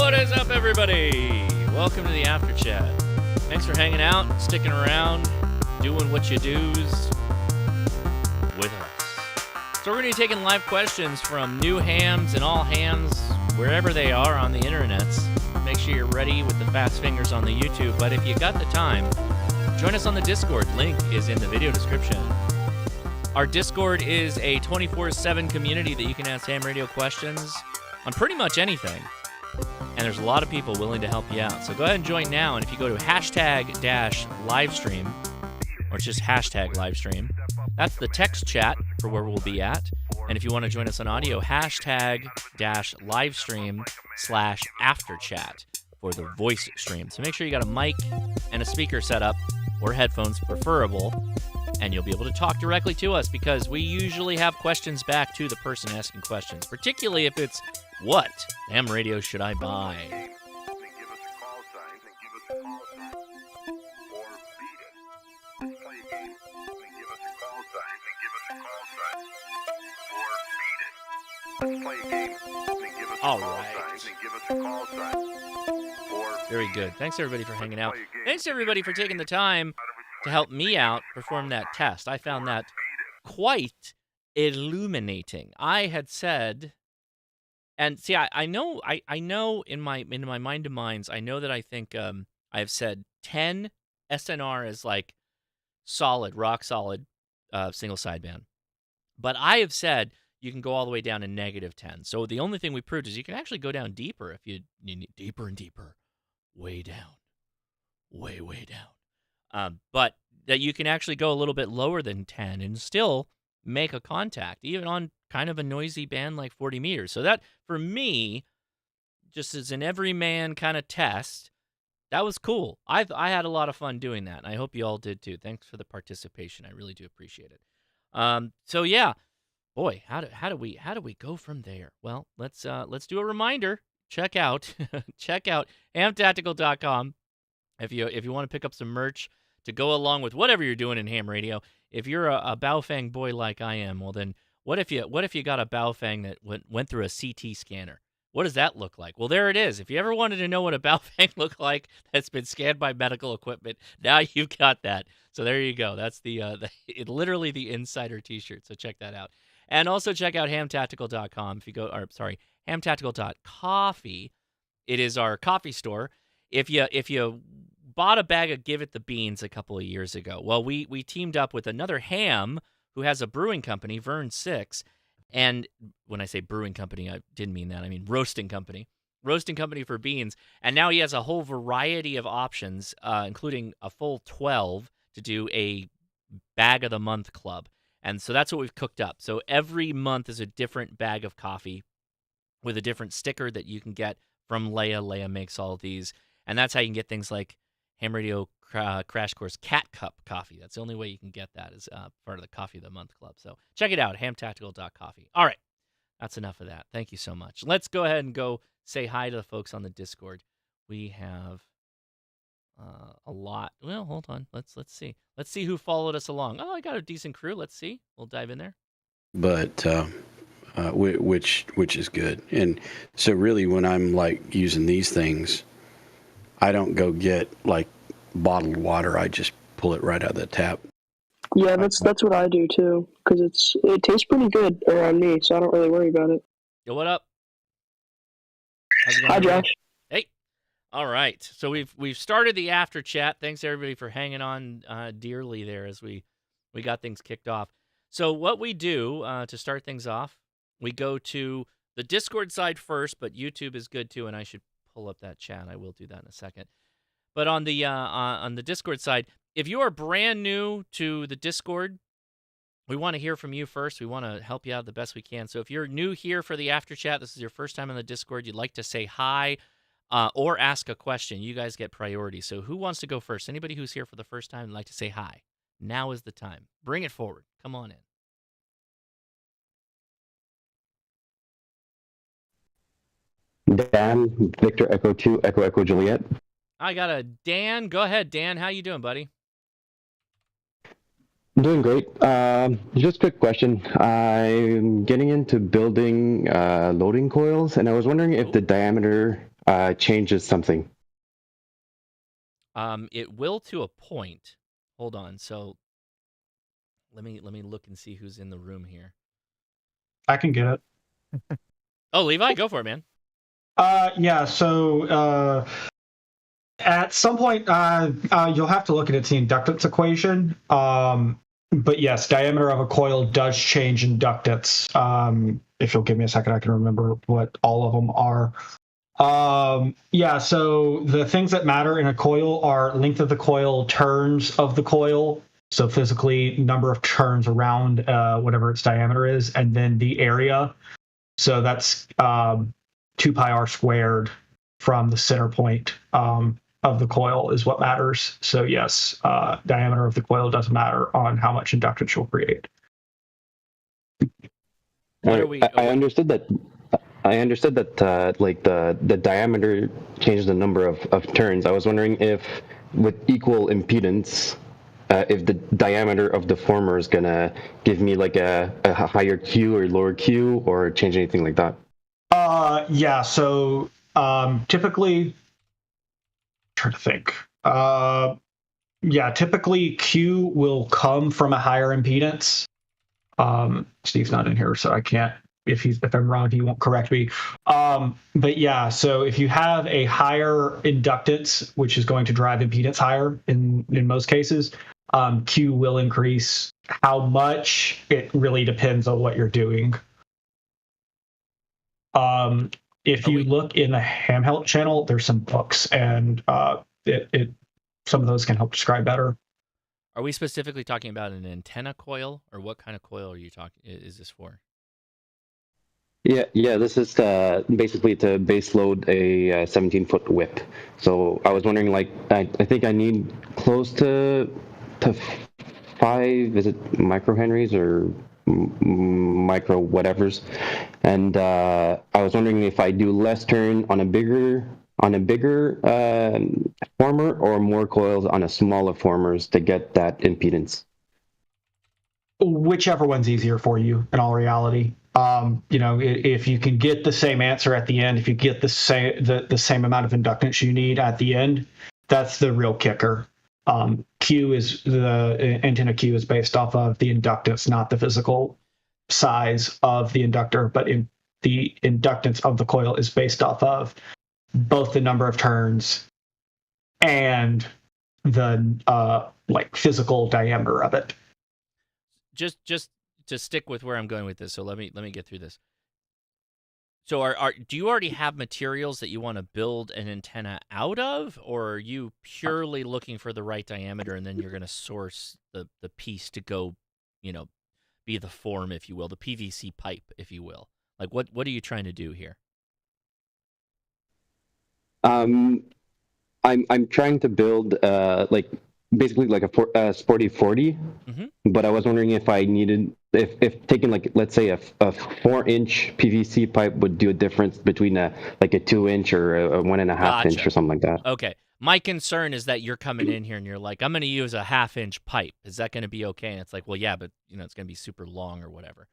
What is up, everybody? Welcome to the After Chat. Thanks for hanging out, sticking around, doing what you do's with us. So we're going to be taking live questions from new hams and all hams, wherever they are on the internets. Make sure you're ready with the fast fingers on the YouTube, but if you got the time, join us on the Discord. Link is in the video description. Our Discord is a 24/7 community that you can ask ham radio questions on pretty much anything. And there's a lot of people willing to help you out. So go ahead and join now. And if you go to #livestream, or it's just #livestream, that's the text chat for where we'll be at. And if you want to join us on audio, #livestream/afterchat for the voice stream. So make sure you got a mic and a speaker set up, or headphones preferable, and you'll be able to talk directly to us because we usually have questions back to the person asking questions, particularly if it's, what ham radio should I buy? All right. Very good. Thanks, everybody, for hanging out. Thanks, everybody, for taking the time to help me out perform that test. I found that quite illuminating. I had said, and see, I know in my mind of minds, I know that I think I have said 10 SNR is like solid, rock solid single sideband. But I have said you can go all the way down to -10. So the only thing we proved is you can actually go down deeper if you need deeper and deeper, way down, way down. But that you can actually go a little bit lower than 10 and still make a contact, even on kind of a noisy band like 40 meters. So that, for me, just as an everyman kind of test, that was cool. I had a lot of fun doing that, and I hope you all did too. Thanks for the participation. I really do appreciate it. So yeah, boy, how do we go from there? Well, let's do a reminder. Check out hamtactical.com if you want to pick up some merch to go along with whatever you're doing in ham radio. If you're a Baofeng boy like I am, well then, what if you got a Baofeng that went through a CT scanner? What does that look like? Well, there it is. If you ever wanted to know what a Baofeng looked like that's been scanned by medical equipment, now you've got that. So there you go. That's literally the insider T-shirt. So check that out. And also check out hamtactical.com. If you go, or sorry, hamtactical.coffee. It is our coffee store. If you bought a bag of Give It the Beans a couple of years ago, well, we teamed up with another ham who has a brewing company, Vern 6. And when I say brewing company, I didn't mean that. I mean roasting company for beans. And now he has a whole variety of options, including a full 12 to do a bag of the month club. And so that's what we've cooked up. So every month is a different bag of coffee with a different sticker that you can get from Leia. Leia makes all of these. And that's how you can get things like Ham Radio Crash Course Cat Cup coffee. That's the only way you can get that as part of the Coffee of the Month Club. So check it out, hamtactical.coffee. All right, that's enough of that. Thank you so much. Let's go ahead and go say hi to the folks on the Discord. We have a lot. Well, hold on. Let's see. Let's see who followed us along. Oh, I got a decent crew. Let's see. We'll dive in there. But which is good. And so really, when I'm like using these things, I don't go get like bottled water. I just pull it right out of the tap. Yeah, that's what I do too, because it tastes pretty good around me, so I don't really worry about it. Yo, what up? Hi, Josh. Hey. All right. So we've started the after chat. Thanks everybody for hanging on dearly there as we got things kicked off. So what we do to start things off, we go to the Discord side first, but YouTube is good too, and I should pull up that chat. I will do that in a second. But on the Discord side, if you are brand new to the Discord, we want to hear from you first. We want to help you out the best we can. So if you're new here for the after chat, this is your first time on the Discord, you'd like to say hi or ask a question, you guys get priority. So who wants to go first? Anybody who's here for the first time and like to say hi? Now is the time. Bring it forward. Come on in. Dan, Victor, Echo 2, Echo Juliet. I got a Dan. Go ahead, Dan. How you doing, buddy? I'm doing great. Just a quick question. I'm getting into building loading coils, and I was wondering if the diameter changes something. It will to a point. Hold on. So let me look and see who's in the room here. I can get it. Oh, Levi, go for it, man. Yeah. So at some point, you'll have to look at its inductance equation. But yes, diameter of a coil does change inductance. If you'll give me a second, I can remember what all of them are. Yeah, so the things that matter in a coil are length of the coil, turns of the coil, so physically number of turns around whatever its diameter is, and then the area. So that's 2 pi r squared from the center point of the coil is what matters. So yes, diameter of the coil does matter on how much inductance you'll create. I understood that. I understood that like the diameter changed the number of turns. I was wondering if with equal impedance, if the diameter of the former is gonna give me like a higher Q or lower Q or change anything like that. Yeah. So typically, trying to think. Yeah, typically Q will come from a higher impedance. Steve's not in here, so I can't. If I'm wrong, he won't correct me. But yeah, so if you have a higher inductance, which is going to drive impedance higher in most cases, Q will increase. How much? It really depends on what you're doing. If you look in the Hamvention channel, there's some books, and some of those can help describe better. Are we specifically talking about an antenna coil, or what kind of coil are you talking? Is this for? Yeah. This is basically to base load a 17-foot whip. So I was wondering, like, I think I need close to 5. Is it microhenries or micro whatevers? And I was wondering if I do less turn on a bigger former or more coils on a smaller formers to get that impedance. Whichever one's easier for you, in all reality. If you can get the same answer at the end, if you get the same amount of inductance you need at the end, that's the real kicker. The antenna Q is based off of the inductance, not the physical size of the inductor, but the inductance of the coil is based off of both the number of turns and the physical diameter of it. Just to stick with where I'm going with this, so let me get through this. So do you already have materials that you want to build an antenna out of, or are you purely looking for the right diameter and then you're going to source the piece to go, be the form, if you will, the PVC pipe, if you will? Like what are you trying to do here? I'm trying to build basically like a sporty 40, but I was wondering if I needed if taking like let's say a 4-inch PVC pipe would do a difference between a 2-inch or a 1.5 inch or something like that. Okay. My concern is that you're coming in here and you're like, I'm going to use a 1/2-inch pipe. Is that going to be okay? And it's like, well, yeah, but it's going to be super long or whatever.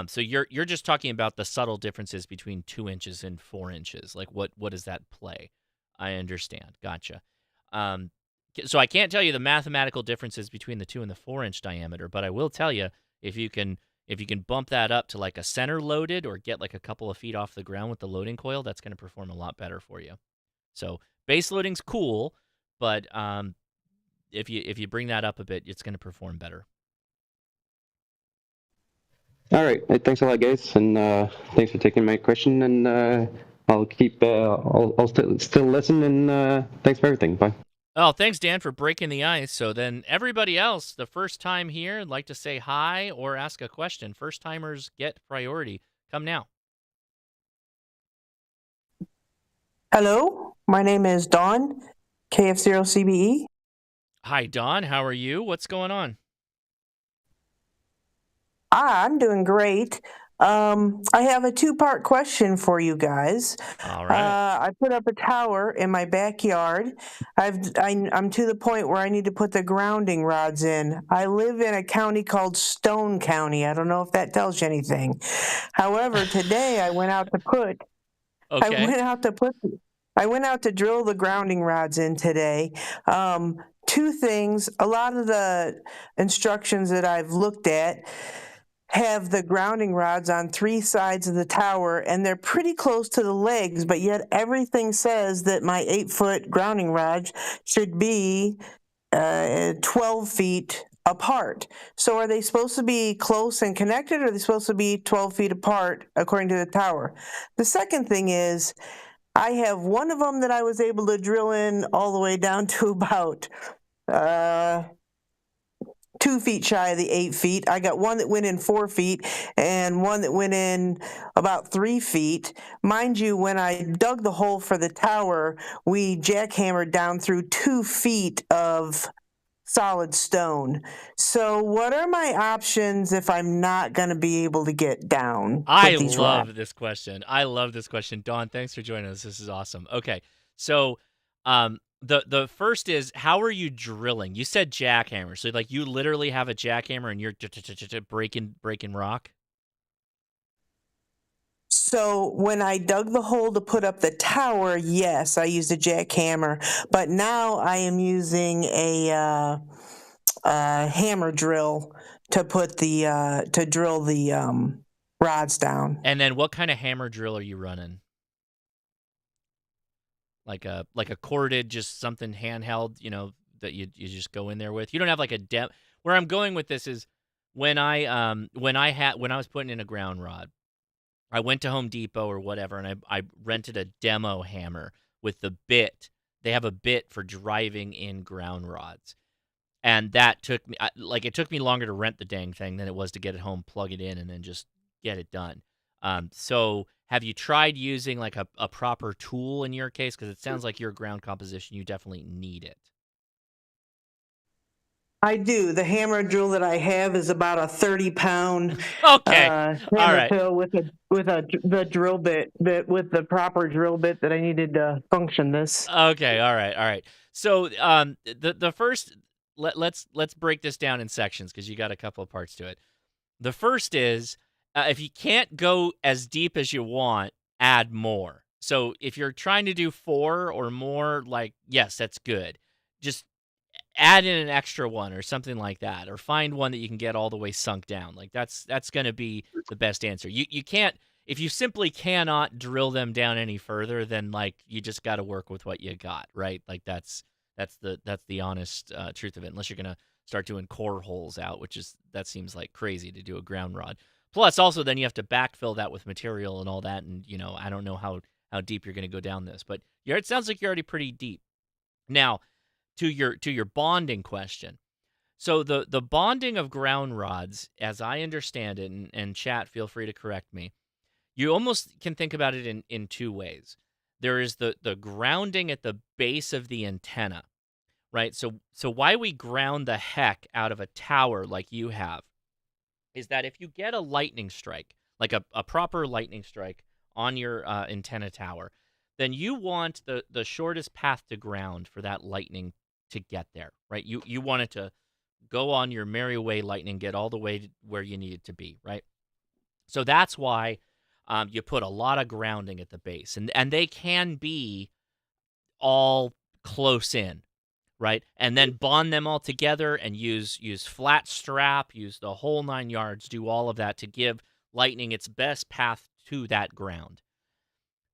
So you're just talking about the subtle differences between 2 inches and 4 inches. Like what does that play? I understand. Gotcha. So I can't tell you the mathematical differences between the 2 and the 4-inch diameter, but I will tell you if you can bump that up to like a center loaded or get like a couple of feet off the ground with the loading coil, that's going to perform a lot better for you. So base loading's cool, but if you bring that up a bit, it's going to perform better. All right. Thanks a lot, guys, and thanks for taking my question. And I'll keep I'll still listen. And thanks for everything. Bye. Oh, thanks, Dan, for breaking the ice. So then everybody else, the first time here, would like to say hi or ask a question. First timers get priority. Come now. Hello, my name is Dawn, KF0CBE. Hi, Dawn. How are you? What's going on? I'm doing great. I have a 2-part question for you guys. All right. I put up a tower in my backyard. I'm to the point where I need to put the grounding rods in. I live in a county called Stone County. I don't know if that tells you anything. However, today I went out to put. Okay. I went out to put I went out to drill the grounding rods in today. Two things, a lot of the instructions that I've looked at have the grounding rods on 3 sides of the tower, and they're pretty close to the legs, but yet everything says that my 8-foot grounding rod should be 12 feet apart. So are they supposed to be close and connected, or are they supposed to be 12 feet apart according to the tower? The second thing is, I have one of them that I was able to drill in all the way down to about 2 feet shy of the 8 feet. I got one that went in 4 feet and one that went in about 3 feet. Mind you, when I dug the hole for the tower, we jackhammered down through 2 feet of solid stone. So what are my options if I'm not going to be able to get down I with these love rods? this question. I love this question. Dawn, thanks for joining us. This is awesome. Okay. So the first is, how are you drilling? You said jackhammer. So like you literally have a jackhammer and you're breaking rock? So when I dug the hole to put up the tower, yes, I used a jackhammer, but now I am using a hammer drill to put the to drill the rods down. And then what kind of hammer drill are you running? Like a corded, just something handheld, that you just go in there with. You don't have like a Where I'm going with this is when I was putting in a ground rod, I went to Home Depot or whatever, and I rented a demo hammer with the bit. They have a bit for driving in ground rods. And that took me, it took me longer to rent the dang thing than it was to get it home, plug it in, and then just get it done. So have you tried using like a proper tool in your case? Because it sounds like your ground composition, you definitely need it. I do. The hammer drill that I have is about a 30-pound Okay. All hammer right. drill with the drill bit with the proper drill bit that I needed to function this. Okay. All right. So the first, let's break this down in sections because you got a couple of parts to it. The first is, if you can't go as deep as you want, add more. So if you're trying to do 4 or more, yes, that's good. Just add in an extra one or something like that, or find one that you can get all the way sunk down. That's going to be the best answer. You can't, if you simply cannot drill them down any further, then you just got to work with what you got, right? That's the honest truth of it. Unless you're going to start doing core holes out, that seems like crazy to do a ground rod. Plus, also then you have to backfill that with material and all that, and I don't know how deep you're going to go down this, but it sounds like you're already pretty deep. Now, to your bonding question. So the bonding of ground rods, as I understand it, and chat, feel free to correct me, you almost can think about it in 2 ways. There is the grounding at the base of the antenna, right? So why we ground the heck out of a tower like you have is that if you get a lightning strike, like a proper lightning strike on your antenna tower, then you want the shortest path to ground for that lightning to get there, right? You want it to go on your merry way, lightning, get all the way to where you need it to be, right? So that's why you put a lot of grounding at the base, and they can be all close in, right? And then bond them all together and use flat strap, use the whole 9 yards, do all of that to give lightning its best path to that ground.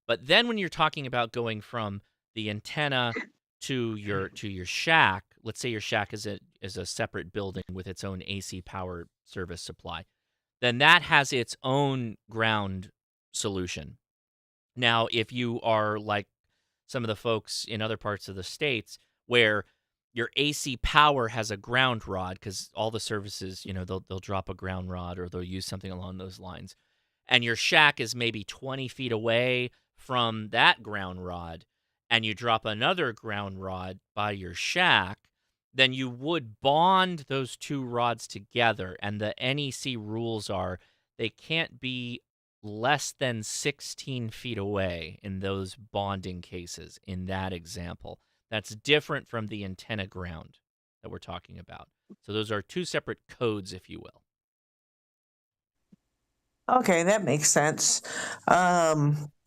But then when you're talking about going from the antenna to your shack, let's say your shack is a separate building with its own AC power service supply, then that has its own ground solution. Now, if you are like some of the folks in other parts of the states where your AC power has a ground rod, because all the services, they'll drop a ground rod or they'll use something along those lines, and your shack is maybe 20 feet away from that ground rod, and you drop another ground rod by your shack, then you would bond those 2 rods together. And the NEC rules are they can't be less than 16 feet away in those bonding cases in that example. That's different from the antenna ground that we're talking about. So those are 2 separate codes, if you will. Okay, that makes sense.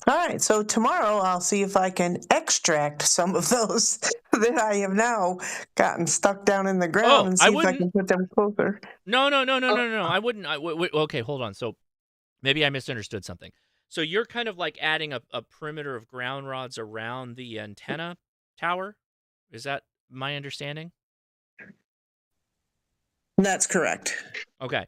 All right, so tomorrow I'll see if I can extract some of those that I have now gotten stuck down in the ground Oh, and I see if I wouldn't. can put them closer. No. I wouldn't. Okay, hold on. So maybe I misunderstood something. So you're kind of like adding a perimeter of ground rods around the antenna tower? Is that my understanding? That's correct. Okay.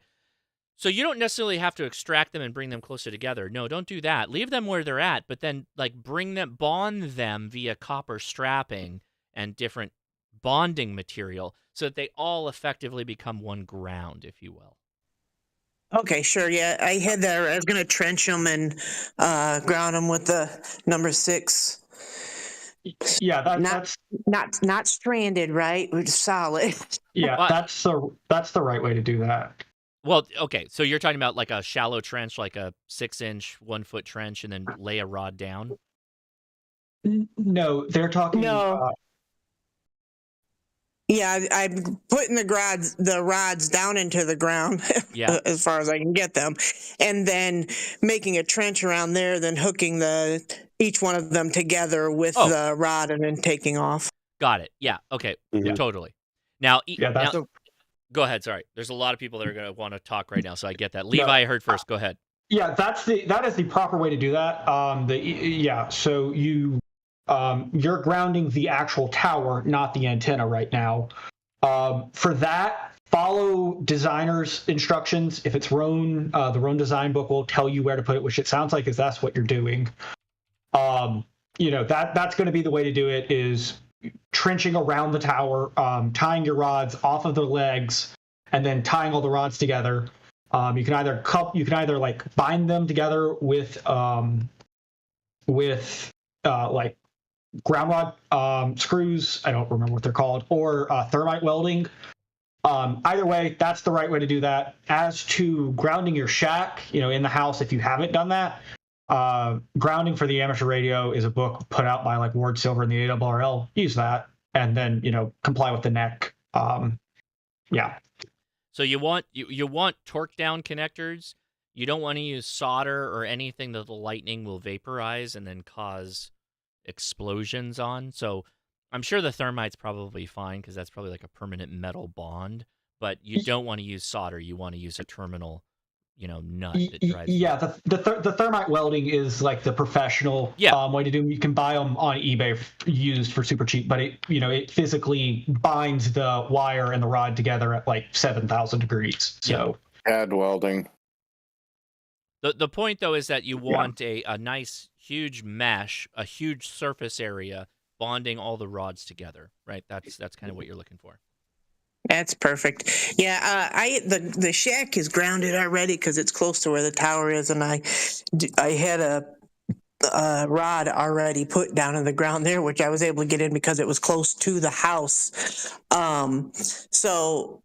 So you don't necessarily have to extract them and bring them closer together. No, don't do that. Leave them where they're at, but then like bond them via copper strapping and different bonding material so that they all effectively become one ground, if you will. Okay, sure. Yeah, I had that. I was going to trench them and ground them with the number 6. Yeah, Not not stranded, right? We're just solid. yeah, Well, that's the right way to do that. Well, okay, so you're talking about like a shallow trench, like a 6-inch, 1-foot trench, and then lay a rod down? No, they're talking. No. Yeah, I'm putting the rods down into the ground Yeah. as far as I can get them, and then making a trench around there, then hooking each one of them together with the rod, and then taking off. Got it. Yeah. Okay. Mhm. Totally. Now, that's go ahead. Sorry. There's a lot of people that are going to want to talk right now, so I get that. Levi, I heard first. Go ahead. Yeah, that is the proper way to do that. So you're grounding the actual tower, not the antenna right now. For that, follow designer's instructions. If it's Roan, the Roan design book will tell you where to put it, which it sounds like that's what you're doing. That's going to be the way to do it, is trenching around the tower, tying your rods off of the legs, and then tying all the rods together. You can either like bind them together with like ground rod screws. I don't remember what they're called, or thermite welding. Either way, that's the right way to do that. As to grounding your shack, in the house, if you haven't done that, Grounding for the Amateur Radio is a book put out by like Ward Silver and the ARRL. Use that, and then comply with the neck. Yeah. So you want torque down connectors. You don't want to use solder or anything that the lightning will vaporize and then cause explosions on. So I'm sure the thermite's probably fine because that's probably like a permanent metal bond. But you don't want to use solder. You want to use a terminal, nut that drives. Yeah, the thermite welding is like the professional way to do them. You can buy them on eBay used for super cheap, but it physically binds the wire and the rod together at like 7,000 degrees. So pad welding. The point though is that you want a nice huge mesh, a huge surface area bonding all the rods together, right? That's kind of what you're looking for. That's perfect. Yeah, the shack is grounded already because it's close to where the tower is, and I had a rod already put down in the ground there, which I was able to get in because it was close to the house. So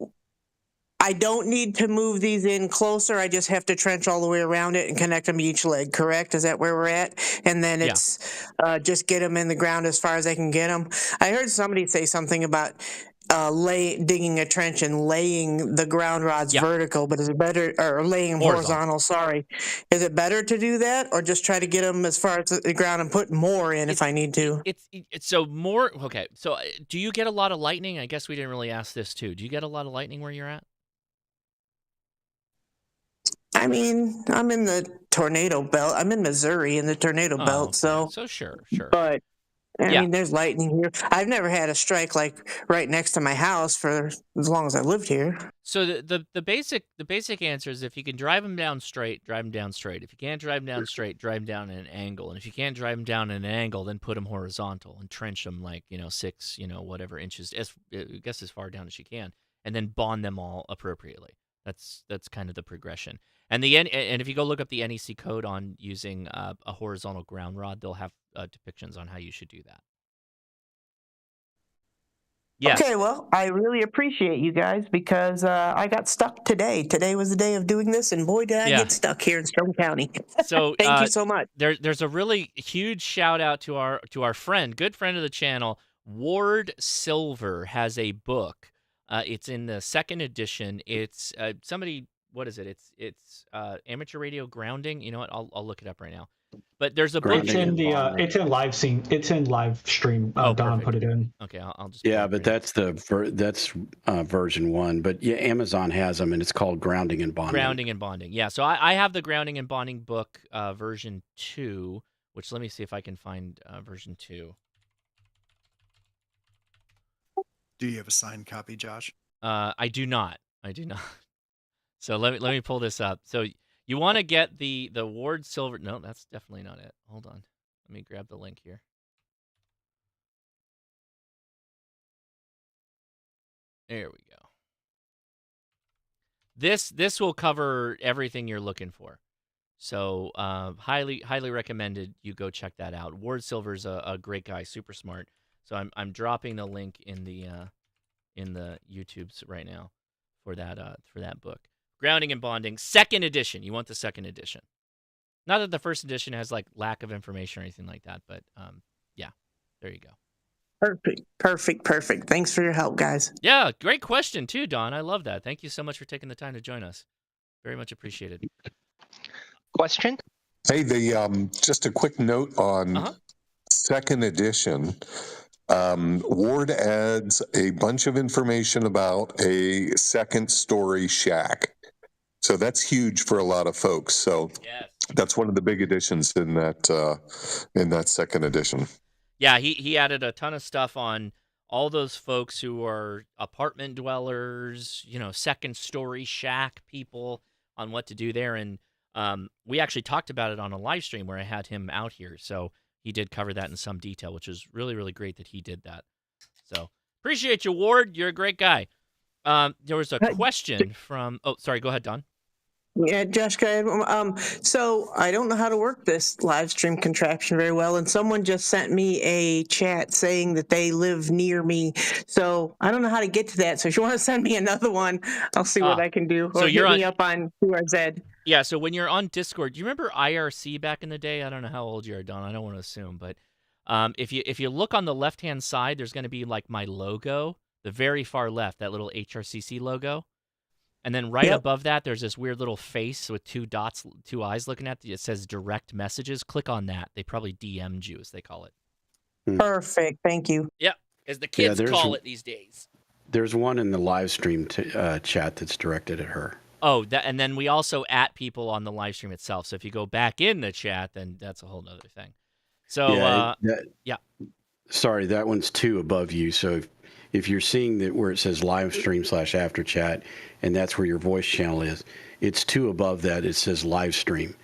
I don't need to move these in closer. I just have to trench all the way around it and connect them to each leg, correct? Is that where we're at? And then it's just get them in the ground as far as I can get them. I heard somebody say something about digging a trench and laying the ground rods vertical, but is it better, or laying them horizontal? Sorry, is it better to do that, or just try to get them as far as the ground and put more in if I need to? It's so more okay. So do you get a lot of lightning? I guess we didn't really ask this too. Do you get a lot of lightning where you're at? I mean, I'm in the tornado belt. I'm in Missouri in the tornado belt, so sure. But I mean, there's lightning here. I've never had a strike like right next to my house for as long as I lived here. So the basic answer is if you can drive them down straight, drive them down straight. If you can't drive them down straight, drive them down at an angle. And if you can't drive them down at an angle, then put them horizontal and trench them like 6 whatever inches, I guess as far down as you can, and then bond them all appropriately. That's kind of the progression. And and if you go look up the NEC code on using a horizontal ground rod, they'll have depictions on how you should do that. Yes. Okay, well, I really appreciate you guys because I got stuck today. Today was the day of doing this, and boy, did I get stuck here in Stone County. So thank you so much. There's a really huge shout out to our good friend of the channel, Ward Silver has a book. It's in the second edition. It's somebody what is it? It's amateur radio grounding. You know what? I'll look it up right now. But there's a book. It's in the it's in live scene. It's in live stream. Don perfect. put it in. Okay, I'll just. Yeah, but that's version 1. But yeah, Amazon has them, and it's called Grounding and Bonding. Grounding and Bonding. Yeah, so I have the Grounding and Bonding book version 2, which let me see if I can find version 2. Do you have a signed copy, Josh? I do not. So let me pull this up. So you want to get the Ward Silver. No, that's definitely not it. Hold on. Let me grab the link here. There we go. This will cover everything you're looking for. So highly recommended you go check that out. Ward Silver's a great guy, super smart. So I'm dropping the link in the YouTubes right now for that book. Grounding and Bonding, 2nd edition. You want the 2nd edition. Not that the 1st edition has like lack of information or anything like that, but yeah, there you go. Perfect. Thanks for your help, guys. Yeah, great question too, Don. I love that. Thank you so much for taking the time to join us. Very much appreciated. Question? Hey, just a quick note on 2nd edition. Ward adds a bunch of information about a 2nd-story shack. So that's huge for a lot of folks. So that's one of the big additions in that 2nd edition. Yeah, he added a ton of stuff on all those folks who are apartment dwellers, 2nd-story shack people, on what to do there. And we actually talked about it on a live stream where I had him out here. So he did cover that in some detail, which is really, really great that he did that. So appreciate you, Ward. You're a great guy. There was a question from... Oh, sorry. Go ahead, Don. Yeah, Josh, go ahead. So I don't know how to work this live stream contraption very well, and someone just sent me a chat saying that they live near me. So I don't know how to get to that. So if you want to send me another one, I'll see what I can do. Or so hit me up on QRZ. Yeah, so when you're on Discord, do you remember IRC back in the day? I don't know how old you are, Don. I don't want to assume, but if you look on the left-hand side, there's going to be like my logo, the very far left, that little HRCC logo. And then right above that, there's this weird little face with 2 dots, 2 eyes looking at you. It says direct messages. Click on that. They probably DM'd you, as they call it. Perfect. Thank you. Yeah, as the kids call it these days. There's one in the live stream chat that's directed at her. Oh, and then we also at people on the live stream itself. So if you go back in the chat, then that's a whole other thing. So, Sorry, that one's 2 above you. So if you're seeing that where it says live stream /after chat, and that's where your voice channel is, it's 2 above that. It says live stream.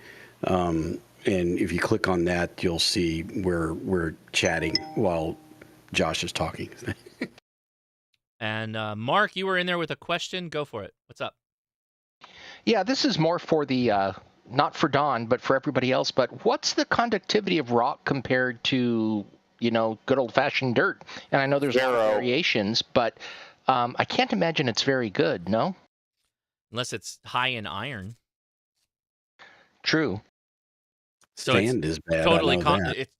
And if you click on that, you'll see where we're chatting while Josh is talking. And Mark, you were in there with a question. Go for it. What's up? Yeah, this is more for the, not for Don, but for everybody else. But what's the conductivity of rock compared to, good old-fashioned dirt? And I know there's a lot of variations, but I can't imagine it's very good, no? Unless it's high in iron. True. So sand is bad. Totally.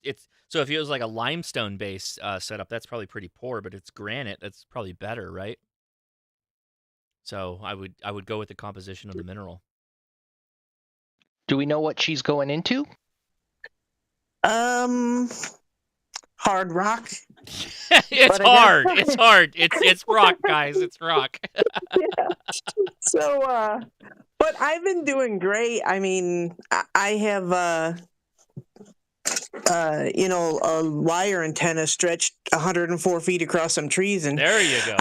It's so if it was like a limestone base setup, that's probably pretty poor, but it's granite. That's probably better, right? So I would go with the composition of the mineral. Do we know what she's going into? Hard rock. It's hard. It's hard. It's rock, guys. It's rock. Yeah. So, but I've been doing great. I mean, I have, a wire antenna stretched 104 feet across some trees, and there you go.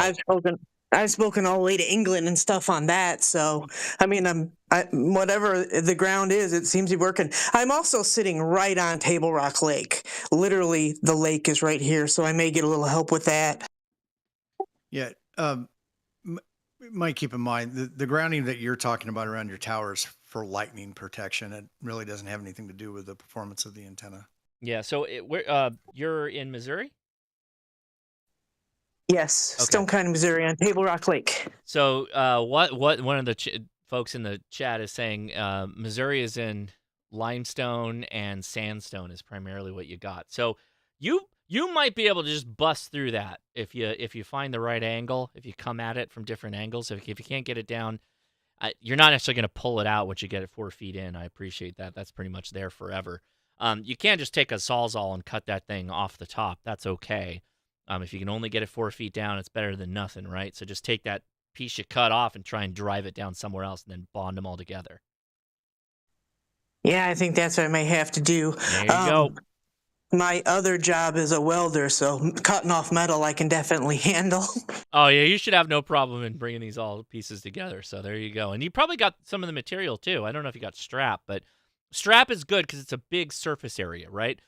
I've spoken all the way to England and stuff on that. So, I mean, whatever the ground is, it seems to be working. I'm also sitting right on Table Rock Lake. Literally, the lake is right here, so I may get a little help with that. Yeah. Might keep in mind, the grounding that you're talking about around your towers for lightning protection. It really doesn't have anything to do with the performance of the antenna. Yeah, so you're in Missouri? Yes, okay. Stone County, Missouri, on Table Rock Lake. So, what one of the folks in the chat is saying, Missouri is in limestone and sandstone is primarily what you got. So, you might be able to just bust through that if you find the right angle, if you come at it from different angles. If you can't get it down you're not necessarily going to pull it out once you get it 4 feet in. I appreciate that. That's pretty much there forever. You can't just take a Sawzall and cut that thing off the top. That's okay. If you can only get it 4 feet down, it's better than nothing, right? So just take that piece you cut off and try and drive it down somewhere else and then bond them all together. Yeah, I think that's what I may have to do. There you go. My other job is a welder, so cutting off metal I can definitely handle. Oh, yeah, you should have no problem in bringing these all pieces together. So there you go. And you probably got some of the material, too. I don't know if you got strap, but strap is good because it's a big surface area, right?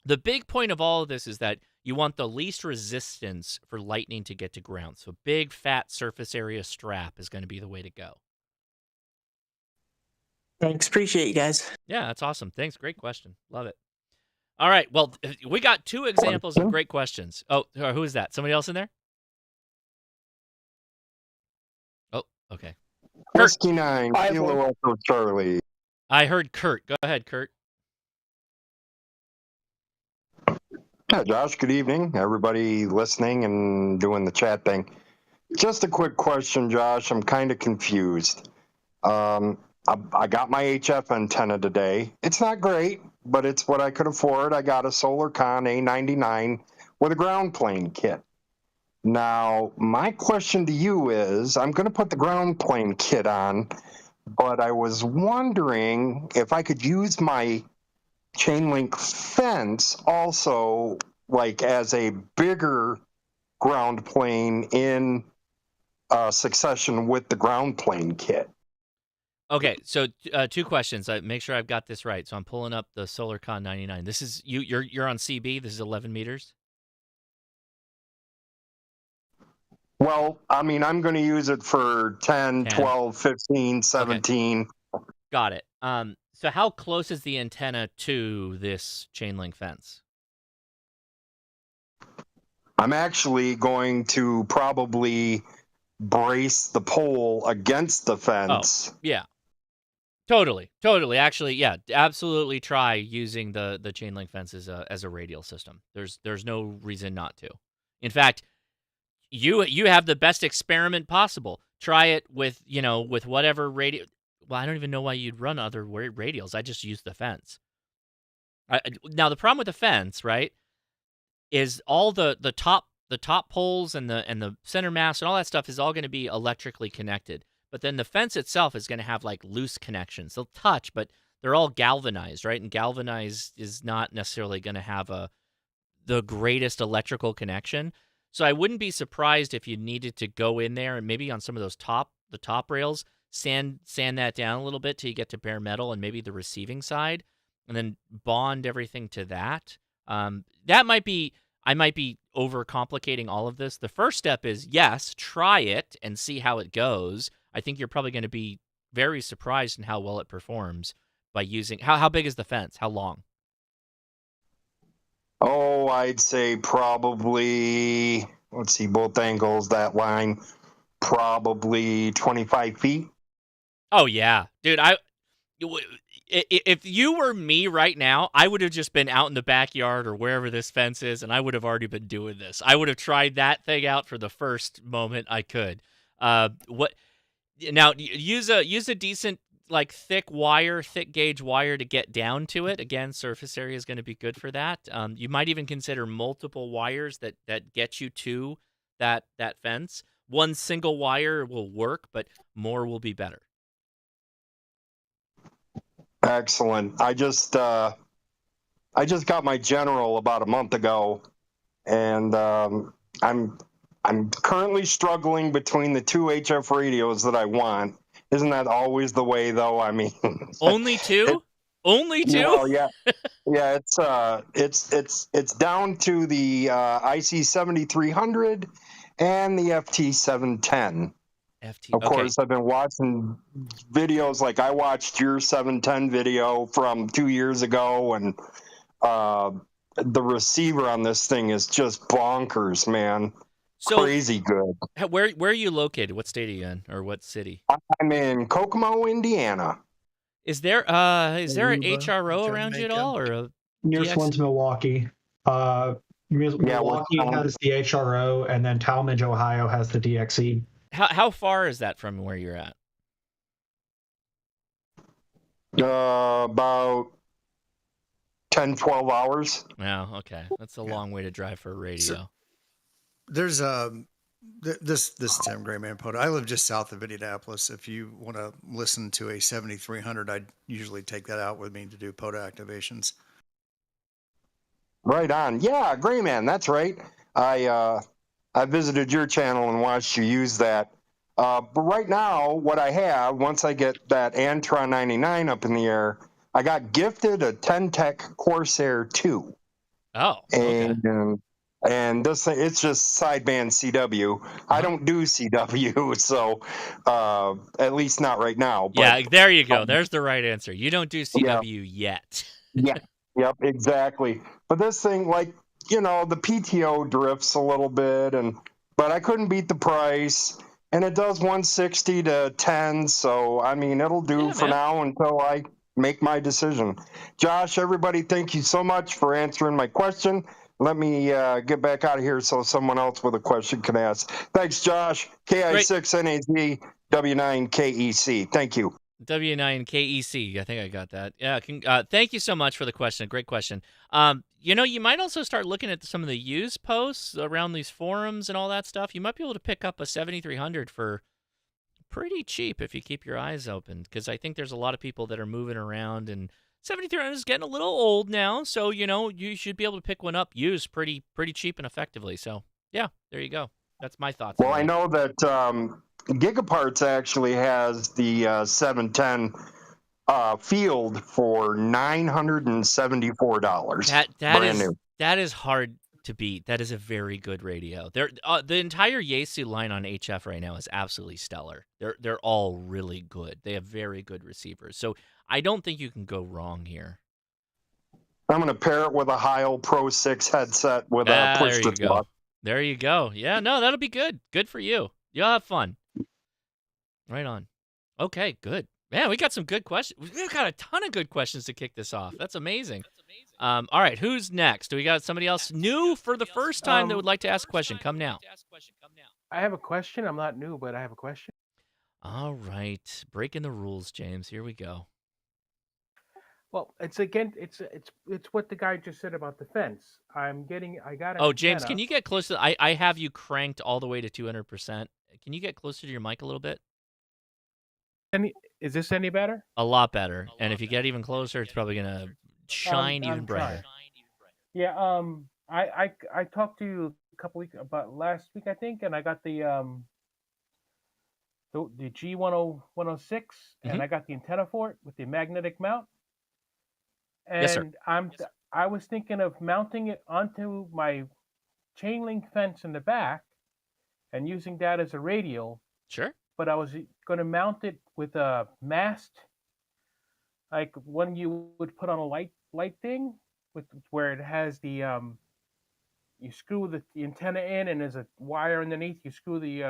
The big point of all of this is that you want the least resistance for lightning to get to ground. So big, fat surface area strap is going to be the way to go. Thanks. Appreciate you guys. Yeah, that's awesome. Thanks. Great question. Love it. All right. Well, we got 2 examples of great questions. Oh, who is that? Somebody else in there? Oh, okay. Whiskey 9, Kilo Alpha Charlie. I heard Kurt. Go ahead, Kurt. Yeah, Josh, good evening. Everybody listening and doing the chat thing. Just a quick question, Josh. I'm kind of confused. I got my HF antenna today. It's not great, but it's what I could afford. I got a SolarCon A99 with a ground plane kit. Now, my question to you is, I'm going to put the ground plane kit on, but I was wondering if I could use my chain link fence also like as a bigger ground plane in succession with the ground plane kit. Okay, so 2 questions. Make sure I've got this right. So I'm pulling up the SolarCon 99. This is you're on CB. This is 11 meters. Well, I mean, I'm going to use it for 10, 12, 15, 17. Okay. Got it. So how close is the antenna to this chain link fence? I'm actually going to probably brace the pole against the fence. Oh, yeah. Totally. Actually, yeah, absolutely try using the chain link fence as a radial system. There's no reason not to. In fact, you have the best experiment possible. Try it with whatever radial. Well, I don't even know why you'd run other radials. I just use the fence. Now the problem with the fence, right, is all the top poles and the center mass and all that stuff is all going to be electrically connected. But then the fence itself is going to have like loose connections. They'll touch, but they're all galvanized, right? And galvanized is not necessarily going to have the greatest electrical connection. So I wouldn't be surprised if you needed to go in there and maybe on some of those top rails, sand that down a little bit till you get to bare metal and maybe the receiving side, and then bond everything to that. I might be overcomplicating all of this. The first step is, yes, try it and see how it goes. I think you're probably going to be very surprised in how well it performs by using... How big is the fence? How long? Oh, I'd say probably, let's see, both angles, that line, probably 25 feet. Oh, yeah. Dude, if you were me right now, I would have just been out in the backyard or wherever this fence is, and I would have already been doing this. I would have tried that thing out for the first moment I could. Now, use a decent, like, thick gauge wire to get down to it. Again, surface area is going to be good for that. You might even consider multiple wires that get you to that fence. One single wire will work, but more will be better. Excellent. I just got my General about a month ago, and I'm currently struggling between the 2 HF radios that I want. Isn't that always the way, though? I mean, only 2? Only 2? Well, yeah. It's down to the IC 7300 and the FT 710. Of course, I've been watching videos, like I watched your 710 video from 2 years ago, and the receiver on this thing is just bonkers, man. So, crazy good. Where are you located? What state are you in, or what city? I'm in Kokomo, Indiana. Is there an HRO around you at all, or nearest one's Milwaukee? Milwaukee has the HRO, and then Talmadge, Ohio has the DXE. How far is that from where you're at? About 10, 12 hours. Oh, okay. That's a long way to drive for a radio. So there's this Tim Grayman Poda. I live just south of Indianapolis. If you want to listen to a 7300, I'd usually take that out with me to do Poda activations. Right on. Yeah, Grayman, that's right. I visited your channel and watched you use that. But right now, what I have, once I get that Antron 99 up in the air, I got gifted a 10-Tech Corsair 2. Oh, okay. And this thing, it's just sideband CW. I don't do CW, so at least not right now. But, yeah, there you go. There's the right answer. You don't do CW yet. Yeah. Yep, exactly. But this thing, like, you know, the PTO drifts a little bit, but I couldn't beat the price, and it does 160 to 10. So I mean, it'll do for now until I make my decision. Josh, everybody, thank you so much for answering my question. Let me get back out of here so someone else with a question can ask. Thanks, Josh. KI6NAZ W9KEC. Thank you. W9KEC. I think I got that. Yeah. Thank you so much for the question. Great question. You know, you might also start looking at some of the used posts around these forums and all that stuff. You might be able to pick up a 7300 for pretty cheap if you keep your eyes open, because I think there's a lot of people that are moving around, and 7300 is getting a little old now. So, you know, you should be able to pick one up used pretty cheap and effectively. So, yeah, there you go. That's my thoughts. Well, I know that Gigaparts actually has the 710 field for $974. Brand new. That is hard to beat. That is a very good radio. The entire Yaesu line on HF right now is absolutely stellar. They're all really good. They have very good receivers. So I don't think you can go wrong here. I'm going to pair it with a Heil Pro 6 headset with a push to talk. There you go. Yeah, no, that'll be good. Good for you. You'll have fun. Right on. Okay, good. Man, we got some good questions. We've got a ton of good questions to kick this off. That's amazing. All right, who's next? Do we got somebody else new for the first time that would like to ask a question? Come now. I have a question. I'm not new, but I have a question. All right, breaking the rules, James. Here we go. Well, it's what the guy just said about the fence. I got it. Oh, James, can you get close to? I have you cranked all the way to 200%. Can you get closer to your mic a little bit? Is this any better? A lot better. And if you get even closer, it's probably gonna shine even brighter. Yeah. I talked to you a couple weeks about last week, I think, and I got the G106, and I got the antenna for it with the magnetic mount. And yes, sir. I was thinking of mounting it onto my chain link fence in the back and using that as a radial. Sure. But I was going to mount it with a mast, like one you would put on a light thing, where it has the you screw the antenna in, and there's a wire underneath. You screw the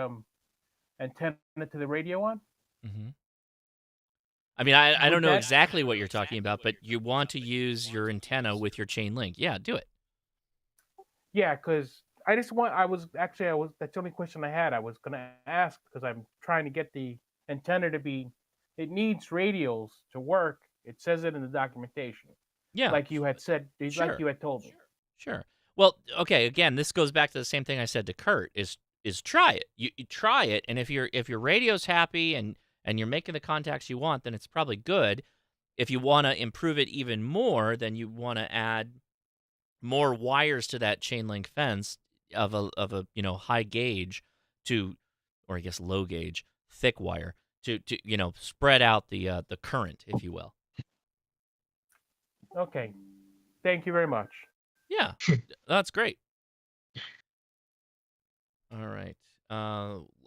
antenna to the radio on. Mm-hmm. I mean, I don't know exactly what you're talking about, but you want to use your antenna with your chain link. Yeah, do it. Yeah, because that's the only question I had. I was going to ask because I'm trying to get the antenna to be, it needs radials to work. It says it in the documentation. Yeah. Like you had said, Sure. like you had told me. Sure. Well, okay, again, this goes back to the same thing I said to Kurt, is try it. You try it, and if your radio's happy and you're making the contacts you want, then it's probably good. If you want to improve it even more, then you want to add more wires to that chain link fence of a high gauge or I guess low gauge, thick wire to spread out the current, if you will. Okay. Thank you very much. Yeah, that's great. All right.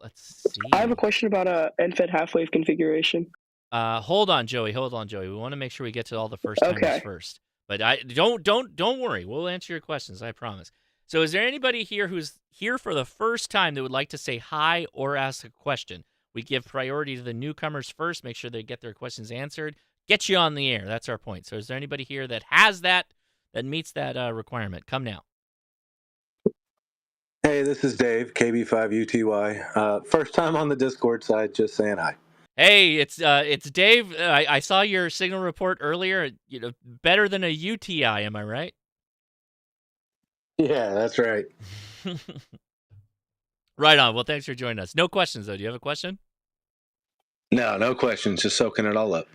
Let's see. I have a question about NFET half-wave configuration. Hold on, Joey. We want to make sure we get to all the first-timers first. But don't worry. We'll answer your questions, I promise. So is there anybody here who's here for the first time that would like to say hi or ask a question? We give priority to the newcomers first, make sure they get their questions answered, get you on the air. That's our point. So is there anybody here that has that meets that requirement? Come now. Hey, this is Dave, KB5UTY. First time on the Discord side, just saying hi. Hey, it's Dave. I saw your signal report earlier. Better than a UTI, am I right? Yeah, that's right. Right on. Well, thanks for joining us. No questions, though. Do you have a question? No questions. Just soaking it all up.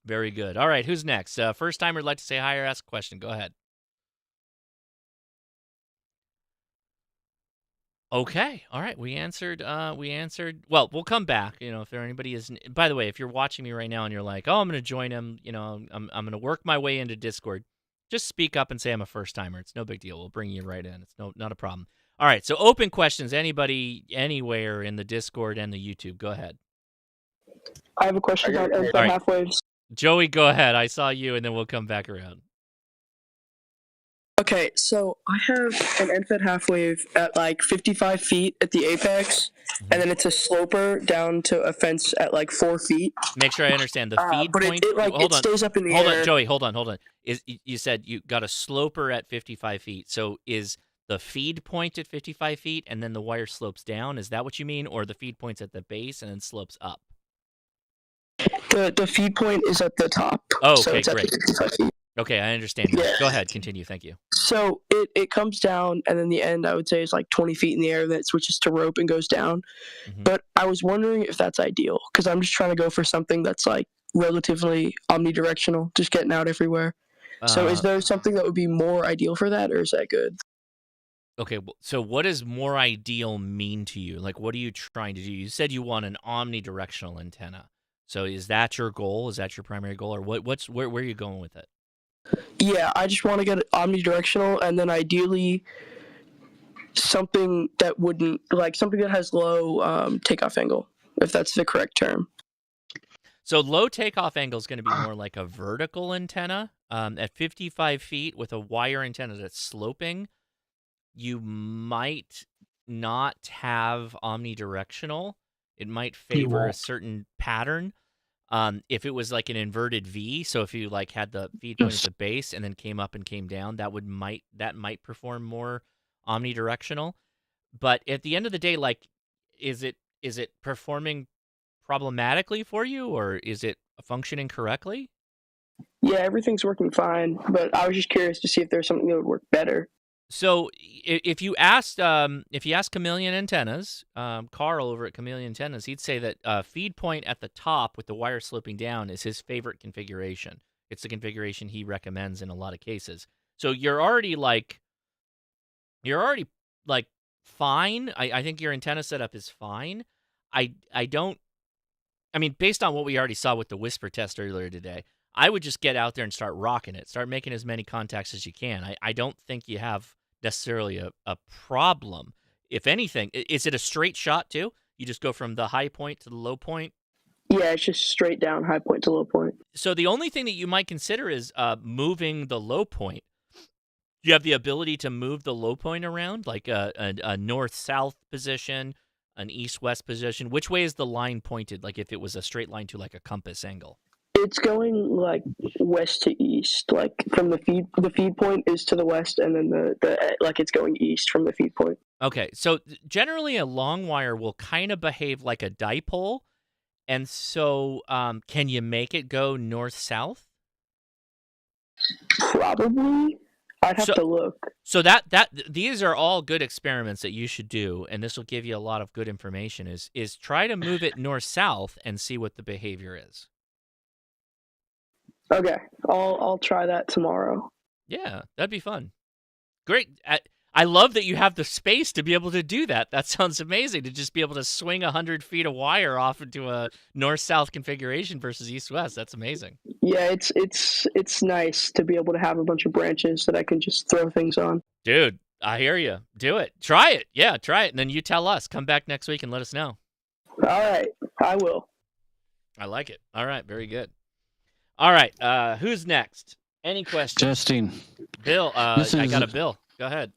Very good. All right, who's next? First timer would like to say hi or ask a question. Go ahead. Okay. All right. We answered. Well, we'll come back. If there anybody is. By the way, if you're watching me right now and you're like, "Oh, I'm going to join him," I'm going to work my way into Discord. Just speak up and say I'm a first timer. It's no big deal. We'll bring you right in. It's not a problem. All right. So open questions. Anybody, anywhere in the Discord and the YouTube. Go ahead. I have a question about NVIS half waves. Joey, go ahead. I saw you, and then we'll come back around. Okay, so I have an NVIS half wave at like 55 feet at the apex, and then it's a sloper down to a fence at like 4 feet. Make sure I understand the feed but point. It stays up in the air. Hold on, Joey. Hold on. You said you got a sloper at 55 feet. So is the feed point at 55 feet, and then the wire slopes down? Is that what you mean, or the feed point's at the base and then slopes up? The feed point is at the top. Oh, so okay, it's great. At 55 feet. Okay, I understand. Yeah. Go ahead, continue. Thank you. So it comes down, and then the end, I would say, is like 20 feet in the air, then it switches to rope and goes down. Mm-hmm. But I was wondering if that's ideal, because I'm just trying to go for something that's like relatively omnidirectional, just getting out everywhere. So is there something that would be more ideal for that, or is that good? Okay, so what does more ideal mean to you? Like, what are you trying to do? You said you want an omnidirectional antenna. So is that your goal? Is that your primary goal, or where are you going with it? Yeah, I just want to get it omnidirectional, and then ideally something that wouldn't, like something that has low takeoff angle, if that's the correct term. So low takeoff angle is going to be more like a vertical antenna. At 55 feet with a wire antenna that's sloping, you might not have omnidirectional. It might favor a certain pattern. If it was like an inverted V, so if you like had the feed point at the base and then came up and came down, that might perform more omnidirectional. But at the end of the day, like, is it performing problematically for you, or is it functioning correctly? Yeah, everything's working fine, but I was just curious to see if there's something that would work better. So if you asked Chameleon Antennas, Carl over at Chameleon Antennas, he'd say that feed point at the top with the wire sloping down is his favorite configuration. It's the configuration he recommends in a lot of cases. So you're already fine. I think your antenna setup is fine. I mean, based on what we already saw with the Whisper test earlier today, I would just get out there and start rocking it. Start making as many contacts as you can. I don't think you have necessarily a problem. If anything, is it a straight shot too? You just go from the high point to the low point? Yeah, it's just straight down, high point to low point. So the only thing that you might consider is moving the low point. You have the ability to move the low point around, like a north-south position, an east-west position. Which way is the line pointed, like if it was a straight line to like a compass angle? It's going like west to east, like from the feed point is to the west, and then the like it's going east from the feed point. Okay, so generally a long wire will kind of behave like a dipole, and so can you make it go north-south? Probably. I'd have to look. So these are all good experiments that you should do, and this will give you a lot of good information. Is try to move it north-south and see what the behavior is. Okay, I'll try that tomorrow. Yeah, that'd be fun. Great. I love that you have the space to be able to do that. That sounds amazing, to just be able to swing 100 feet of wire off into a north-south configuration versus east-west. That's amazing. Yeah, it's nice to be able to have a bunch of branches that I can just throw things on. Dude, I hear you. Do it. Try it. Yeah, try it. And then you tell us. Come back next week and let us know. All right, I will. I like it. All right, very good. All right, who's next? Any questions? Justine. Bill, I got a bill. Go ahead.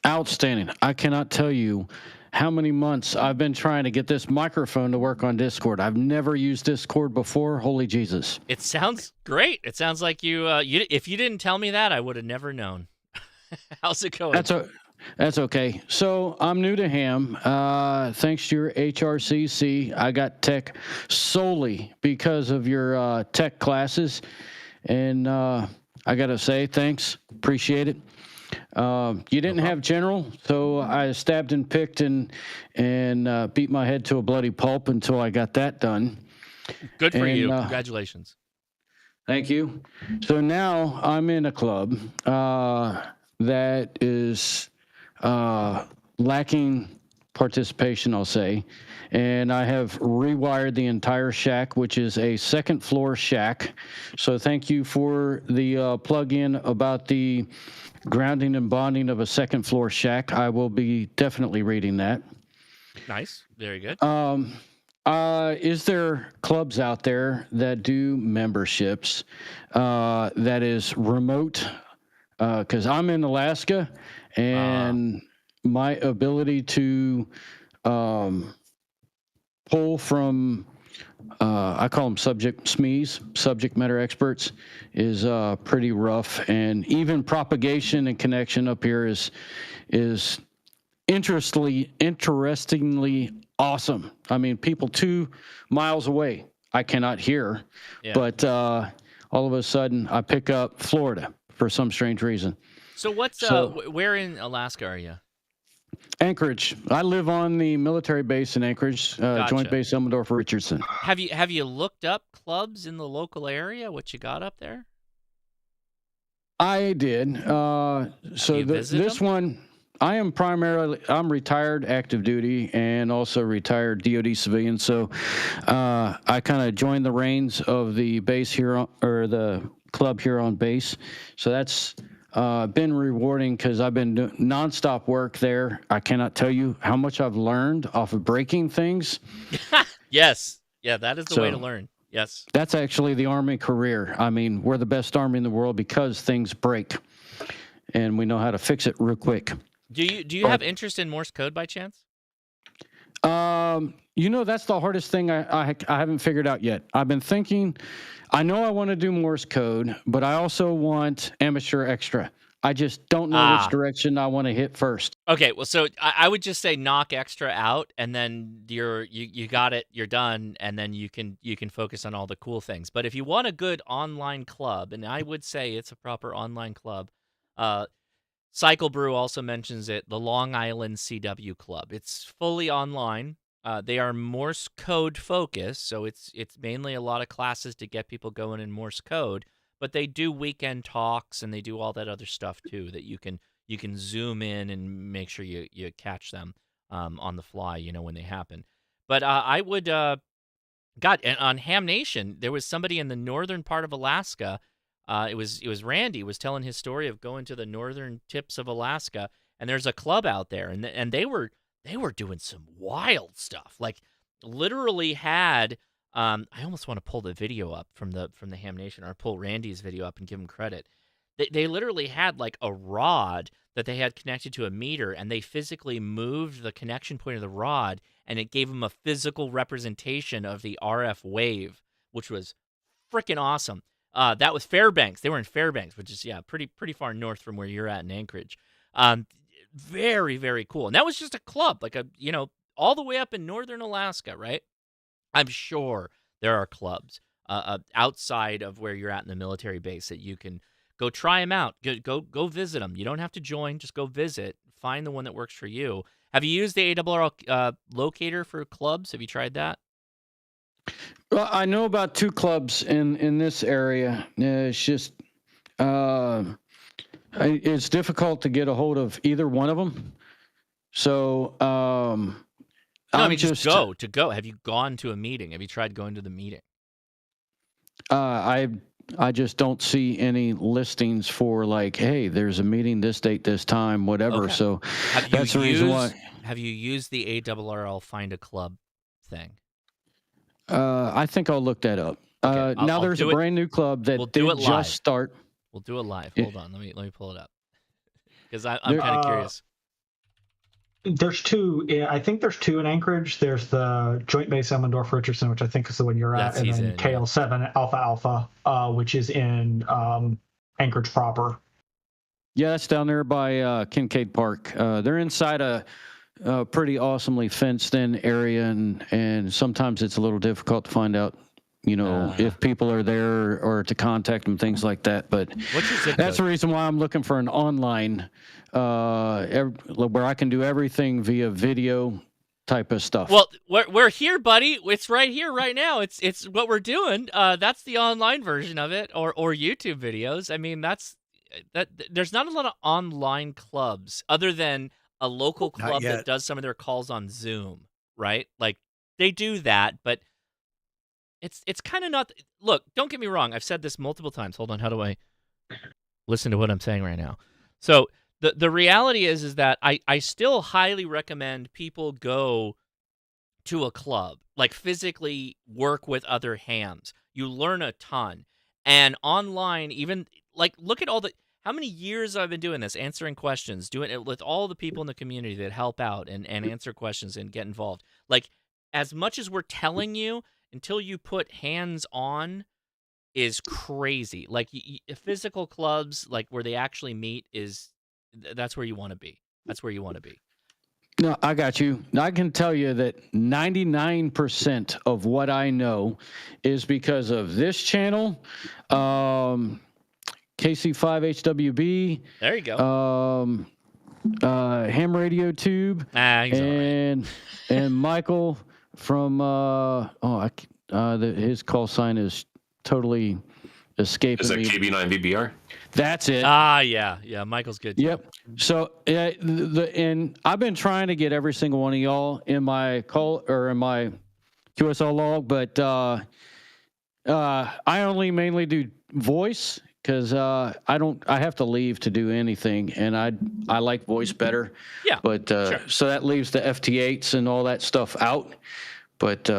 Outstanding. I cannot tell you how many months I've been trying to get this microphone to work on Discord. I've never used Discord before. Holy Jesus. It sounds great. It sounds like you if you didn't tell me that, I would have never known. How's it going? That's okay. So I'm new to ham. Thanks to your HRCC, I got tech solely because of your tech classes. And I got to say, thanks. Appreciate it. You didn't have general, so I stabbed and picked and beat my head to a bloody pulp until I got that done. Good for you. Congratulations. Thank you. So now I'm in a club that is lacking participation, I'll say. And I have rewired the entire shack, which is a second floor shack. So thank you for the plug-in about the grounding and bonding of a second floor shack. I will be definitely reading that. Nice. Very good. Is there clubs out there that do memberships that is remote? Because I'm in Alaska, and my ability to pull from, I call them SMEs, subject matter experts, is pretty rough. And even propagation and connection up here is interestingly awesome. I mean, people 2 miles away, I cannot hear, but all of a sudden I pick up Florida for some strange reason. So where in Alaska are you? Anchorage. I live on the military base in Anchorage, Gotcha. Joint Base Elmendorf-Richardson. Have you looked up clubs in the local area? What you got up there? I did. This one, I'm retired active duty and also retired DoD civilian. So I kind of joined the reins of the base here or the club here on base. So that's been rewarding because I've been doing nonstop work there. I cannot tell you how much I've learned off of breaking things. Yes. Yeah, that is the way to learn. Yes. That's actually the Army career. I mean, we're the best Army in the world because things break and we know how to fix it real quick. Do you have interest in Morse code by chance? That's the hardest thing I haven't figured out yet. I've been thinking, I know I want to do Morse code, but I also want amateur extra. I just don't know which direction I want to hit first. Okay, well, so I would just say knock extra out, and then you got it, you're done, and then you can focus on all the cool things. But if you want a good online club, and I would say it's a proper online club, Cycle Brew also mentions it, the Long Island CW Club. It's fully online. They are Morse code focused, so it's mainly a lot of classes to get people going in Morse code. But they do weekend talks and they do all that other stuff too that you can zoom in and make sure you catch them on the fly, when they happen. But I would and on Ham Nation there was somebody in the northern part of Alaska. It was Randy was telling his story of going to the northern tips of Alaska, and there's a club out there, and they were doing some wild stuff. Like literally had. I almost want to pull the video up from the Ham Nation, or pull Randy's video up and give him credit. They literally had like a rod that they had connected to a meter, and they physically moved the connection point of the rod, and it gave them a physical representation of the RF wave, which was freaking awesome. That was Fairbanks. They were in Fairbanks, which is pretty far north from where you're at in Anchorage. Very, very cool. And that was just a club, like all the way up in northern Alaska, right? I'm sure there are clubs outside of where you're at in the military base that you can go try them out. Go visit them. You don't have to join. Just go visit. Find the one that works for you. Have you used the ARRL locator for clubs? Have you tried that? Well, I know about 2 clubs in this area. It's just it's difficult to get a hold of either one of them. So no, I mean, just go. Have you gone to a meeting? Have you tried going to the meeting? I just don't see any listings for like, hey, there's a meeting this date, this time, whatever. Okay. So that's the reason why. Have you used the ARRL Find a Club thing? I think I'll look that up. Okay, now there's a brand new club that did just start. We'll do it live. Hold on, let me pull it up because I'm kind of curious. There's 2. I think there's 2 in Anchorage. There's the Joint Base Elmendorf-Richardson, which I think is the one you're at, and then KL7 Alpha Alpha, which is in Anchorage proper. Yeah, that's down there by Kincaid Park. They're inside a pretty awesomely fenced-in area, and sometimes it's a little difficult to find out, if people are there or to contact them, things like that. But what's your zip that's code? the reason why I'm looking for an online where I can do everything via video type of stuff. Well, we're here, buddy. It's right here, right now. It's what we're doing. That's the online version of it, or YouTube videos. I mean, that. There's not a lot of online clubs other than a local club that does some of their calls on Zoom, right? Like they do that, but it's kind of not. Look, don't get me wrong. I've said this multiple times. Hold on. How do I listen to what I'm saying right now? So the reality is that I still highly recommend people go to a club, like physically work with other hams. You learn a ton. And online, even like look at how many years I've been doing this, answering questions, doing it with all the people in the community that help out and answer questions and get involved. Like as much as we're telling you, until you put hands on is crazy. Like physical clubs, like where they actually meet that's where you want to be. That's where you want to be. No, I got you. I can tell you that 99% of what I know is because of this channel, KC5HWB. There you go. Ham Radio Tube. And Michael from his call sign is totally escaping me. Is that KB9VBR? That's it. Yeah. Michael's good. Yep. So, and I've been trying to get every single one of y'all in my call or in my QSL log, but I only mainly do voice because I have to leave to do anything, and I like voice better. Yeah. But sure. So that leaves the FT8s and all that stuff out. But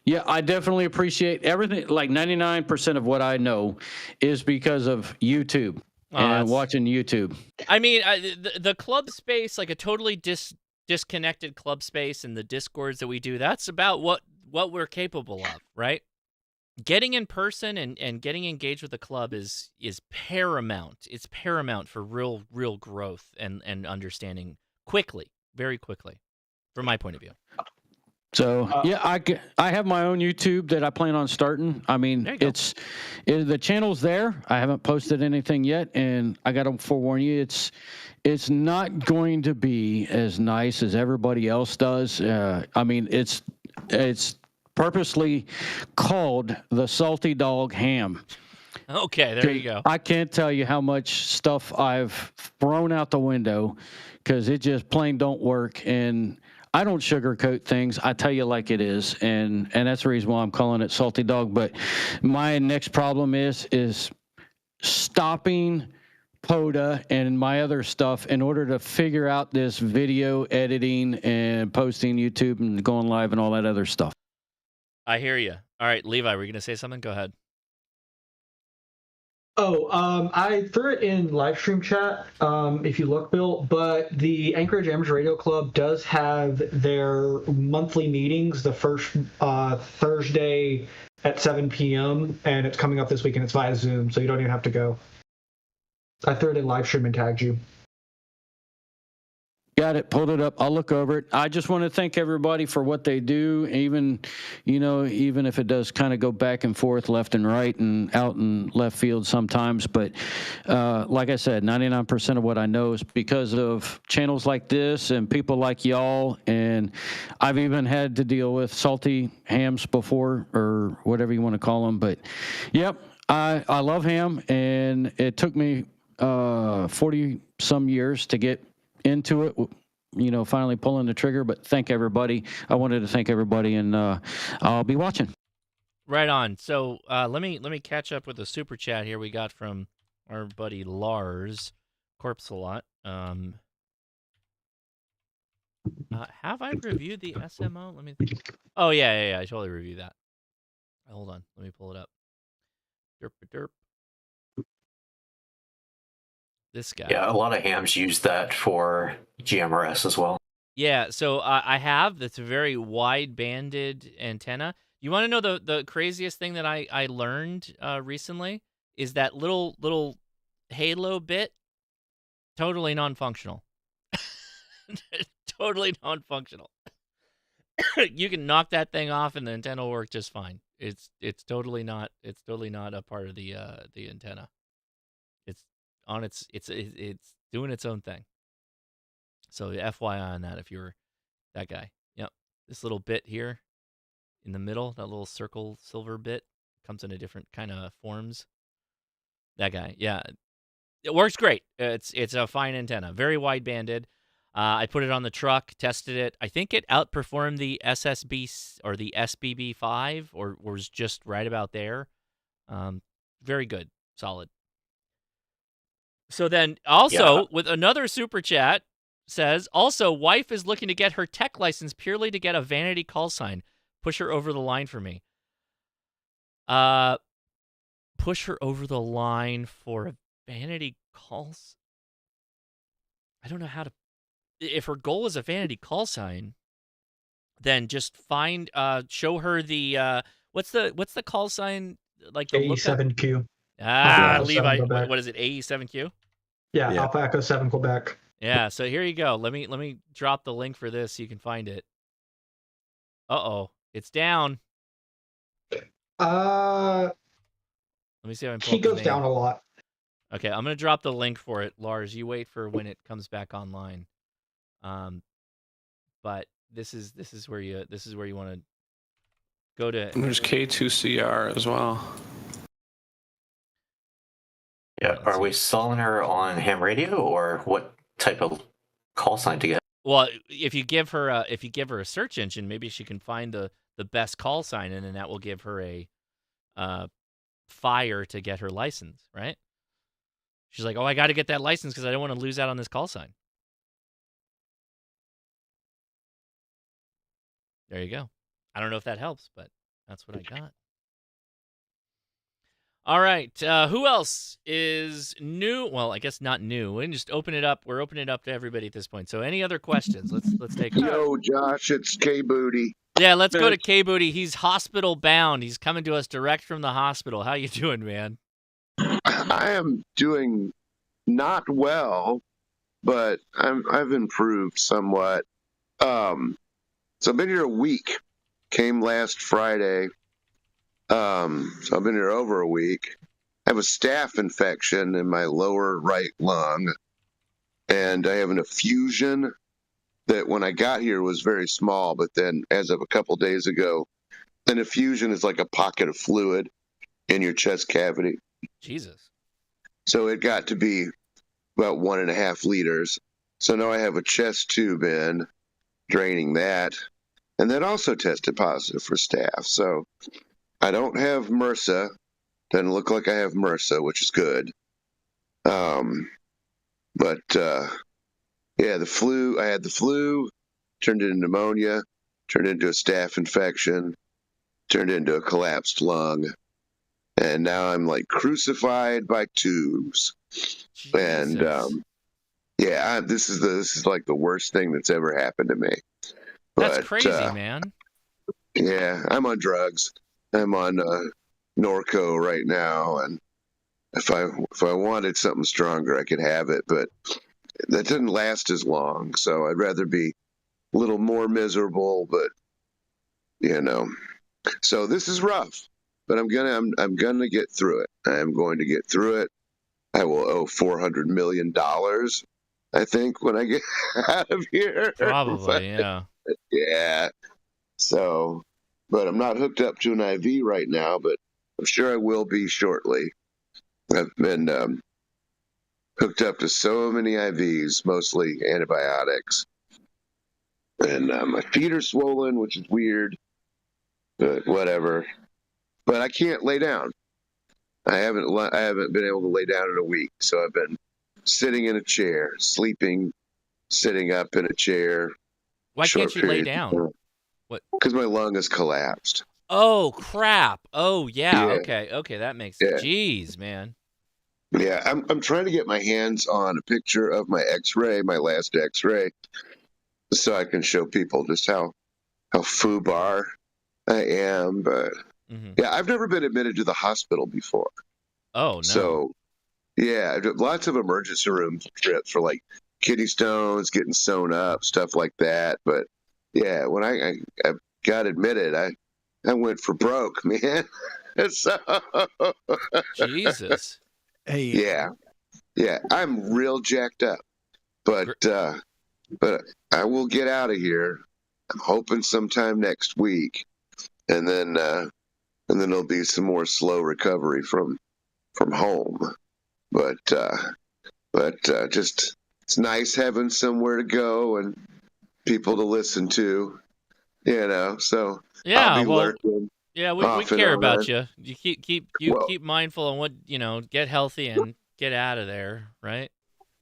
yeah, I definitely appreciate everything. Like 99% of what I know is because of YouTube and watching YouTube. I mean, the club space, like a totally disconnected club space and the Discords that we do, that's about what we're capable of, right? Getting in person and getting engaged with the club is paramount. It's paramount for real growth and understanding quickly, very quickly, from my point of view. So yeah, I have my own YouTube that I plan on starting. I mean, the channel's there. I haven't posted anything yet, and I got to forewarn you, it's not going to be as nice as everybody else does. I mean, it's purposely called the Salty Dog Ham. Okay, there you go. I can't tell you how much stuff I've thrown out the window because it just plain don't work, and I don't sugarcoat things. I tell you like it is, and that's the reason why I'm calling it Salty Dog. But my next problem is stopping POTA and my other stuff in order to figure out this video editing and posting YouTube and going live and all that other stuff. I hear you. All right, Levi, were you going to say something? Go ahead. I threw it in live stream chat, if you look, Bill, but the Anchorage Amateur Radio Club does have their monthly meetings the first Thursday at 7 p.m., and it's coming up this week, and it's via Zoom, so you don't even have to go. I threw it in live stream and tagged you. Got it. Pulled it up. I'll look over it. I just want to thank everybody for what they do, even if it does kind of go back and forth, left and right and out in left field sometimes. But like I said, 99% of what I know is because of channels like this and people like y'all. And I've even had to deal with salty hams before, or whatever you want to call them. But yep, I love ham, and it took me 40 some years to get into it, finally pulling the trigger. But thank everybody. I wanted to thank everybody, and I'll be watching. Right on. So let me catch up with the super chat here we got from our buddy Lars Corpse a lot. Have I reviewed the SMO? Let me think. Oh yeah. I totally reviewed that. Hold on, let me pull it up. Derp. This guy. Yeah, a lot of hams use that for GMRS as well. Yeah, so I have. That's a very wide-banded antenna. You want to know the craziest thing that I learned recently is that little halo bit totally non-functional. Totally non-functional. You can knock that thing off and the antenna will work just fine. It's totally not a part of the antenna. It's doing its own thing. So FYI on that if you're that guy. Yep. This little bit here in the middle, that little circle silver bit, comes in a different kind of forms. That guy. Yeah. It works great. It's a fine antenna. Very wide banded. I put it on the truck, tested it. I think it outperformed the SSB or the SBB5 or was just right about there. Very good. Solid. So then also with another super chat says, also wife is looking to get her tech license purely to get a vanity call sign. Push her over the line for me. Push her over the line for a vanity calls. I don't know how to. If her goal is a vanity call sign, then just show her the what's the call sign, like the AE7Q. Levi, what is it? AE7Q? Yeah, Alpha Echo 7 Quebec. Yeah, so here you go. Let me drop the link for this so you can find it. Uh-oh, it's down. Let me see if I can pull He up the goes name. down a lot. Okay, I'm gonna drop the link for it, Lars. You wait for when it comes back online. But this is where you want to go to. And there's K2CR as well. Yeah, are we selling her on ham radio, or what type of call sign to get? Well, if you give her a search engine, maybe she can find the best call sign, and then that will give her a fire to get her license, right? She's like, oh, I got to get that license because I don't want to lose out on this call sign. There you go. I don't know if that helps, but that's what I got. All right. Who else is new? Well, I guess not new. We can just open it up. We're opening it up to everybody at this point. So any other questions? Let's take them. Yo, Josh, it's K Booty. Yeah, let's go to K Booty. He's hospital bound. He's coming to us direct from the hospital. How you doing, man? I am doing not well, but I've improved somewhat. So I've been here a week. Came last Friday. So I've been here over a week. I have a staph infection in my lower right lung, and I have an effusion that when I got here was very small, but then as of a couple days ago, an effusion is like a pocket of fluid in your chest cavity. Jesus. So it got to be about 1.5 liters. So now I have a chest tube in, draining that, and that also tested positive for staph. So I don't have MRSA. Doesn't look like I have MRSA, which is good. Yeah, the flu. I had the flu, turned into pneumonia, turned into a staph infection, turned into a collapsed lung, and now I'm like crucified by tubes. Jesus. And yeah, this is like the worst thing that's ever happened to me. That's crazy, man. Yeah, I'm on drugs. I'm on Norco right now, and if I wanted something stronger, I could have it, but that didn't last as long. So I'd rather be a little more miserable, but you know. So this is rough, but I'm gonna get through it. I am going to get through it. I will owe $400 million, I think, when I get out of here. Probably, yeah. Yeah. So, but I'm not hooked up to an IV right now, but I'm sure I will be shortly. I've been hooked up to so many IVs, mostly antibiotics. And my feet are swollen, which is weird, but whatever. But I can't lay down. I haven't been able to lay down in a week, so I've been sitting in a chair, sleeping, sitting up in a chair. Why can't you lay down? What? Because my lung has collapsed. Oh crap! Oh yeah. Okay, that makes sense. Jeez, man. Yeah, I'm trying to get my hands on a picture of my X-ray, my last X-ray, so I can show people just how foobar I am. But yeah, I've never been admitted to the hospital before. Oh no. So Yeah, lots of emergency room trips for like kidney stones, getting sewn up, stuff like that. But yeah, when I got admitted, I went for broke, man. So, Jesus. Hey. Yeah, I'm real jacked up, but I will get out of here. I'm hoping sometime next week, and then there'll be some more slow recovery from home. But just it's nice having somewhere to go and people to listen to, So Yeah, I'll be well, lurking. yeah, we care about you. You keep mindful on what get healthy and get out of there, right?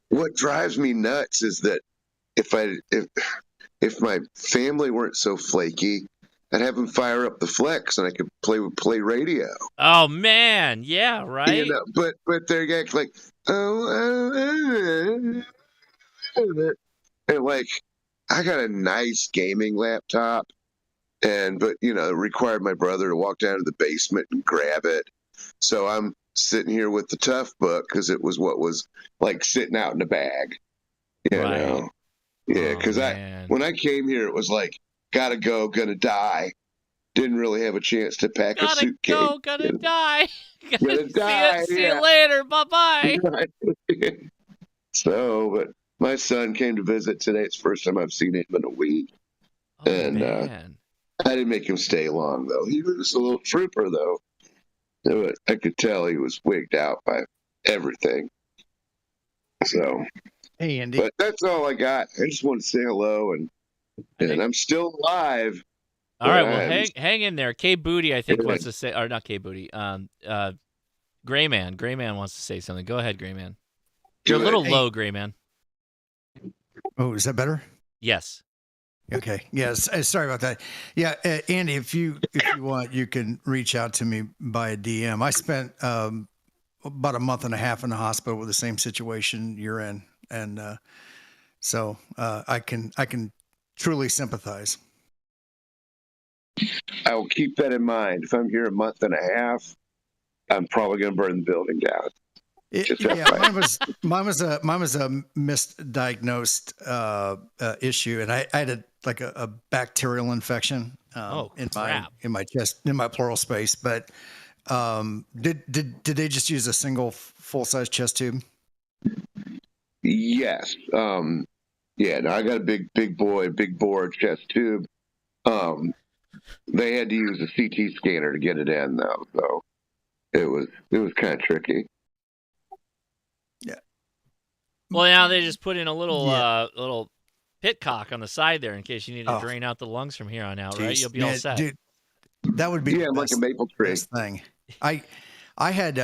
What drives me nuts is that if my family weren't so flaky, I'd have them fire up the Flex and I could play radio. Oh man, yeah, right. But they're act like and like I got a nice gaming laptop, but it required my brother to walk down to the basement and grab it. So I'm sitting here with the Tough Book because it was what was like sitting out in a bag, Right. Yeah, because when I came here, it was like, gotta go, gonna die. Didn't really have a chance to pack a suitcase. Gotta go, gonna die. Gonna die. See you later. Bye-bye. So, but my son came to visit today. It's the first time I've seen him in a week. Oh, man. I didn't make him stay long, though. He was a little trooper, though. I could tell he was wigged out by everything. So... Hey, Andy. But that's all I got. I just want to say hello, and I'm still alive. All right, well, hang in there. K Booty, I think, wants to say, or not K Booty. Gray Man. Gray Man wants to say something. Go ahead, Gray Man. You're a little low, Gray Man. Oh, is that better? Yes. Okay. Yes. Sorry about that. Yeah, Andy, if you want, you can reach out to me by a DM. I spent about a month and a half in the hospital with the same situation you're in. And so I can truly sympathize. I will keep that in mind. If I'm here a month and a half, I'm probably going to burn the building down. Mine was a misdiagnosed issue, and I had a bacterial infection in my chest, in my pleural space. But did they just use a single full size chest tube? Yes. Yeah. No, I got a big bore chest tube. They had to use a CT scanner to get it in, though. So it was kind of tricky. Yeah. Well, now they just put in a little pit cock on the side there in case you need to drain out the lungs from here on out, right? You'll be all set. Dude, that would be like a maple tree thing. I had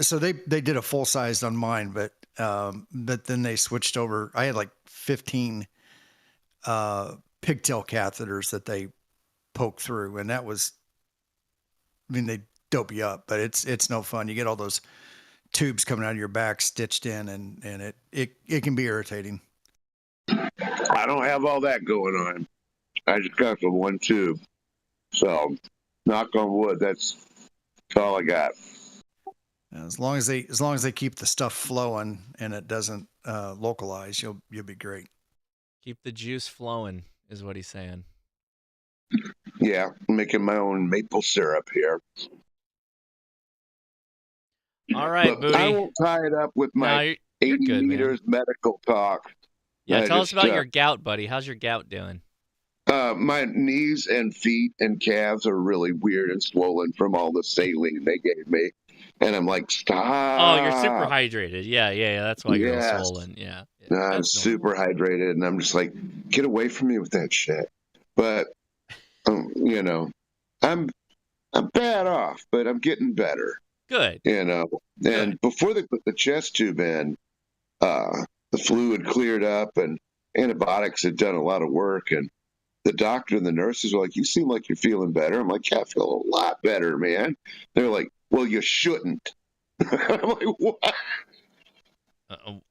so they did a full size on mine, but then they switched over. I had like 15 pigtail catheters that they poke through, and that was, I mean, they dope you up, but it's no fun. You get all those tubes coming out of your back stitched in, and it can be irritating. I don't have all that going on. I just got the one tube. So knock on wood, that's all I got. As long as they keep the stuff flowing and it doesn't localize, you'll be great. Keep the juice flowing is what he's saying. Yeah, I'm making my own maple syrup here. All right, Booty. I won't tie it up with my 80 meters medical talk. Yeah, tell us about your gout, buddy. How's your gout doing? My knees and feet and calves are really weird and swollen from all the saline they gave me. And I'm like, stop. Oh, you're super hydrated. Yeah. That's why you're all swollen. Yeah. I'm super hydrated, and I'm just like, get away from me with that shit. But, I'm bad off, but I'm getting better. Good. And before they put the chest tube in, the fluid cleared up and antibiotics had done a lot of work. And the doctor and the nurses were like, you seem like you're feeling better. I'm like, yeah, I feel a lot better, man. They're like, well, you shouldn't. I'm like, what?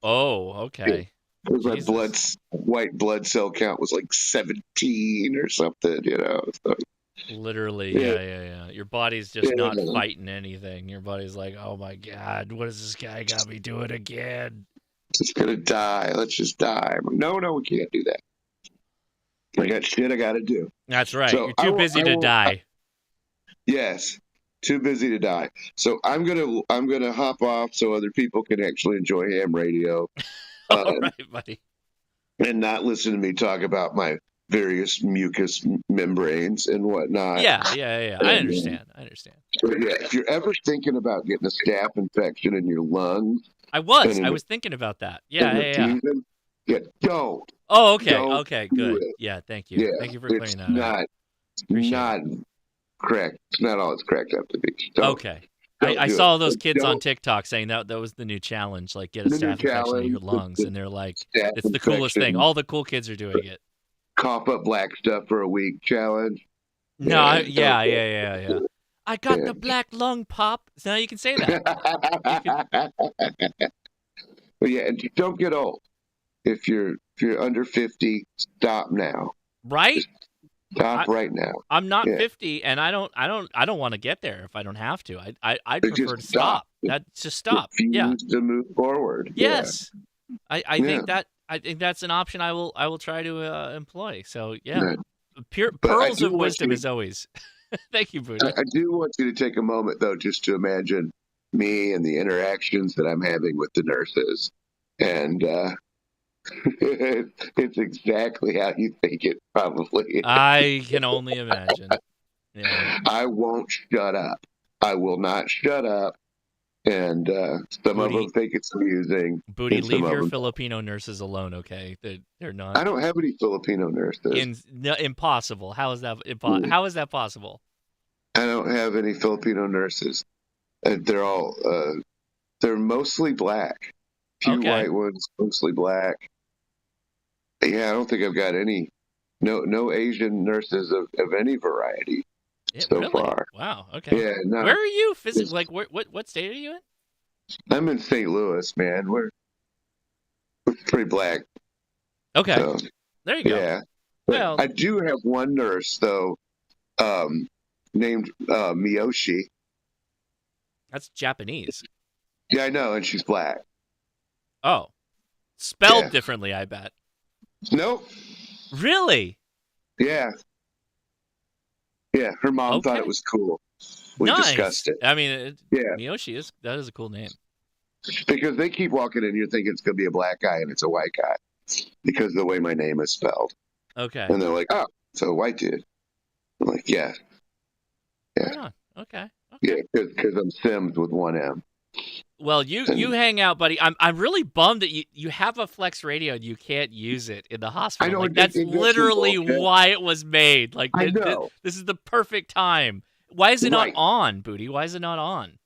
Okay. Because my white blood cell count was like 17 or something, So Literally, yeah. Your body's just not fighting anything. Your body's like, oh my God, what is this guy got me doing again? Just gonna die. Let's just die. No, we can't do that. I got shit I got to do. That's right. So You're too busy to die. Yes, too busy to die. So I'm gonna hop off so other people can actually enjoy ham radio. All right, buddy. And not listen to me talk about my various mucous membranes and whatnot. Yeah. I understand. But yeah, if you're ever thinking about getting a staph infection in your lungs, I was thinking about that. Yeah. Don't. Oh, okay. Don't okay, good. it. Yeah, thank you. Yeah, Thank you for clearing that up. Not correct. It's not all it's cracked up to be. Okay. I saw those kids on TikTok saying that was the new challenge, like get a staph infection in your lungs, and they're like, it's the coolest thing. All the cool kids are doing it. Cough up black stuff for a week challenge. No, yeah. I got the black lung pop. So now you can say that. But yeah, and don't get old. If you're under 50, stop now. Right? Stop right now. I'm not 50, and I don't want to get there if I don't have to. I'd prefer to stop. Just stop. Yeah. To move forward. Yes. Yeah. I think that's an option I will try to employ. So yeah. Pearls of wisdom as always. Thank you, Buddha. I do want you to take a moment though, just to imagine me and the interactions that I'm having with the nurses, and it's exactly how you think it probably is. I can only imagine. Yeah. I won't shut up. I will not shut up. And some of them think it's amusing. Booty, leave your Filipino nurses alone, okay? They're not. I don't have any Filipino nurses. Impossible. How is that? How is that possible? I don't have any Filipino nurses. They're all. They're mostly black. Few white ones, mostly black. Yeah, I don't think I've got any. No Asian nurses of any variety. So far. Wow. Okay. Yeah. No, where are you physically? Like, what state are you in? I'm in St. Louis, man. We're pretty black. Okay. So, there you go. Yeah. Well, I do have one nurse though, named Miyoshi. That's Japanese. Yeah, I know, and she's black. Oh, spelled differently, I bet. Nope. Really? Yeah. Yeah, her mom thought it was cool. We discussed it. I mean, Miyoshi that is a cool name. Because they keep walking in, you're thinking it's going to be a black guy, and it's a white guy. Because of the way my name is spelled. Okay. And they're like, oh, it's a white dude. I'm like, yeah. Right on. Okay. Yeah, because I'm Sims with one M. Well, you hang out, buddy. I'm really bummed that you have a Flex radio and you can't use it in the hospital. I know, like, that's literally why it was made. Like, I know. This is the perfect time. Why is it not on, Booty? Why is it not on?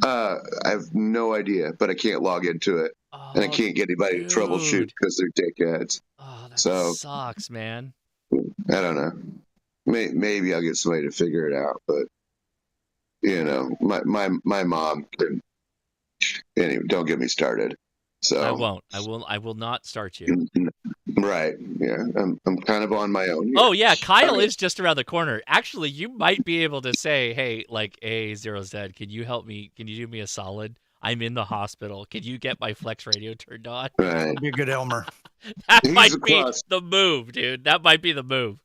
I have no idea, but I can't log into it, and I can't get anybody to troubleshoot because they're dickheads. Oh, that sucks, man. I don't know. Maybe I'll get somebody to figure it out, but you know, my mom can. Anyway, don't get me started. So I won't. I will not start you. Right. Yeah. I'm kind of on my own here. Oh yeah, Kyle is just around the corner. Actually, you might be able to say, "Hey, like A0Z, can you help me? Can you do me a solid? I'm in the hospital. Can you get my Flex radio turned on?" Right. Be a good Elmer. That might be the move, dude. That might be the move.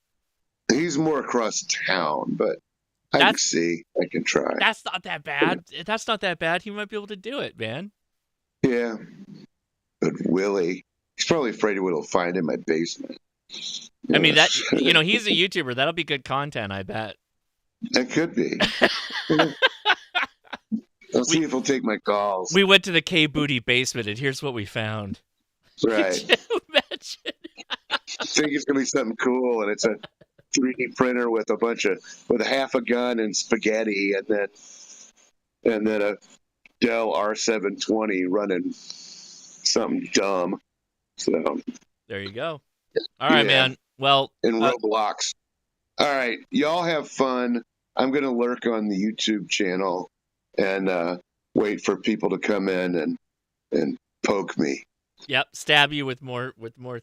He's more across town, but I can see. I can try. That's not that bad. That's not that bad. He might be able to do it, man. Yeah. But Willie, he's probably afraid of what he'll find in my basement. I mean, he's a YouTuber. That'll be good content, I bet. That could be. I'll see if he'll take my calls. We went to the K Booty basement, and here's what we found. Right. Could you imagine? I think it's gonna be something cool, and it's a 3D printer with a half a gun and spaghetti, and then a Dell R720 running something dumb. So there you go. All right, man. Well, in Roblox. All right, y'all have fun. I'm gonna lurk on the YouTube channel and wait for people to come in and poke me. Yep, stab you with more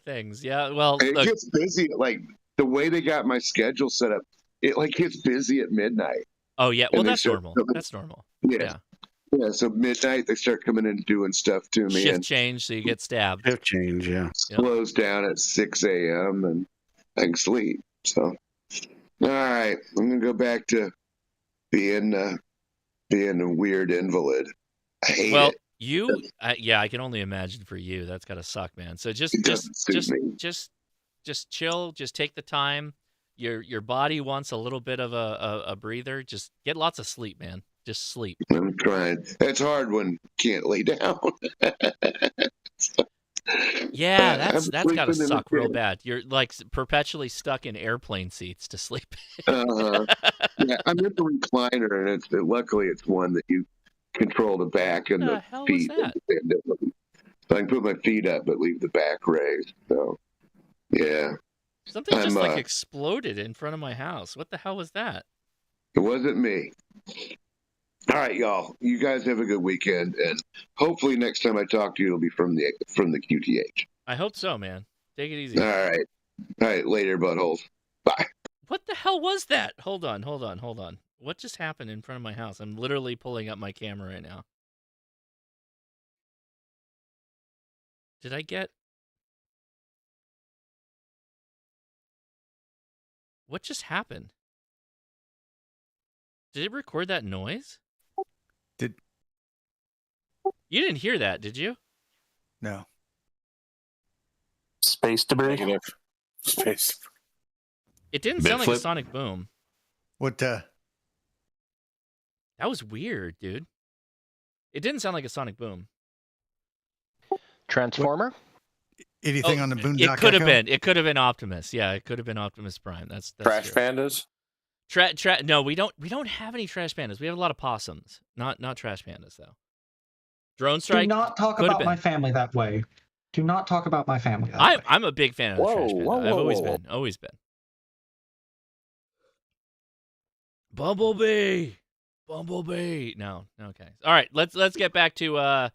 things. Yeah, well, it gets busy. Like the way they got my schedule set up, it like gets busy at midnight. Oh yeah, well And they that's start normal. coming- That's normal. Yeah. Yeah, so midnight they start coming in and doing stuff to me, Shift and change, so you get stabbed. Shift change, yeah. slows down at 6 a.m. and I can sleep. So, all right, I'm gonna go back to being a weird invalid. I hate Well, it. you, yeah, I can only imagine for you. That's gotta suck, man. So It doesn't suit me. just chill. Just take the time. Your body wants a little bit of a breather. Just get lots of sleep, man. Just sleep. I'm trying. It's hard when you can't lay down. Yeah, I'm that's gotta sleeping in the suck real chair. bad. You're like perpetually stuck in airplane seats to sleep. Yeah, I'm in the recliner, and luckily it's one that you control the back and the the hell was feet. that? So I can put my feet up, but leave the back raised. So, yeah. Something just I'm, like exploded in front of my house. What the hell was that? It wasn't me. All right, y'all. You guys have a good weekend, and hopefully next time I talk to you, it'll be from the QTH. I hope so, man. Take it easy. All right. Later, buttholes. Bye. What the hell was that? Hold on. What just happened in front of my house? I'm literally pulling up my camera right now. Did I get... What just happened? Did it record that noise? You didn't hear that, did you? No. Space debris. Space. It didn't sound like a Bigfoot? sonic boom. What? That was weird, dude. It didn't sound like a sonic boom. Transformer? Anything on the Boondock It could have Echo? been. It could have been Optimus. Yeah, it could have been Optimus Prime. That's Trash true. pandas. No, we don't have any trash pandas. We have a lot of possums. Not trash pandas though. Drone strike. Do not talk could have about been. my family that way. Do not talk about my family that way. I'm a big fan of the trash panda. I've always been. Bumblebee. No, okay. All right, let's get back to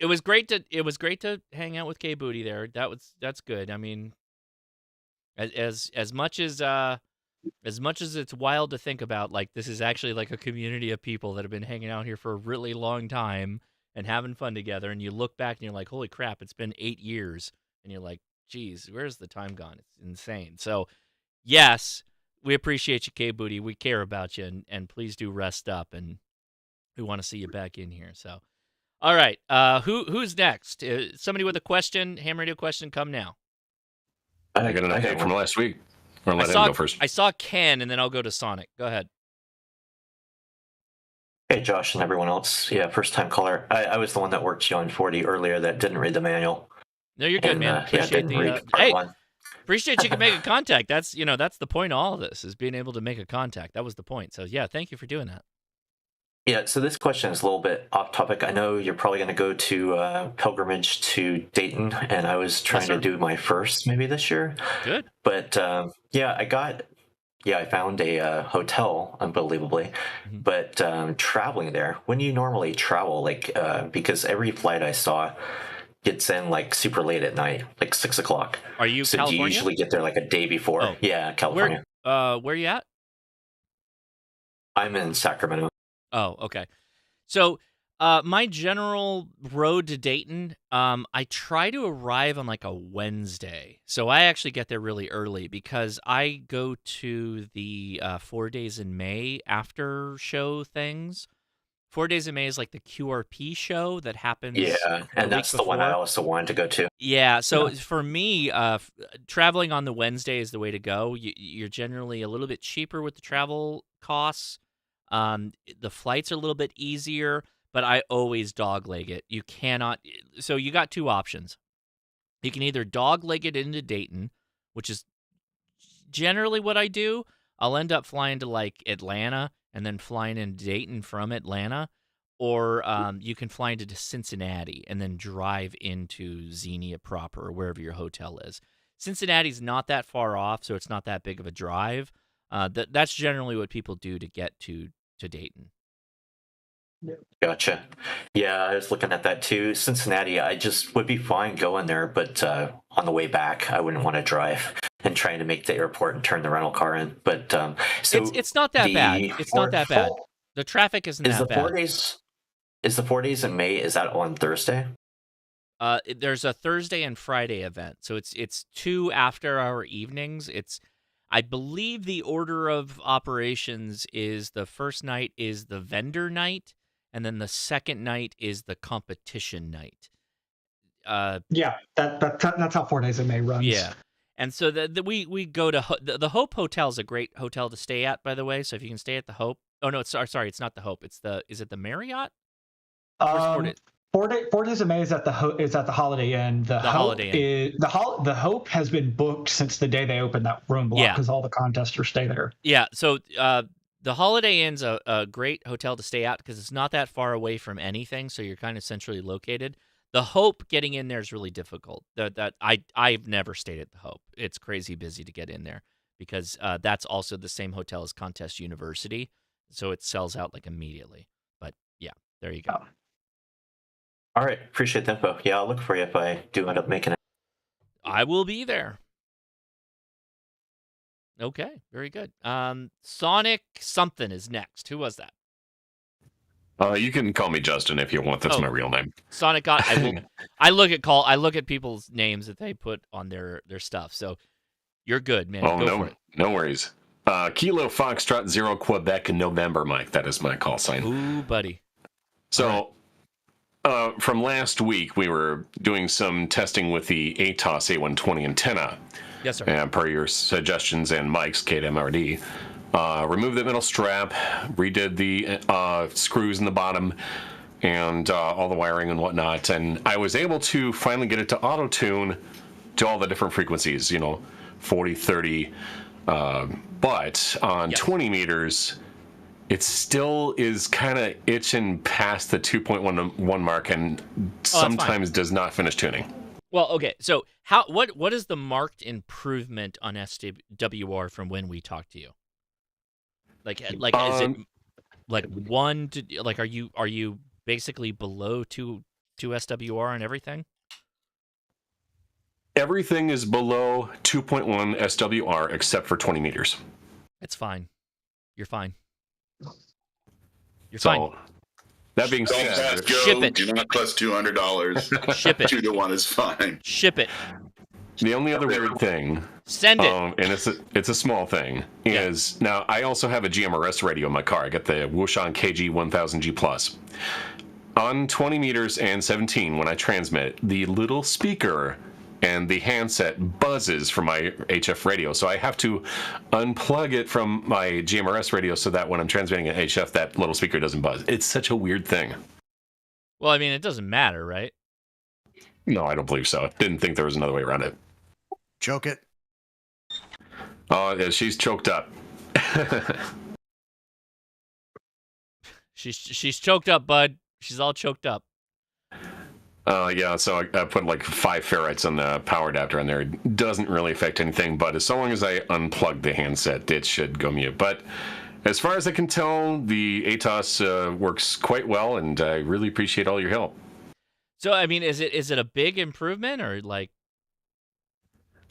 it was great to hang out with K Booty there. That's good. I mean, as much as it's wild to think about, like this is actually like a community of people that have been hanging out here for a really long time and having fun together, and you look back and you're like, holy crap, it's been 8 years, and you're like, geez, where's the time gone? It's insane. So yes, we appreciate you, K Booty. We care about you, and please do rest up, and we want to see you back in here. So, all right, who's next? Somebody with a question, ham radio question, come now. I got an update from last week. Or let him go first. I saw Ken, and then I'll go to Sonic. Go ahead. Hey, Josh and everyone else. Yeah, first-time caller. I was the one that worked you on 40 earlier that didn't read the manual. No, you're good, man. Appreciate appreciate you can make a contact. That's the point of all of this, is being able to make a contact. That was the point. So yeah, thank you for doing that. Yeah, so this question is a little bit off topic. I know you're probably going to go to pilgrimage to Dayton, and I was trying to do my first maybe this year. Good. But I found a hotel, unbelievably. Mm-hmm. But traveling there, when you normally travel, because every flight I saw gets in like super late at night, like 6 o'clock. Are you so California? Do you usually get there like a day before? Oh. Yeah, California. Where you at? I'm in Sacramento. Oh, okay. So my general road to Dayton, I try to arrive on like a Wednesday. So I actually get there really early because I go to the 4 Days in May after show things. 4 Days in May is like the QRP show that happens. Yeah, and that's the one I also wanted to go to. Yeah, so for me, traveling on the Wednesday is the way to go. You're generally a little bit cheaper with the travel costs. The flights are a little bit easier, but I always dogleg it. You cannot. So you got two options. You can either dogleg it into Dayton, which is generally what I do. I'll end up flying to like Atlanta and then flying into Dayton from Atlanta, or you can fly into Cincinnati and then drive into Xenia proper, or wherever your hotel is. Cincinnati's not that far off, so it's not that big of a drive. That's generally what people do to get to Dayton. Gotcha. Yeah, I was looking at that too. Cincinnati, I just would be fine going there, but on the way back, I wouldn't want to drive and trying to make the airport and turn the rental car in. But so it's not that bad. It's not that bad. The traffic isn't that bad. Is the 4 days in May? Is that on Thursday? There's a Thursday and Friday event, so it's 2 after-hour evenings. I believe the order of operations is the first night is the vendor night, and then the second night is the competition night. Yeah, that's how 4 days in May runs. Yeah, and so we go to the Hope Hotel is a great hotel to stay at, by the way. So if you can stay at the Hope, oh no, sorry, it's not the Hope. Is it the Marriott? 4 days in May is at the Holiday Inn. The Holiday Inn. The Hope has been booked since the day they opened that room block because all the contesters stay there. Yeah, so the Holiday Inn's a great hotel to stay at because it's not that far away from anything, so you're kind of centrally located. The Hope, getting in there is really difficult. I've never stayed at the Hope. It's crazy busy to get in there because that's also the same hotel as Contest University, so it sells out like immediately. But yeah, there you go. All right, appreciate the info. Yeah, I'll look for you if I do end up making it. I will be there. Okay, very good. Sonic something is next. Who was that? You can call me Justin if you want. That's my real name. Sonic God. I look at people's names that they put on their stuff. So you're good, man. Oh, Go for it. No worries. Kilo Foxtrot 0 Quebec in November, Mike. That is my call sign. Ooh, buddy. So, from last week, we were doing some testing with the ATOS A120 antenna. Yes, sir. And per your suggestions and Mike's KMRD, removed the middle strap, redid the screws in the bottom, and all the wiring and whatnot. And I was able to finally get it to auto-tune to all the different frequencies, 40, 30. But on 20 meters, it still is kind of itching past the 2.1 mark and sometimes does not finish tuning. Well, okay. So what is the marked improvement on SWR from when we talked to you? Is it like 1 to like are you basically below 2 SWR and everything? Everything is below 2.1 SWR except for 20 meters. It's fine. You're fine. You're So, fine. That being Don't said, pass go. Ship it. Do not cost $200. Ship it. 2 to 1 is fine. Ship it. the only other weird thing, Send it. and it's a small thing, is now I also have a GMRS radio in my car. I got the Wouxun KG 1000G Plus. On 20 meters and 17, when I transmit, the little speaker and the handset buzzes from my HF radio. So I have to unplug it from my GMRS radio so that when I'm transmitting an HF, that little speaker doesn't buzz. It's such a weird thing. Well, I mean, it doesn't matter, right? No, I don't believe so. Didn't think there was another way around it. Choke it. Oh, yeah, she's choked up. She's choked up, bud. She's all choked up. Yeah, so I put like 5 ferrites on the power adapter on there. It doesn't really affect anything, but as long as I unplug the handset, it should go mute. But as far as I can tell, the ATOS works quite well, and I really appreciate all your help. So, I mean, is it a big improvement or like?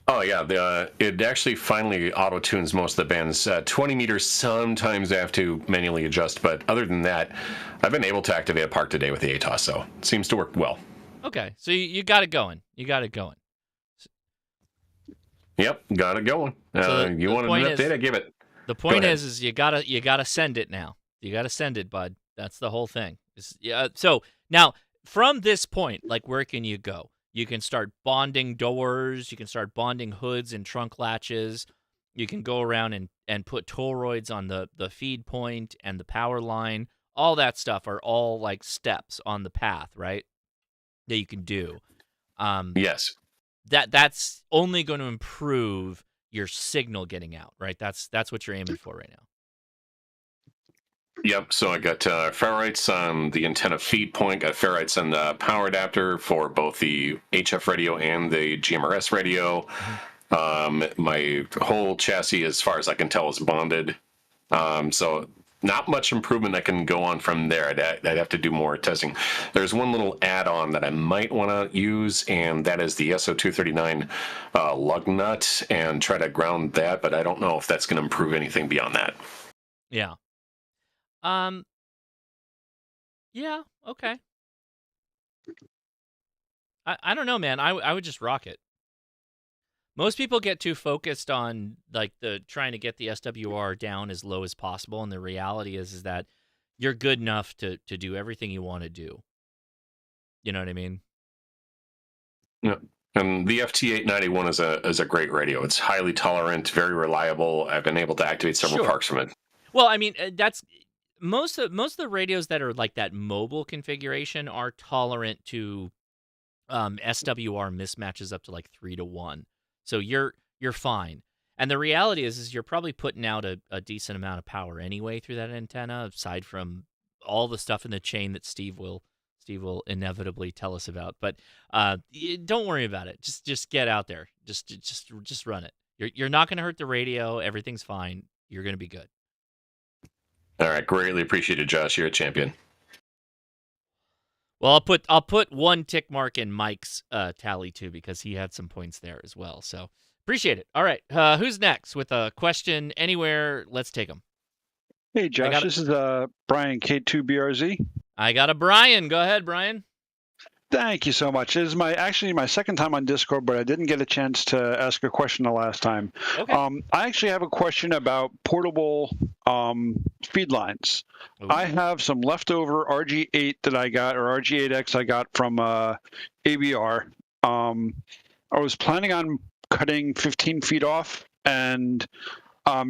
Oh yeah, it actually finally auto-tunes most of the bands. 20 meters sometimes I have to manually adjust, but other than that, I've been able to activate a park today with the ATOS, so it seems to work well. Okay, so you got it going. You got it going. Yep, got it going. So you wanted an update? I give it. The point is you gotta send it now. You gotta send it, bud. That's the whole thing. So now from this point, like, where can you go? You can start bonding doors. You can start bonding hoods and trunk latches. You can go around and put toroids on the feed point and the power line. All that stuff are all like steps on the path, right? That you can do. Yes. That's only going to improve your signal getting out, right? That's what you're aiming for right now. Yep, so I got ferrites on the antenna feed point, got ferrites on the power adapter for both the HF radio and the GMRS radio. My whole chassis, as far as I can tell, is bonded. So not much improvement that can go on from there. I'd have to do more testing. There's one little add-on that I might want to use, and that is the SO239 lug nut, and try to ground that, but I don't know if that's going to improve anything beyond that. Yeah. Yeah, okay. I don't know, man. I would just rock it. Most people get too focused on like the trying to get the SWR down as low as possible, and the reality is that you're good enough to do everything you want to do. You know what I mean? Yeah. And the FT891 is a great radio. It's highly tolerant, very reliable. I've been able to activate several parks from it. Well, I mean, that's most of the radios that are like that mobile configuration are tolerant to SWR mismatches up to like 3-to-1. So you're fine. And the reality is you're probably putting out a decent amount of power anyway through that antenna, aside from all the stuff in the chain that Steve will inevitably tell us about. But don't worry about it. Just get out there. Just run it. You're not going to hurt the radio. Everything's fine. You're going to be good. All right, greatly appreciated, Josh. You're a champion. Well, I'll put one tick mark in Mike's tally too, because he had some points there as well. So appreciate it. All right, who's next with a question anywhere? Let's take them. Hey, Josh, this is Brian K2BRZ. I got a Brian. Go ahead, Brian. Thank you so much. This is actually my second time on Discord, but I didn't get a chance to ask a question the last time. Okay. I actually have a question about portable Feedlines. I have some leftover RG8 that I got, or RG8X I got from ABR. I was planning on cutting 15 feet off and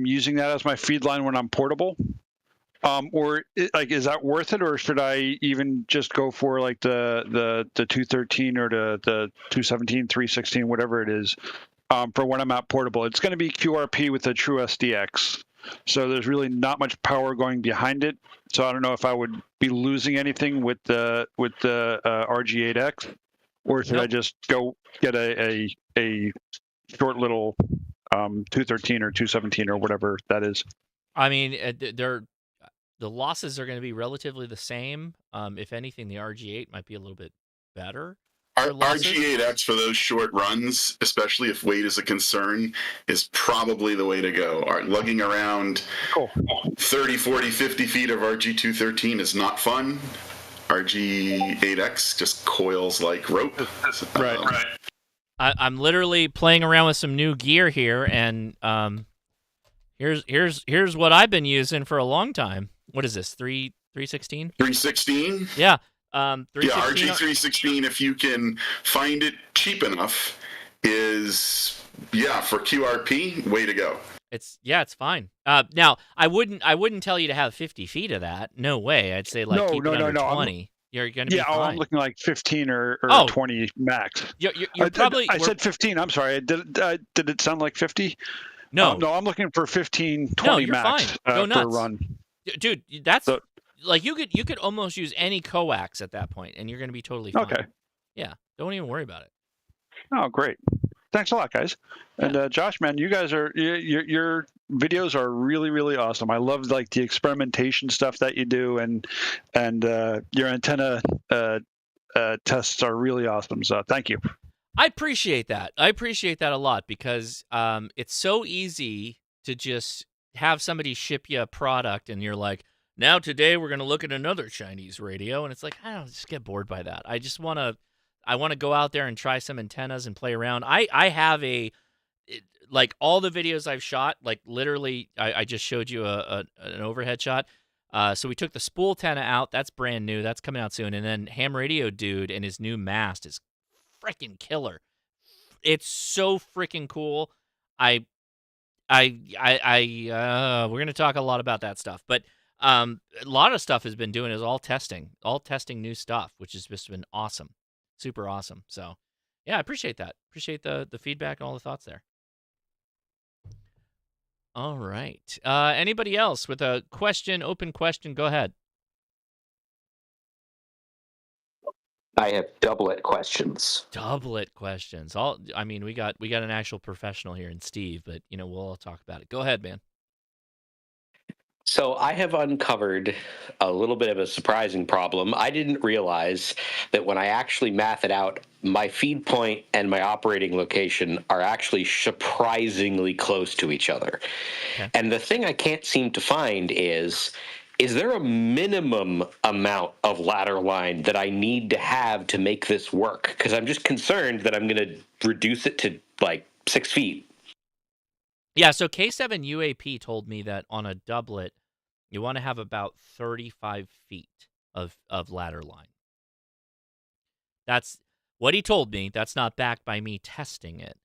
using that as my Feedline when I'm portable. Is that worth it, or should I even just go for like the 213 or the 217, 316, whatever it is, for when I'm out portable? It's going to be QRP with a true SDX, so there's really not much power going behind it. So I don't know if I would be losing anything with the RG8X, or should I just go get a short little 213 or 217 or whatever that is? I mean, the losses are going to be relatively the same. If anything, the RG8 might be a little bit better. RG8X for those short runs, especially if weight is a concern, is probably the way to go. Lugging around 30, 40, 50 feet of RG213 is not fun. RG8X just coils like rope. Right. I'm literally playing around with some new gear here, and here's what I've been using for a long time. What is this? 316? 316? Yeah. 316. Yeah, RG316, if you can find it cheap enough, is for QRP, way to go. It's fine. Now I wouldn't tell you to have 50 feet of that. No way. I'd say keep it under 20. You're going to be fine. I'm looking like 15 or 20 max. You're probably. I said 15. I'm sorry. Did it sound like 50? No. No, I'm looking for 15, 20 max fine. Go for a run. Dude, that's like you could almost use any coax at that point, and you're going to be totally fine. Okay. Yeah, don't even worry about it. Oh, great! Thanks a lot, guys. Yeah. And Josh, man, you guys your videos are really, really awesome. I love like the experimentation stuff that you do, and your antenna tests are really awesome. So thank you. I appreciate that. I appreciate that a lot, because it's so easy to just have somebody ship you a product and you're like, now today we're going to look at another Chinese radio, and it's like, I don't just get bored by that. I want to go out there and try some antennas and play around. I have all the videos I've shot, like literally I just showed you an overhead shot. So we took the spool antenna out. That's brand new. That's coming out soon. And then Ham Radio Dude and his new mast is freaking killer. It's so freaking cool. We're going to talk a lot about that stuff, but a lot of stuff has been doing is all testing new stuff, which has just been awesome, super awesome. So yeah, I appreciate that. Appreciate the feedback and all the thoughts there. All right. Anybody else with a question, open question? Go ahead. I have doublet questions. Doublet questions. We got an actual professional here in Steve, but we'll all talk about it. Go ahead, man. So I have uncovered a little bit of a surprising problem. I didn't realize that when I actually math it out, my feed point and my operating location are actually surprisingly close to each other. Okay. And the thing I can't seem to find is there a minimum amount of ladder line that I need to have to make this work? Because I'm just concerned that I'm going to reduce it to like 6 feet. Yeah, so K7 UAP told me that on a doublet, you want to have about 35 feet of ladder line. That's what he told me. That's not backed by me testing it.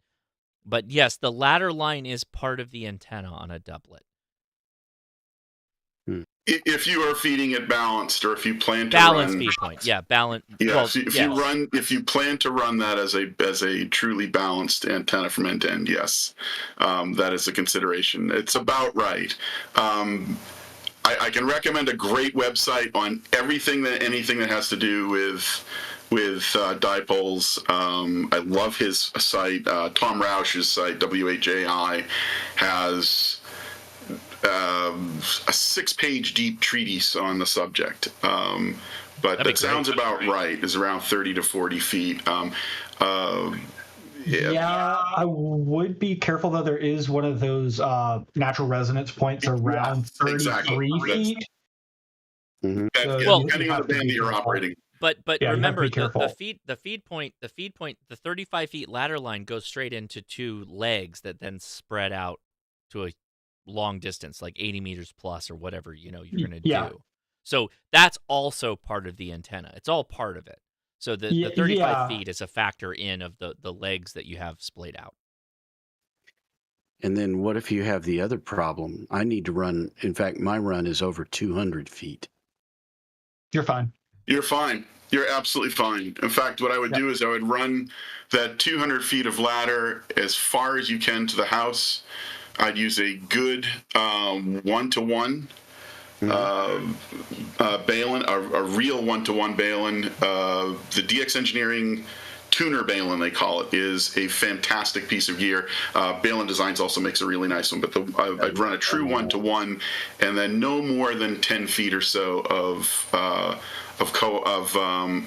But yes, the ladder line is part of the antenna on a doublet. If you are feeding it balanced, or if you plan to balance run feed point, yeah, balance. Yeah, well, if you plan to run that as a truly balanced antenna from end to end, yes, that is a consideration. It's about right. I can recommend a great website on anything that has to do with dipoles. I love his site. Tom Roush's site, WHAI, has a 6-page deep treatise on the subject. But that sounds about right, is around 30 to 40 feet. Yeah, I would be careful, though. There is one of those natural resonance points around 33 feet. So depending on the band that you're operating. But yeah, remember, the feed point, the 35 feet ladder line goes straight into 2 legs that then spread out to a long distance, like 80 meters plus or whatever you're going to do. So that's also part of the antenna. It's all part of it. So the 35 feet is a factor in of the legs that you have splayed out. And then what if you have the other problem? I need to run. In fact, my run is over 200 feet. You're fine. You're fine. You're absolutely fine. In fact, what I would do is I would run that 200 feet of ladder as far as you can to the house. I'd use a good 1-to-1 balun, a real 1-to-1 balun. The DX Engineering tuner balun, they call it, is a fantastic piece of gear. Balun Designs also makes a really nice one, but I'd run a true 1-to-1, and then no more than 10 feet or so of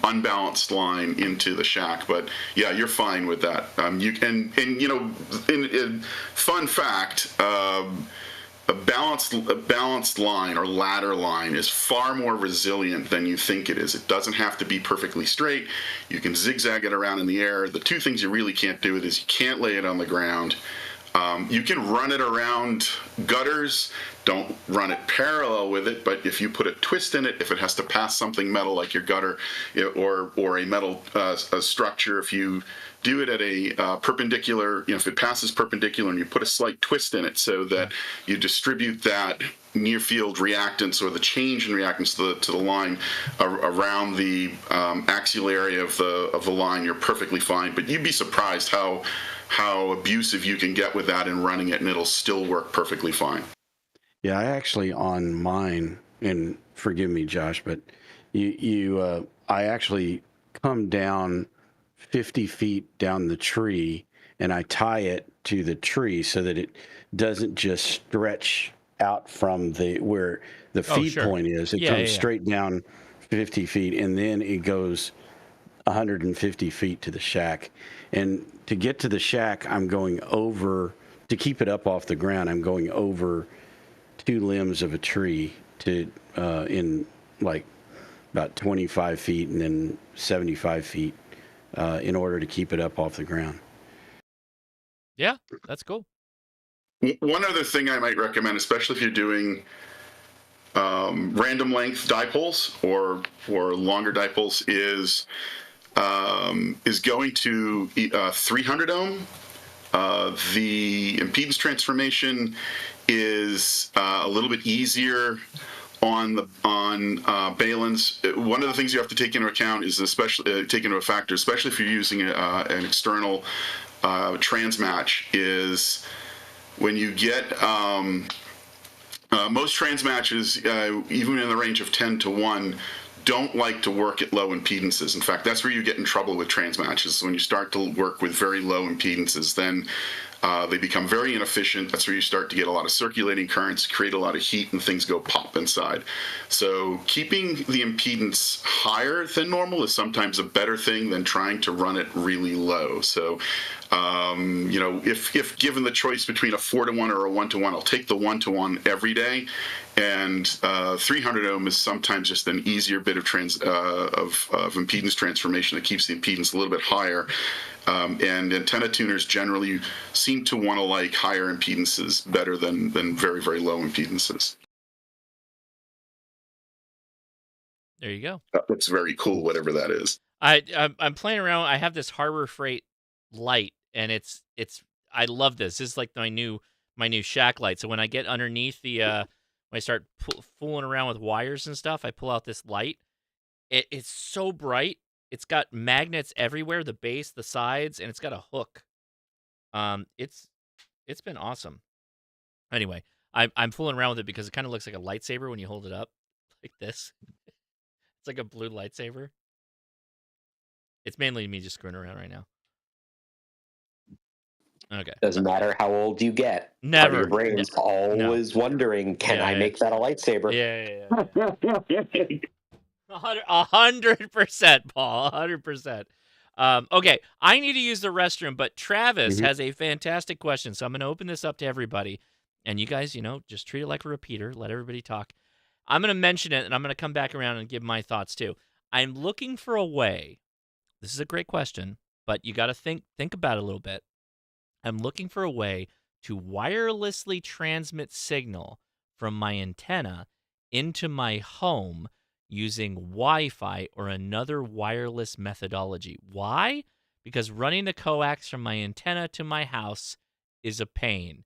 unbalanced line into the shack. But yeah, you're fine with that. You can, and fun fact, a balanced line or ladder line is far more resilient than you think it is. It doesn't have to be perfectly straight. You can zigzag it around in the air. The 2 things you really can't do is you can't lay it on the ground. You can run it around gutters. Don't run it parallel with it, but if you put a twist in it, if it has to pass something metal like your gutter or a metal structure, if you do it at a perpendicular, if it passes perpendicular and you put a slight twist in it so that you distribute that near field reactance or the change in reactance to the line around the axial area of the line, you're perfectly fine. But you'd be surprised how abusive you can get with that in running it, and it'll still work perfectly fine. Yeah, I actually on mine, and forgive me, Josh, but I actually come down 50 feet down the tree, and I tie it to the tree so that it doesn't just stretch out from where the feed point is. It comes straight down 50 feet, and then it goes 150 feet to the shack. And to get to the shack, I'm going over, to keep it up off the ground, I'm going over 2 limbs of a tree to in like about 25 feet and then 75 feet in order to keep it up off the ground. Yeah, that's cool. One other thing I might recommend, especially if you're doing random length dipoles or longer dipoles, is going to 300 ohm. The impedance transformation is a little bit easier on baluns. One of the things you have to take into account is especially if you're using an external transmatch, is when you get most transmatches, even in the range of 10-to-1, don't like to work at low impedances. In fact, that's where you get in trouble with transmatches. When you start to work with very low impedances, then They become very inefficient. That's where you start to get a lot of circulating currents, create a lot of heat, and things go pop inside. So keeping the impedance higher than normal is sometimes a better thing than trying to run it really low. So, if given the choice between a 4-to-1 or a 1-to-1, I'll take the 1-to-1 every day. And 300 ohm is sometimes just an easier bit of impedance transformation that keeps the impedance a little bit higher. And antenna tuners generally seem to want to like higher impedances better than very, very low impedances. There you go. That looks very cool, whatever that is. I'm playing around. I have this Harbor Freight light, and it's I love this. This is like my new shack light. So when I get underneath the when I start fooling around with wires and stuff, I pull out this light. It's so bright. It's got magnets everywhere, the base, the sides, and it's got a hook. It's been awesome. Anyway, I'm fooling around with it because it kind of looks like a lightsaber when you hold it up like this. It's like a blue lightsaber. It's mainly me just screwing around right now. Okay. Doesn't matter how old you get. Never. Your brain's always wondering, can I make that a lightsaber? Yeah. 100%, Paul. 100%. Okay, I need to use the restroom, but Travis has a fantastic question, so I'm going to open this up to everybody. And you guys, just treat it like a repeater. Let everybody talk. I'm going to mention it, and I'm going to come back around and give my thoughts, too. I'm looking for a way. This is a great question, but you got to think about it a little bit. I'm looking for a way to wirelessly transmit signal from my antenna into my home using Wi-Fi or another wireless methodology. Why? Because running the coax from my antenna to my house is a pain.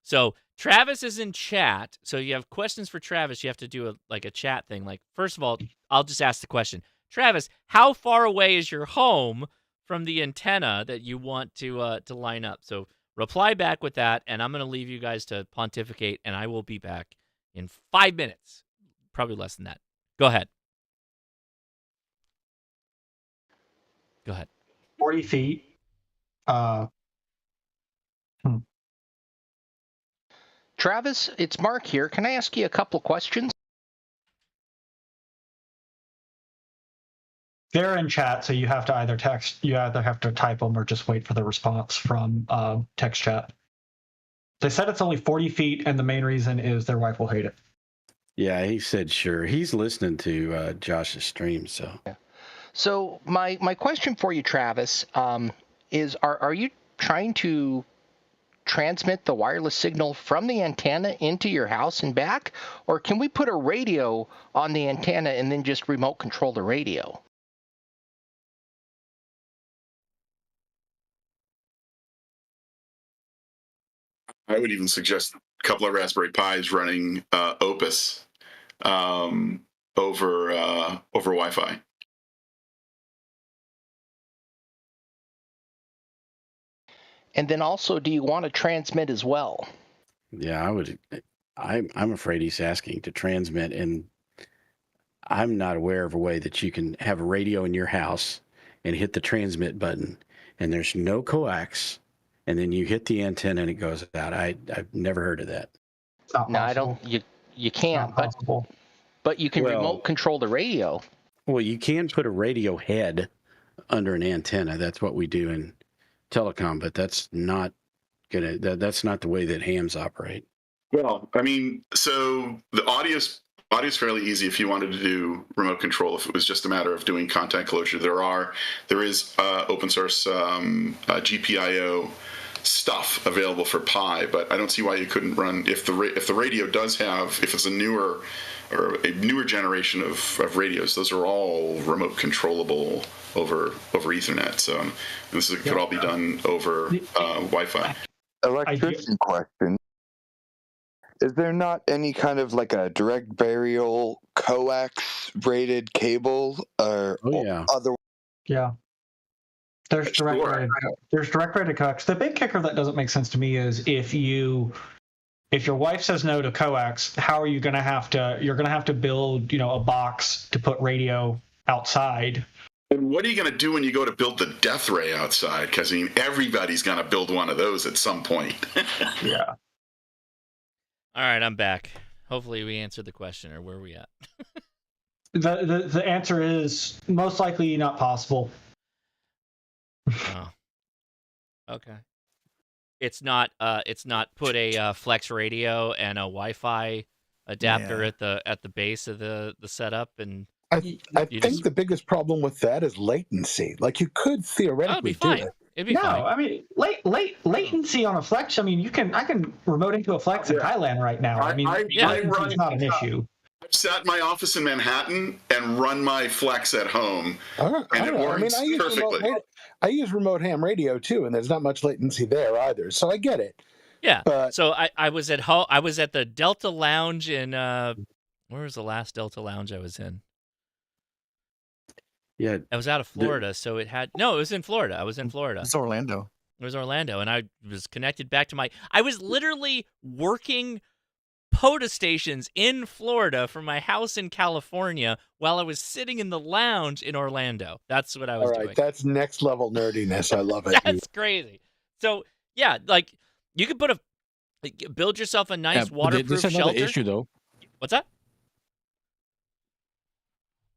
So Travis is in chat. So you have questions for Travis. You have to do a chat thing. Like, first of all, I'll just ask the question. Travis, how far away is your home from the antenna that you want to line up? So reply back with that, and I'm going to leave you guys to pontificate, and I will be back in 5 minutes. Probably less than that. Go ahead. 40 feet. Travis, it's Mark here. Can I ask you a couple of questions? They're in chat, so you have to either have to type them or just wait for the response from text chat. They said it's only 40 feet, and the main reason is their wife will hate it. Yeah, he said sure. He's listening to Josh's stream, so. Yeah. So my question for you, Travis, is are you trying to transmit the wireless signal from the antenna into your house and back, or can we put a radio on the antenna and then just remote control the radio? I would even suggest a couple of Raspberry Pis running Opus over Wi-Fi. And then also, do you want to transmit as well? Yeah, I would. I'm afraid he's asking to transmit, and I'm not aware of a way that you can have a radio in your house and hit the transmit button, and there's no coax, and then you hit the antenna and it goes out. I've never heard of that. No, I don't. You can't, but you can remote control the radio. Well, you can put a radio head under an antenna. That's what we do in telecom, but that's not that's not the way that hams operate. Well, I mean, so the audio's fairly easy if you wanted to do remote control. If it was just a matter of doing contact closure, there is open source GPIO stuff available for Pi, but I don't see why you couldn't run if the radio does have, if it's a newer generation of radios, those are all remote controllable over Ethernet. So this could all be done over Wi-Fi. Electrician question. Is there not any kind of like a direct burial coax rated cable or other? Yeah. There's direct rated coax. The big kicker that doesn't make sense to me is if your wife says no to coax, how are you going to have to? You're going to have to build, a box to put radio outside. And what are you going to do when you go to build the death ray outside? Because I mean, everybody's going to build one of those at some point. Yeah. All right, I'm back. Hopefully we answered the question, or where are we at? The answer is most likely not possible. Oh. Okay. It's not put a flex radio and a Wi-Fi adapter at the base of the setup, and I think the biggest problem with that is latency. Like, you could theoretically do it. It'd be No, fine. I mean, latency on a flex. I mean, I can remote into a flex in Thailand right now. I mean, latency's not an issue. I've sat in my office in Manhattan and run my flex at home, and it works perfectly. I use remote ham radio too, and there's not much latency there either, so I get it. Yeah. But, so I was at home. I was at the Delta Lounge in where was the last Delta Lounge I was in? Yeah, I was out of Florida, so it was in Florida. I was in Florida. It's Orlando. It was Orlando, and I was connected back to I was literally working POTA stations in Florida from my house in California while I was sitting in the lounge in Orlando. That's what I was doing. That's next level nerdiness. I love it. That's crazy. So yeah, like you could build yourself a nice waterproof there's another shelter. issue though. What's that?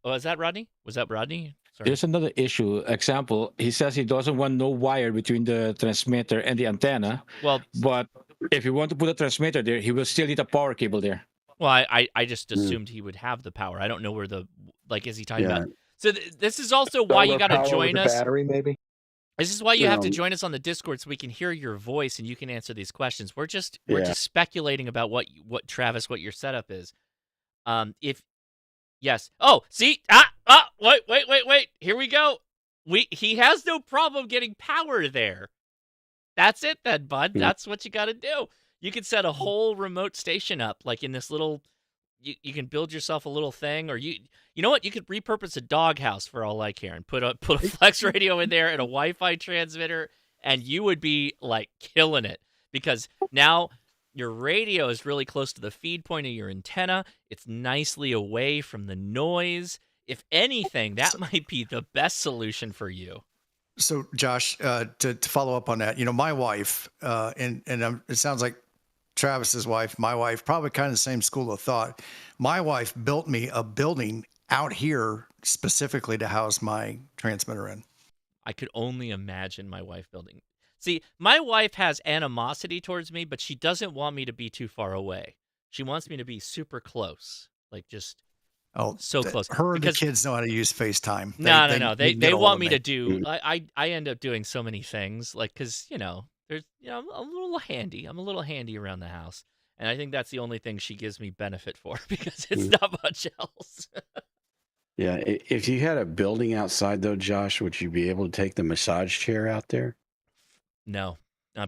Oh, is that Rodney? Was that Rodney? Sorry. There's another issue. Example, he says he doesn't want no wire between the transmitter and the antenna. Well, but if you want to put a transmitter there, he will still need a power cable there. Well, I just assumed he would have the power. I don't know where is he talking about? So this is also why you got to join us. Battery, maybe. This is why you have to join us on the Discord so we can hear your voice and you can answer these questions. We're just speculating about what Travis, what your setup is. Yes. Oh, see? Wait. Here we go. He has no problem getting power there. That's it then, bud. That's what you got to do. You could set a whole remote station up, like in this little. You can build yourself a little thing, or you know what? You could repurpose a doghouse for all I care and put a flex radio in there and a Wi-Fi transmitter, and you would be like killing it because now your radio is really close to the feed point of your antenna. It's nicely away from the noise. If anything, that might be the best solution for you. So, Josh, to follow up on that, my wife, and it sounds like Travis's wife, my wife, probably kind of the same school of thought. My wife built me a building out here specifically to house my transmitter in. I could only imagine my wife building. See, my wife has animosity towards me, but she doesn't want me to be too far away. She wants me to be super close, like just so close. Her and the kids know how to use FaceTime. No. They want me to do. I end up doing so many things, like because there's I'm a little handy. I'm a little handy around the house, and I think that's the only thing she gives me benefit for because it's not much else. Yeah, if you had a building outside though, Josh, would you be able to take the massage chair out there? No,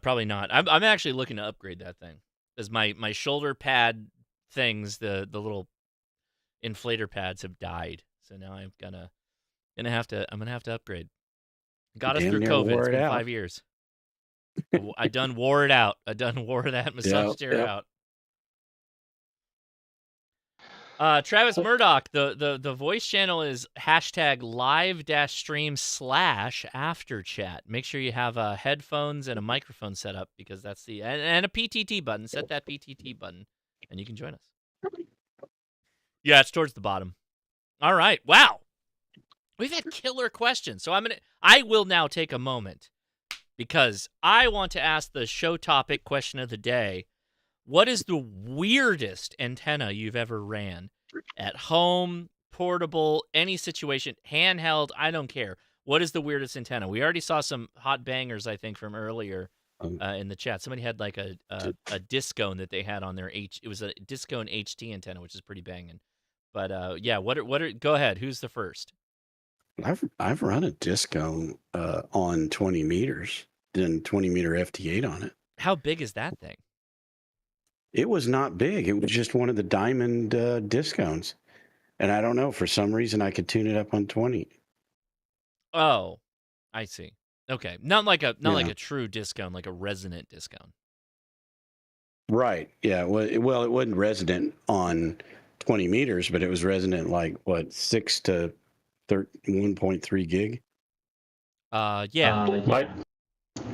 probably not. I'm actually looking to upgrade that thing. Because my shoulder pad things, the little inflator pads have died. So now I'm gonna have to upgrade. Got us through COVID. It's been 5 years. I done wore it out. I done wore that massage chair out. Travis Murdoch, the voice channel is #live-stream/afterchat. Make sure you have headphones and a microphone set up because that's and a PTT button. Set that PTT button and you can join us. Yeah, it's towards the bottom. All right. Wow. We've had killer questions. So I will now take a moment because I want to ask the show topic question of the day. What is the weirdest antenna you've ever ran? At home, portable, any situation, handheld, I don't care. What is the weirdest antenna? We already saw some hot bangers, I think, from earlier in the chat. Somebody had like a Discone that they had on their it was a Discone HT antenna, which is pretty banging. But yeah, go ahead. Who's the first? I've run a Discone on 20 meters, then 20 meter FT8 on it. How big is that thing? It was not big. It was just one of the diamond Discones. And I don't know, for some reason I could tune it up on 20. Oh, I see. Okay. Not like a true Discone, like a resonant Discone. Right. Yeah. Well, it wasn't resonant on 20 meters, but it was resonant like 6 to 1.3 gig. Yeah.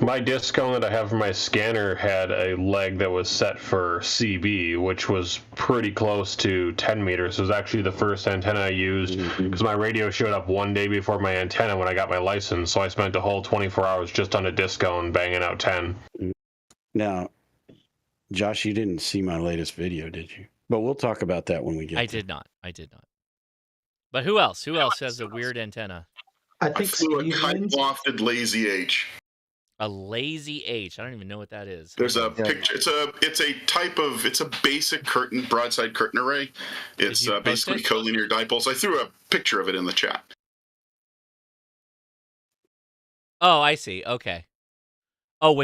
My disc cone that I have for my scanner had a leg that was set for CB, which was pretty close to 10 meters. It was actually the first antenna I used because my radio showed up one day before my antenna when I got my license. So I spent a whole 24 hours just on a disc cone banging out 10. Now, Josh, you didn't see my latest video, did you? But we'll talk about that when we get I did not. But who else? Who else has a weird antenna? I flew a kite-lofted Lazy H. A Lazy H. I don't even know what that is. There's a picture. It's a basic broadside curtain array. It's basically collinear dipoles. I threw a picture of it in the chat. Oh, I see. Okay. Oh,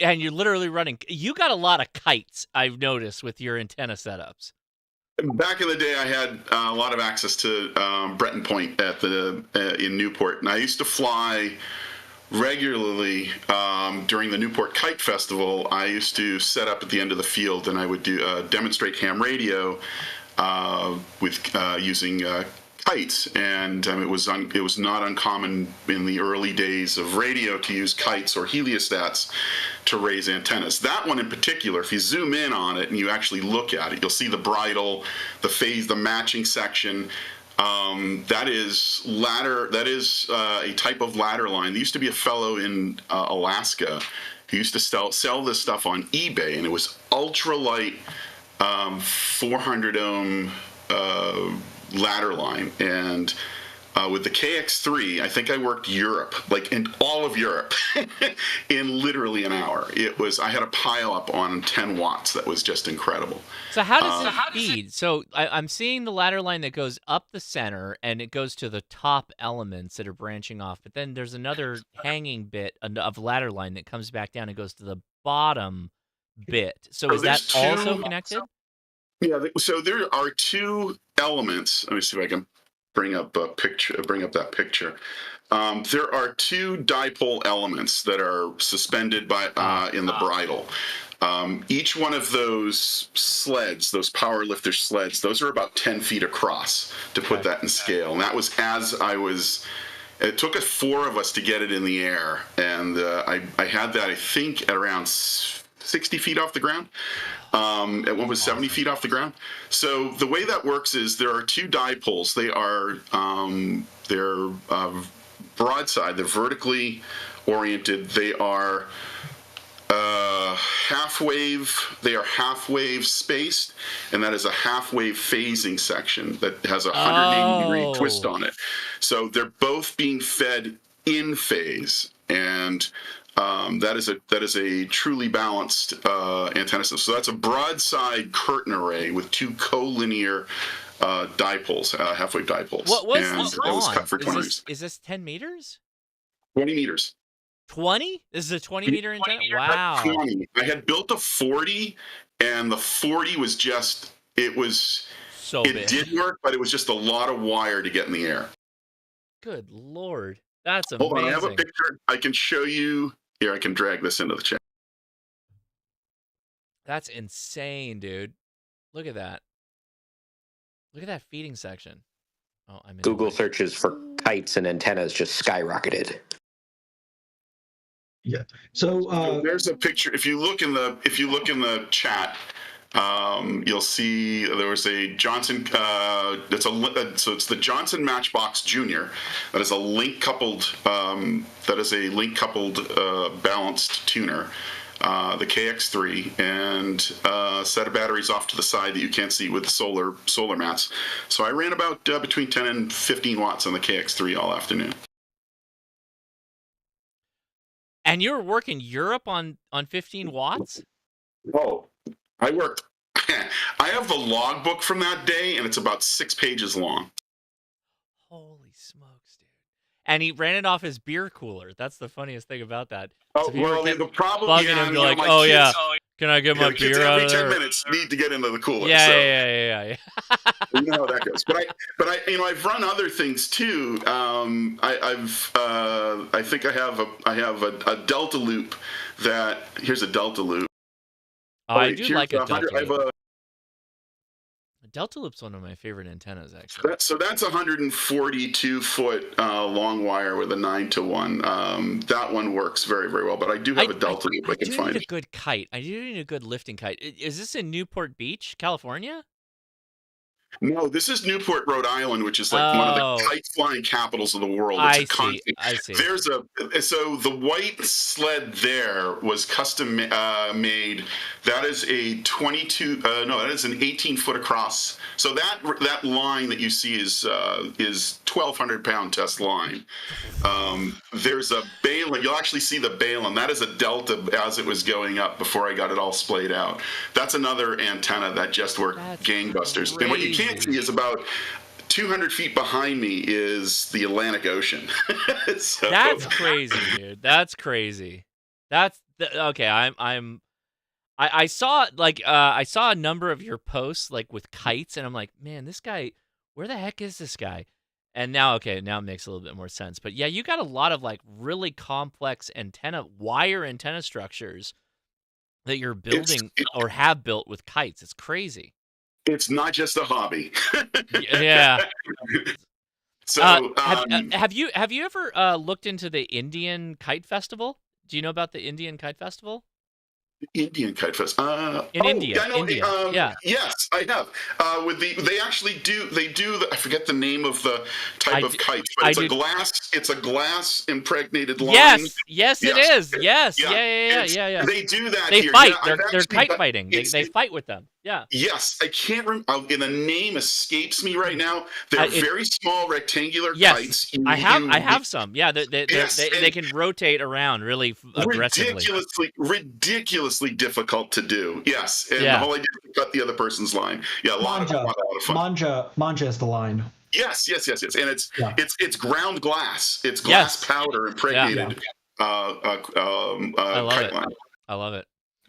and you're literally running. You got a lot of kites, I've noticed, with your antenna setups. Back in the day, I had a lot of access to Breton Point in Newport, and I used to fly regularly during the Newport Kite Festival. I used to set up at the end of the field, and I would do demonstrate ham radio with using kites. And it was not uncommon in the early days of radio to use kites or heliostats to raise antennas. That one in particular, if you zoom in on it and you actually look at it, you'll see the bridle, the phase, the matching section. That is a type of ladder line. There used to be a fellow in Alaska who used to sell this stuff on eBay, and it was ultralight 400 ohm ladder line. And with the KX3, I think I worked Europe, like in all of Europe, in literally an hour. I had a pile up on 10 watts that was just incredible. So how does it feed? So I'm seeing the ladder line that goes up the center, and it goes to the top elements that are branching off. But then there's another hanging bit of ladder line that comes back down and goes to the bottom bit. So is that also connected? Yeah, so there are two elements. Let me see if I can bring up that picture. There are two dipole elements that are suspended in the bridle. Each one of those sleds, those power lifter sleds, those are about 10 feet across, to put that in scale. And that was it took us 4 of us to get it in the air. And I had that, I think, at around 60 feet off the ground. At one was 70 feet off the ground. So the way that works is there are two dipoles. They're broadside. They're vertically oriented. They are half wave. They are half wave spaced, and that is a half wave phasing section that has a 180-degree twist on it. So they're both being fed in phase, and that is a truly balanced antenna system. So that's a broadside curtain array with two collinear dipoles, half-wave dipoles. What was and this that was cut for 20 meters. Is this 10 meters? 20 meters. 20? This is a 20-meter antenna? Wow. 20. I had built a 40, and the 40 was just, it big. Did work, but it was just a lot of wire to get in the air. Good Lord. That's amazing. Hold on, I have a picture I can show you. Here, I can drag this into the chat. That's insane, dude. Look at that. Look at that feeding section. Oh, I'm in Google searches for kites and antennas just skyrocketed. Yeah. So there's a picture. If you look in the chat, you'll see there was a Johnson. So it's the Johnson Matchbox Junior. That is a link coupled. Balanced tuner. The KX3 and a set of batteries off to the side that you can't see with the solar mats. So I ran about between 10 and 15 watts on the KX3 all afternoon. And you were working Europe on 15 watts? Oh, I worked. I have the logbook from that day, and it's about 6 pages long. Holy smokes, dude. And he ran it off his beer cooler. That's the funniest thing about that. Oh, So well, the problem, bugging him, like, oh, yeah, can I get my beer out of there? Every 10 minutes need to get into the cooler. Yeah. You know how that goes. But I've run other things too. I think I have a Delta loop here's a Delta loop. I do like a Delta loop. Delta Loop's one of my favorite antennas, actually. That's 142 foot long wire with a 9-to-1. That one works very, very well. But I do have a Delta Loop I can find. I do need a good kite. I do need a good lifting kite. Is this in Newport Beach, California? No, this is Newport, Rhode Island, which is like one of the kite flying capitals of the world. It's I see. So the white sled there was custom made. That is a 18-foot across. So that line that you see is 1,200 pound test line. There's a balun. You'll actually see the balun. That is a Delta as it was going up before I got it all splayed out. That's another antenna that just worked gangbusters. Crazy. And what you can't see is about 200 feet behind me is the Atlantic Ocean. That's crazy, dude. That's crazy. Okay. I saw I saw a number of your posts like with kites, and I'm like, man, this guy, where the heck is this guy? And now it makes a little bit more sense. But yeah, you got a lot of like really complex wire antenna structures that you're building or have built with kites. It's crazy. It's not just a hobby. Yeah. So, have you ever looked into the Indian Kite Festival? Do you know about the Indian Kite Festival? Indian Kite Festival. India. Yeah. Yes, I have. They actually do. They do. I forget the name of the type of kite, but it's a glass impregnated line. Yes, it is. Yes. Yeah. They do that. They here. fight. Yeah, they're kite fighting. They fight with them. Yeah. Yes, I can't remember. And the name escapes me right now. They're very small rectangular kites. I have some. Yeah, they can rotate around really aggressively. Ridiculously difficult to do. Yes, and the whole idea is to cut the other person's line. Yeah, a lot of fun. Manja is the line. Yes, and it's ground glass. It's glass powder impregnated kite line. I love it.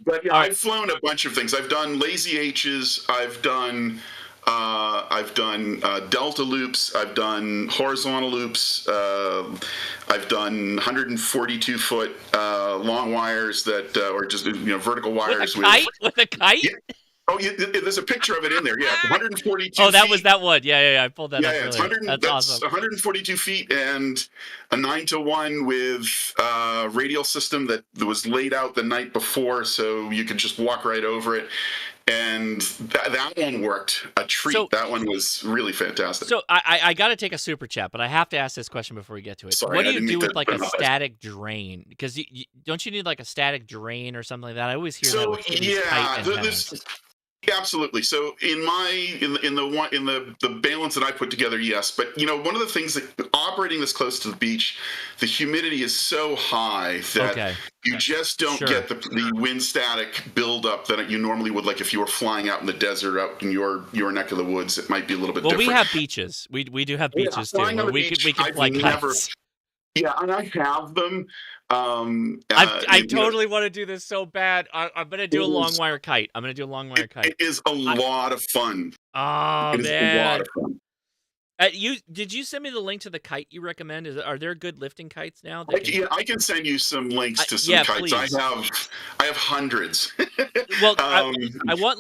But yeah, I've flown a bunch of things. I've done lazy H's. I've done delta loops. I've done horizontal loops. I've done 142 foot long wires that, or just vertical wires with a kite. Yeah. Oh, there's a picture of it in there. Yeah, 142. Oh, that was that one. Yeah. I pulled that up. Yeah, that's awesome. 142 feet and a 9-to-1 with a radial system that was laid out the night before, so you could just walk right over it. And that one worked a treat. So, that one was really fantastic. So I got to take a super chat, but I have to ask this question before we get to it. Sorry, what do you do with like a static drain? Because don't you need like a static drain or something like that? I always hear that with kite antennas. Absolutely. So in the balance that I put together, yes. But one of the things that operating this close to the beach, the humidity is so high that you just don't get the wind static buildup that you normally would, like if you were flying out in the desert, out in your neck of the woods. It might be a little bit different. Well, we have beaches. We do have beaches too. Where we can fly kites. Yeah, and I have them. I totally want to do this so bad. I'm going to do a long wire kite. It is a lot of fun. Oh, it is a lot of fun. Did you send me the link to the kite you recommend? Are there good lifting kites now? I can send you some links to some kites. Please. I have hundreds. Well, I want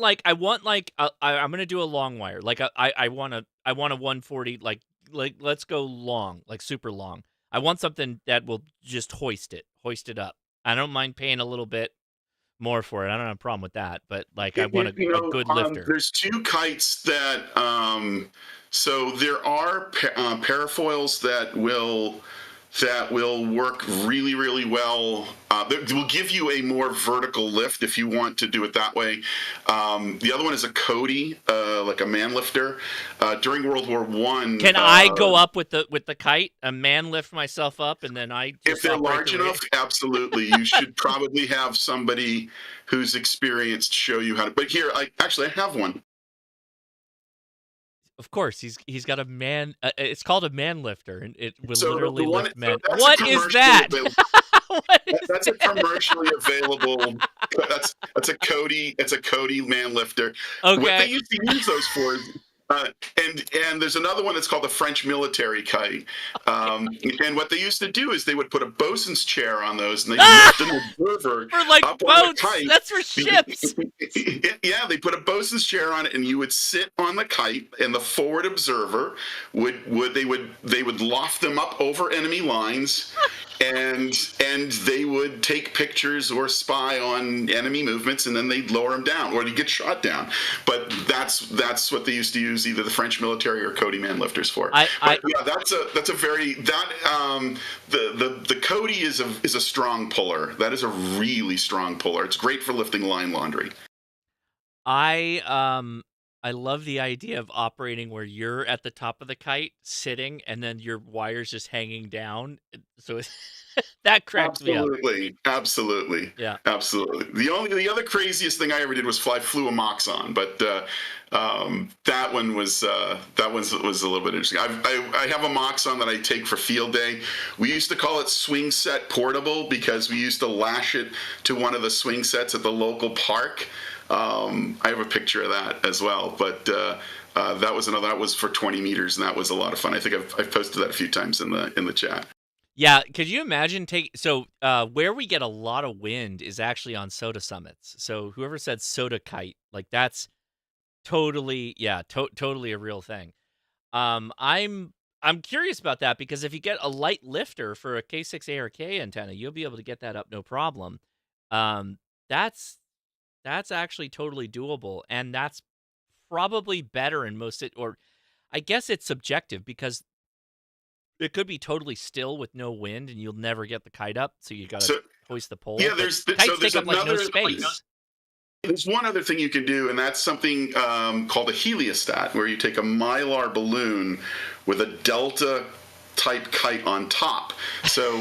I'm going to do a long wire. Like I want a 140. Like let's go long, like super long. I want something that will just hoist it up. I don't mind paying a little bit more for it. I don't have a problem with that, but like I want a good lifter. There's two kites that so there are parafoils that will work really, really well. That will give you a more vertical lift if you want to do it that way. The other one is a Cody, like a man lifter. During World War I, can I go up with the kite, a man lift myself up, and then if they're large enough, absolutely. You should probably have somebody who's experienced show you how to. But here, I have one. Of course, he's got a man. It's called a man lifter, and it will literally lift men. So what is that? That's a commercially available. That's a Cody. It's a Cody man lifter. Okay. What they used to use those for And there's another one that's called the French military kite. And what they used to do is they would put a bosun's chair on those, and they lift an observer For like up boats. on the kite. That's for ships. Yeah, they put a bosun's chair on it, and you would sit on the kite, and the forward observer would loft them up over enemy lines. And they would take pictures or spy on enemy movements, and then they'd lower them down, or they'd get shot down. But that's what they used to use either the French military or Cody man lifters for. The Cody is a strong puller. That is a really strong puller. It's great for lifting line laundry. I love the idea of operating where you're at the top of the kite, sitting, and then your wire's just hanging down. So that cracks me up. Absolutely. Yeah. Absolutely. The other craziest thing I ever did was flew a Moxon, but that one was a little bit interesting. I have a Moxon that I take for field day. We used to call it swing set portable because we used to lash it to one of the swing sets at the local park. I have a picture of that as well, but that was for 20 meters, and that was a lot of fun. I think I've posted that a few times in the chat. Yeah, could you imagine where we get a lot of wind is actually on soda summits. So whoever said soda kite, like that's totally totally a real thing. I'm curious about that because if you get a light lifter for a K6 ARK antenna, you'll be able to get that up no problem. That's actually totally doable, and that's probably better in or I guess it's subjective because it could be totally still with no wind, and you'll never get the kite up, so you got to hoist the pole. Yeah, kites take up like no space. There's one other thing you can do, and that's something called a heliostat, where you take a Mylar balloon with a delta type kite on top. So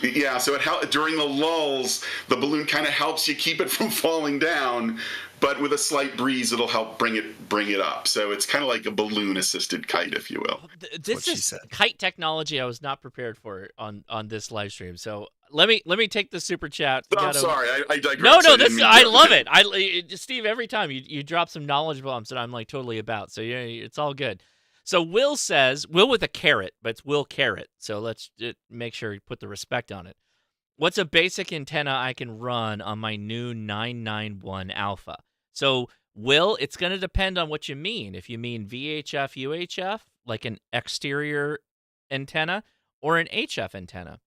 during the lulls, the balloon kind of helps you keep it from falling down, but with a slight breeze, it'll help bring it up. So it's kind of like a balloon-assisted kite, if you will. This is kite technology I was not prepared for on this live stream. So let me take the super chat. I'm sorry, I digress. No, I love it. Steve, every time you drop some knowledge bombs that I'm like totally about. So yeah, it's all good. So Will says, Will with a carrot, but it's Will Carrot. So let's make sure you put the respect on it. What's a basic antenna I can run on my new 991 Alpha? So, Will, it's going to depend on what you mean. If you mean VHF, UHF, like an exterior antenna, or an HF antenna.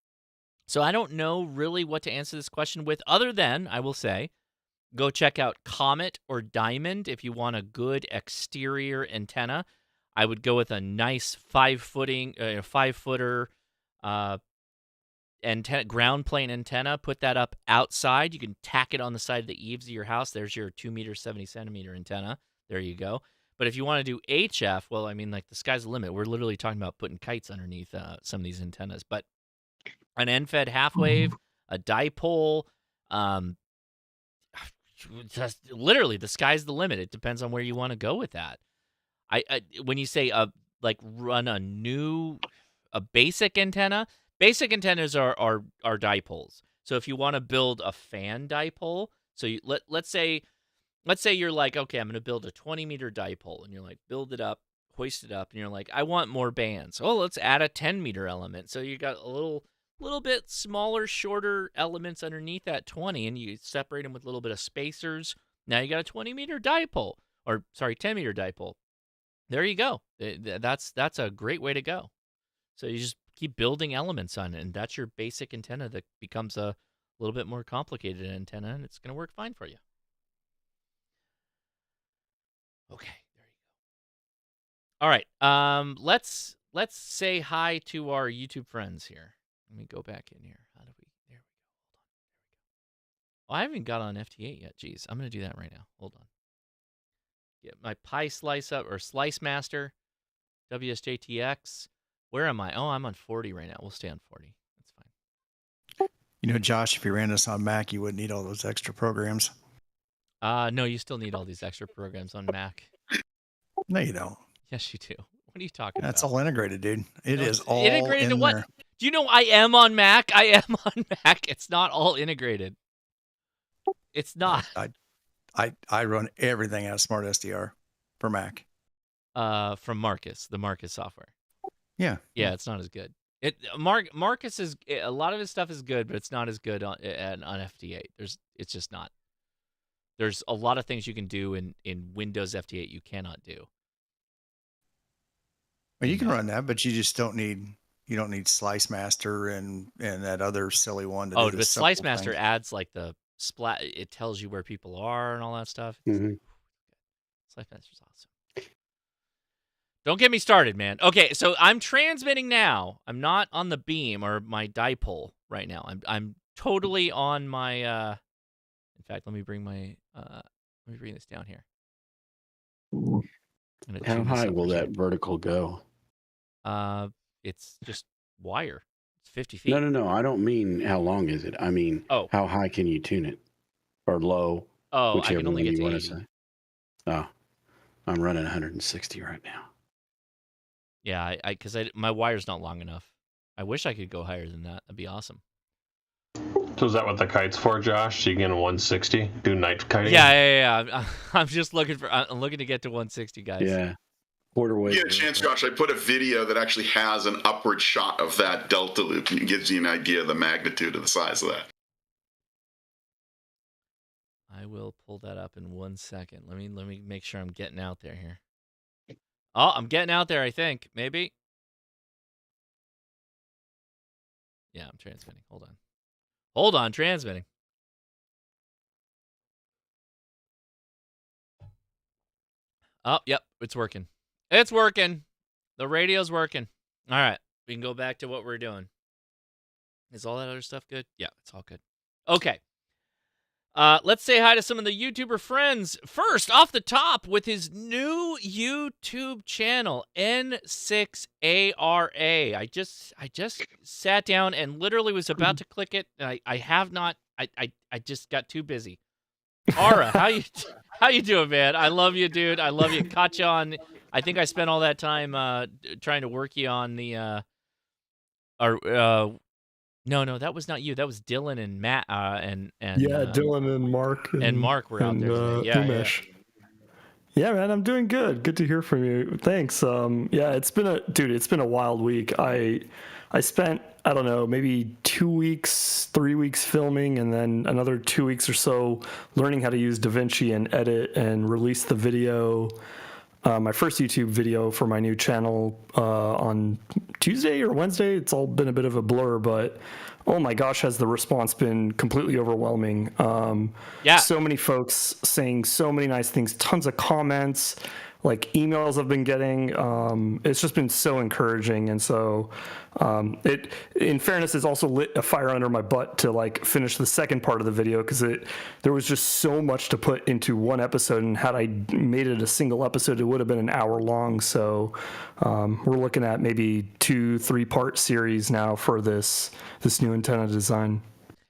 So I don't know really what to answer this question with, other than, I will say, go check out Comet or Diamond if you want a good exterior antenna. I would go with a nice 5-footer antenna, ground plane antenna. Put that up outside. You can tack it on the side of the eaves of your house. There's your 2 meter, 70 centimeter antenna. There you go. But if you want to do HF, well, I mean, like the sky's the limit. We're literally talking about putting kites underneath some of these antennas. But an end-fed half wave, a dipole, just literally the sky's the limit. It depends on where you want to go with that. When you say run a basic antenna, basic antennas are dipoles. So if you want to build a fan dipole, so let's say you're like, okay, I'm going to build a 20 meter dipole, and you're like, build it up, hoist it up, and you're like, I want more bands. Oh, let's add a 10 meter element. So you got a little bit smaller, shorter elements underneath that 20, and you separate them with a little bit of spacers. Now you got a 20 meter dipole, 10 meter dipole. There you go. That's a great way to go. So you just keep building elements on it, and that's your basic antenna that becomes a little bit more complicated antenna, and it's going to work fine for you. Okay, there you go. All right, let's say hi to our YouTube friends here. Let me go back in here. There we go. Hold on. Oh, I haven't got on FT8 yet. Jeez, I'm going to do that right now. Hold on. Get my Pi Slice up, or Slice Master, WSJT-X. Where am I? Oh, I'm on 40 right now. We'll stay on 40. That's fine. You know, Josh, if you ran this on Mac, you wouldn't need all those extra programs. No, you still need all these extra programs on Mac. No, you don't. Yes, you do. What are you talking about? That's all integrated, dude. It is all integrated to what? there. Do you know I am on Mac? I am on Mac. It's not all integrated. It's not. I run everything out of Smart SDR for Mac. from Marcus, the Marcus software. Yeah. Yeah, it's not as good. Marcus is a lot of his stuff is good, but it's not as good on FT8. It's just not. There's a lot of things you can do in Windows FT8 you cannot do. Well, you can run that, but you just don't need Slice Master and that other silly one to do but Slice Master adds like the splat. It tells you where people are and all that stuff. Mm-hmm. Slice Master's awesome. Don't get me started, man. Okay, so I'm transmitting now. I'm not on the beam or my dipole right now. I'm totally on my. In fact, let me bring this down here. How high will that vertical go? It's just wire. It's 50 feet. No. I don't mean how long is it. I mean, how high can you tune it, or low? Oh, whichever I can only one get you to want 80. to say. Oh, I'm running 160 right now. Yeah, because my wire's not long enough. I wish I could go higher than that. That'd be awesome. So is that what the kite's for, Josh? So you get a 160? Do night kiting? Yeah. I'm just looking to get to 160, guys. Yeah. Quarter wave. You get a chance, Josh. I put a video that actually has an upward shot of that delta loop, and it gives you an idea of the magnitude of the size of that. I will pull that up in 1 second. Let me make sure I'm getting out there here. Oh, I'm getting out there, I think. Maybe. Yeah, I'm transmitting. Hold on, transmitting. Oh, yep, it's working. It's working. The radio's working. All right, we can go back to what we're doing. Is all that other stuff good? Yeah, it's all good. Okay. Let's say hi to some of the YouTuber friends. First, off the top, with his new YouTube channel, N6ARA. I just sat down and literally was about to click it. And I have not. I just got too busy. Ara, how you doing, man? I love you, dude. I love you. Caught you on. I think I spent all that time trying to work you on the. No, that was not you. That was Dylan and Matt and Dylan and Mark and Mark were out there today. Yeah. Yeah, man, I'm doing good. Good to hear from you. Thanks. It's been a wild week. I spent, I don't know, maybe 2 weeks, 3 weeks filming, and then another 2 weeks or so learning how to use DaVinci and edit and release the video. My first YouTube video for my new channel on Tuesday or Wednesday. It's all been a bit of a blur, but oh my gosh, has the response been completely overwhelming. So many folks saying so many nice things, tons of comments, like emails I've been getting. It's just been so encouraging. And so it, in fairness, has also lit a fire under my butt to like finish the second part of the video, because there was just so much to put into one episode, and had I made it a single episode, it would have been an hour long. So we're looking at maybe 2-3 part series now for this new antenna design.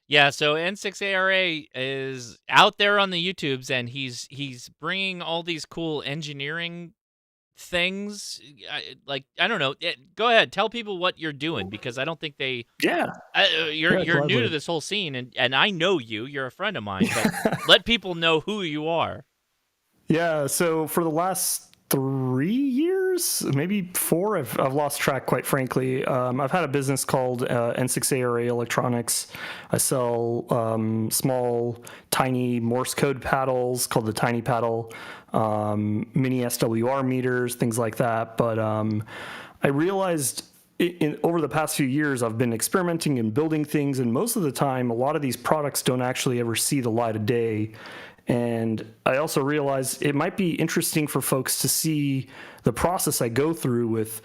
Yeah, so N6ARA is out there on the YouTubes, and he's bringing all these cool engineering things. I don't know. Go ahead, tell people what you're doing, because I don't think they. Yeah. You're new to this whole scene, and I know you. You're a friend of mine, but let people know who you are. Yeah. So for the last 3 years, maybe 4, I've lost track, quite frankly. I've had a business called N6ARA Electronics. I sell small, tiny Morse code paddles called the Tiny Paddle, mini SWR meters, things like that. But I realized over the past few years, I've been experimenting and building things, and most of the time, a lot of these products don't actually ever see the light of day. And I also realized it might be interesting for folks to see the process I go through with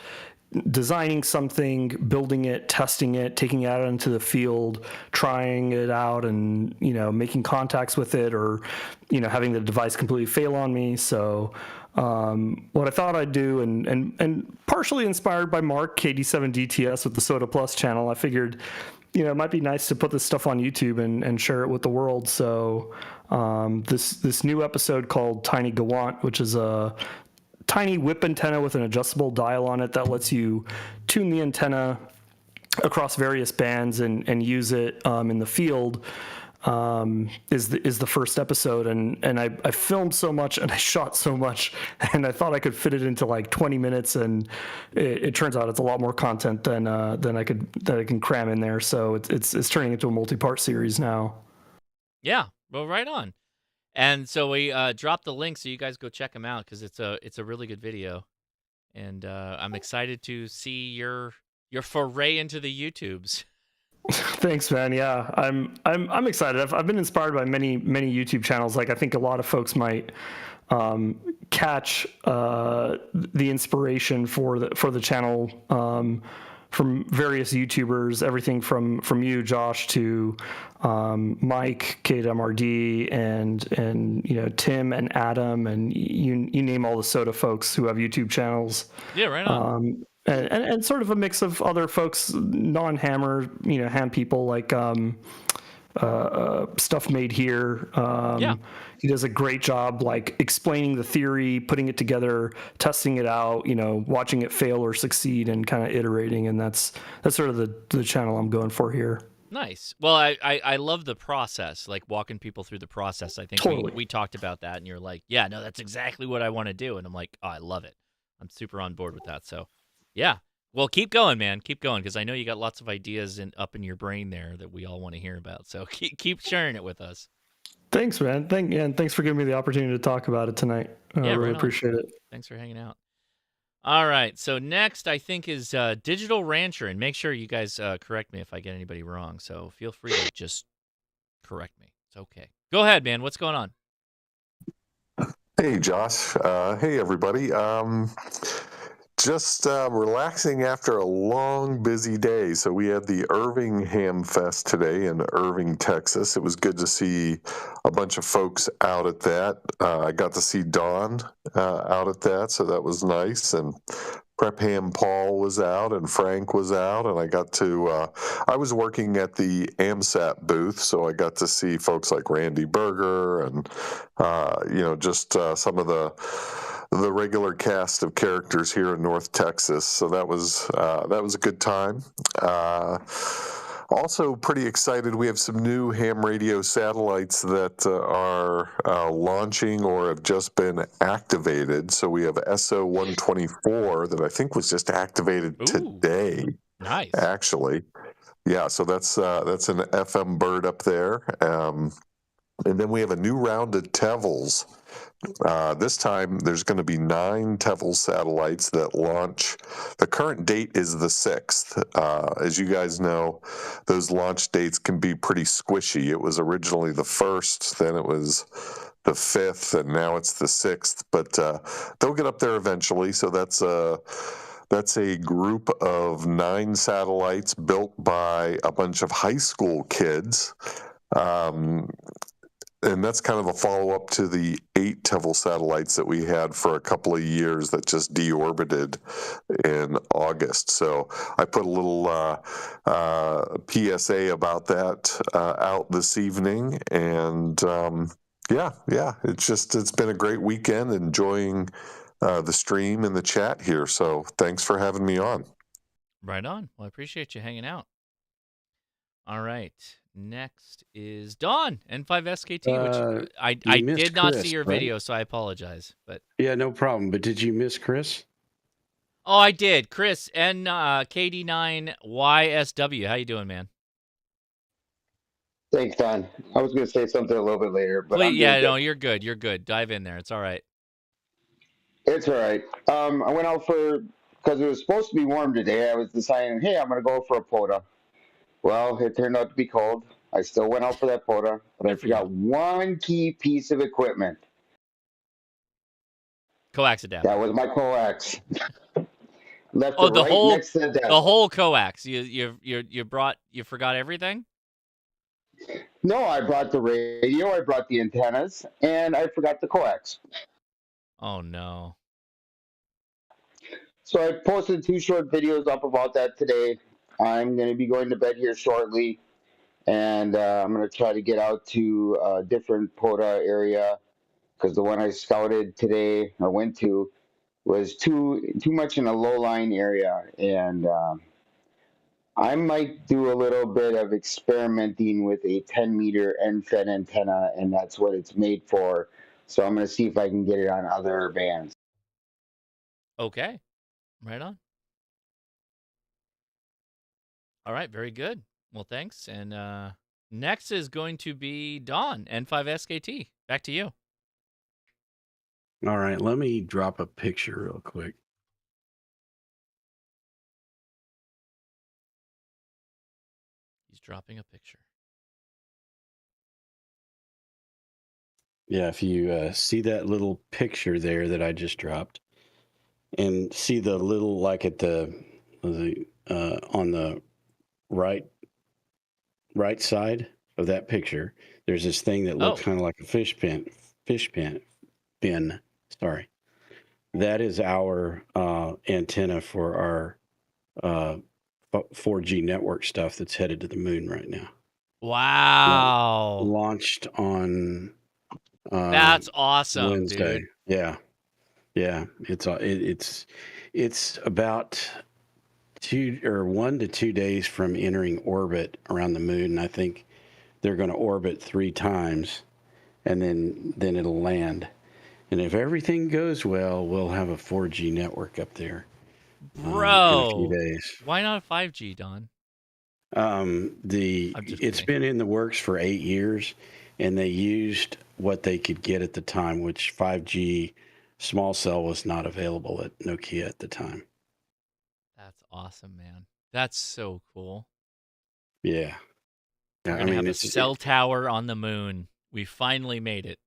designing something, building it, testing it, taking it out into the field, trying it out, and, you know, making contacts with it, or, you know, having the device completely fail on me. So what I thought I'd do, and partially inspired by Mark, KD7DTS with the Soda Plus channel, I figured, you know, it might be nice to put this stuff on YouTube and share it with the world. So this new episode called Tiny Gawant, which is a tiny whip antenna with an adjustable dial on it that lets you tune the antenna across various bands and use it in the field. is the first episode, and I filmed so much and I shot so much, and I thought I could fit it into like 20 minutes, and it turns out it's a lot more content than I can cram in there. So it's turning into a multi-part series now. Yeah, well, right on. And so we dropped the link so you guys go check them out because it's a really good video, and I'm excited to see your foray into the YouTubes. Thanks, man. Yeah, I'm excited. I've been inspired by many YouTube channels. Like I think a lot of folks might catch the inspiration for the channel from various YouTubers. Everything from you, Josh, to Mike, KMRD, and Tim and Adam, and you name all the soda folks who have YouTube channels. Yeah, right on. And sort of a mix of other folks, non-hammer, ham people like Stuff Made Here. He does a great job like explaining the theory, putting it together, testing it out, watching it fail or succeed, and kind of iterating. And that's sort of the channel I'm going for here. Nice. Well, I love the process, like walking people through the process. I think Totally. we talked about that, and you're like, yeah, no, that's exactly what I want to do. And I'm like, oh, I love it. I'm super on board with that. So, yeah. Well, keep going, man. Keep going, because I know you got lots of ideas up in your brain there that we all want to hear about. So keep sharing it with us. Thanks, man. And thanks for giving me the opportunity to talk about it tonight. I really appreciate it. Thanks for hanging out. All right. So next, I think, is Digital Rancher. And make sure you guys correct me if I get anybody wrong. So feel free to just correct me. It's okay. Go ahead, man. What's going on? Hey, Josh. Hey, everybody. Just relaxing after a long, busy day. So we had the Irving Ham Fest today in Irving, Texas. It was good to see a bunch of folks out at that. I got to see Dawn out at that, so that was nice. And Prep Ham Paul was out, and Frank was out, and I got to. I was working at the AMSAT booth, so I got to see folks like Randy Berger and just some of the regular cast of characters here in North Texas. So that was a good time. Also pretty excited. We have some new ham radio satellites that are launching or have just been activated. So we have SO-124 that I think was just activated today. Nice. Actually. Yeah, so that's an FM bird up there. And then we have a new round of Tevils. This time there's going to be 9 Tevel satellites that launch. The current date is the 6th. As you guys know, those launch dates can be pretty squishy. It was originally the 1st, then it was the 5th, and now it's the 6th. But they'll get up there eventually. So that's a group of 9 satellites built by a bunch of high school kids. And that's kind of a follow-up to the 8 Tevel satellites that we had for a couple of years that just deorbited in August. So I put a little PSA about that out this evening. And it's been a great weekend, enjoying the stream and the chat here. So thanks for having me on. Right on. Well, I appreciate you hanging out. All right. Next is Dawn, N5SKT, which I did not see your video, so I apologize. But yeah, no problem. But did you miss Chris? Oh, I did. Chris, KD9YSW. How you doing, man? Thanks, Don. I was going to say something a little bit later, but you're good. You're good. Dive in there. It's all right. It's all right. I went out because it was supposed to be warm today. I was deciding, hey, I'm going to go for a POTA. Well, it turned out to be cold. I still went out for that POTA, but I forgot one key piece of equipment. Coax adapter. That was my coax. Left the right whole next to the desk. The whole coax. You forgot everything? No, I brought the radio, I brought the antennas, and I forgot the coax. Oh no. So I posted 2 short videos up about that today. I'm going to be going to bed here shortly, and I'm going to try to get out to a different POTA area, because the one I scouted today, I went to, was too much in a low-lying area, and I might do a little bit of experimenting with a 10-meter end-fed antenna, and that's what it's made for. So I'm going to see if I can get it on other bands. Okay. Right on. All right. Very good. Well, thanks. And next is going to be Don, N5SKT. Back to you. All right. Let me drop a picture real quick. He's dropping a picture. Yeah, if you see that little picture there that I just dropped, and see the little, like at the on the right side of that picture, there's this thing that looks kind of like a fish bin. Sorry, that is our antenna for our 4G network stuff that's headed to the moon right now. Wow. Launched on that's awesome, Wednesday. dude. Yeah. It's about 1 to 2 days from entering orbit around the moon. And I think they're going to orbit 3 times, and then it'll land. And if everything goes well, we'll have a 4G network up there. Bro, in a few days. Why not a 5G, Don? It's been in the works for 8 years, and they used what they could get at the time, which 5G small cell was not available at Nokia at the time. That's awesome, man. That's so cool. Yeah. We're gonna have a cell tower on the moon. We finally made it.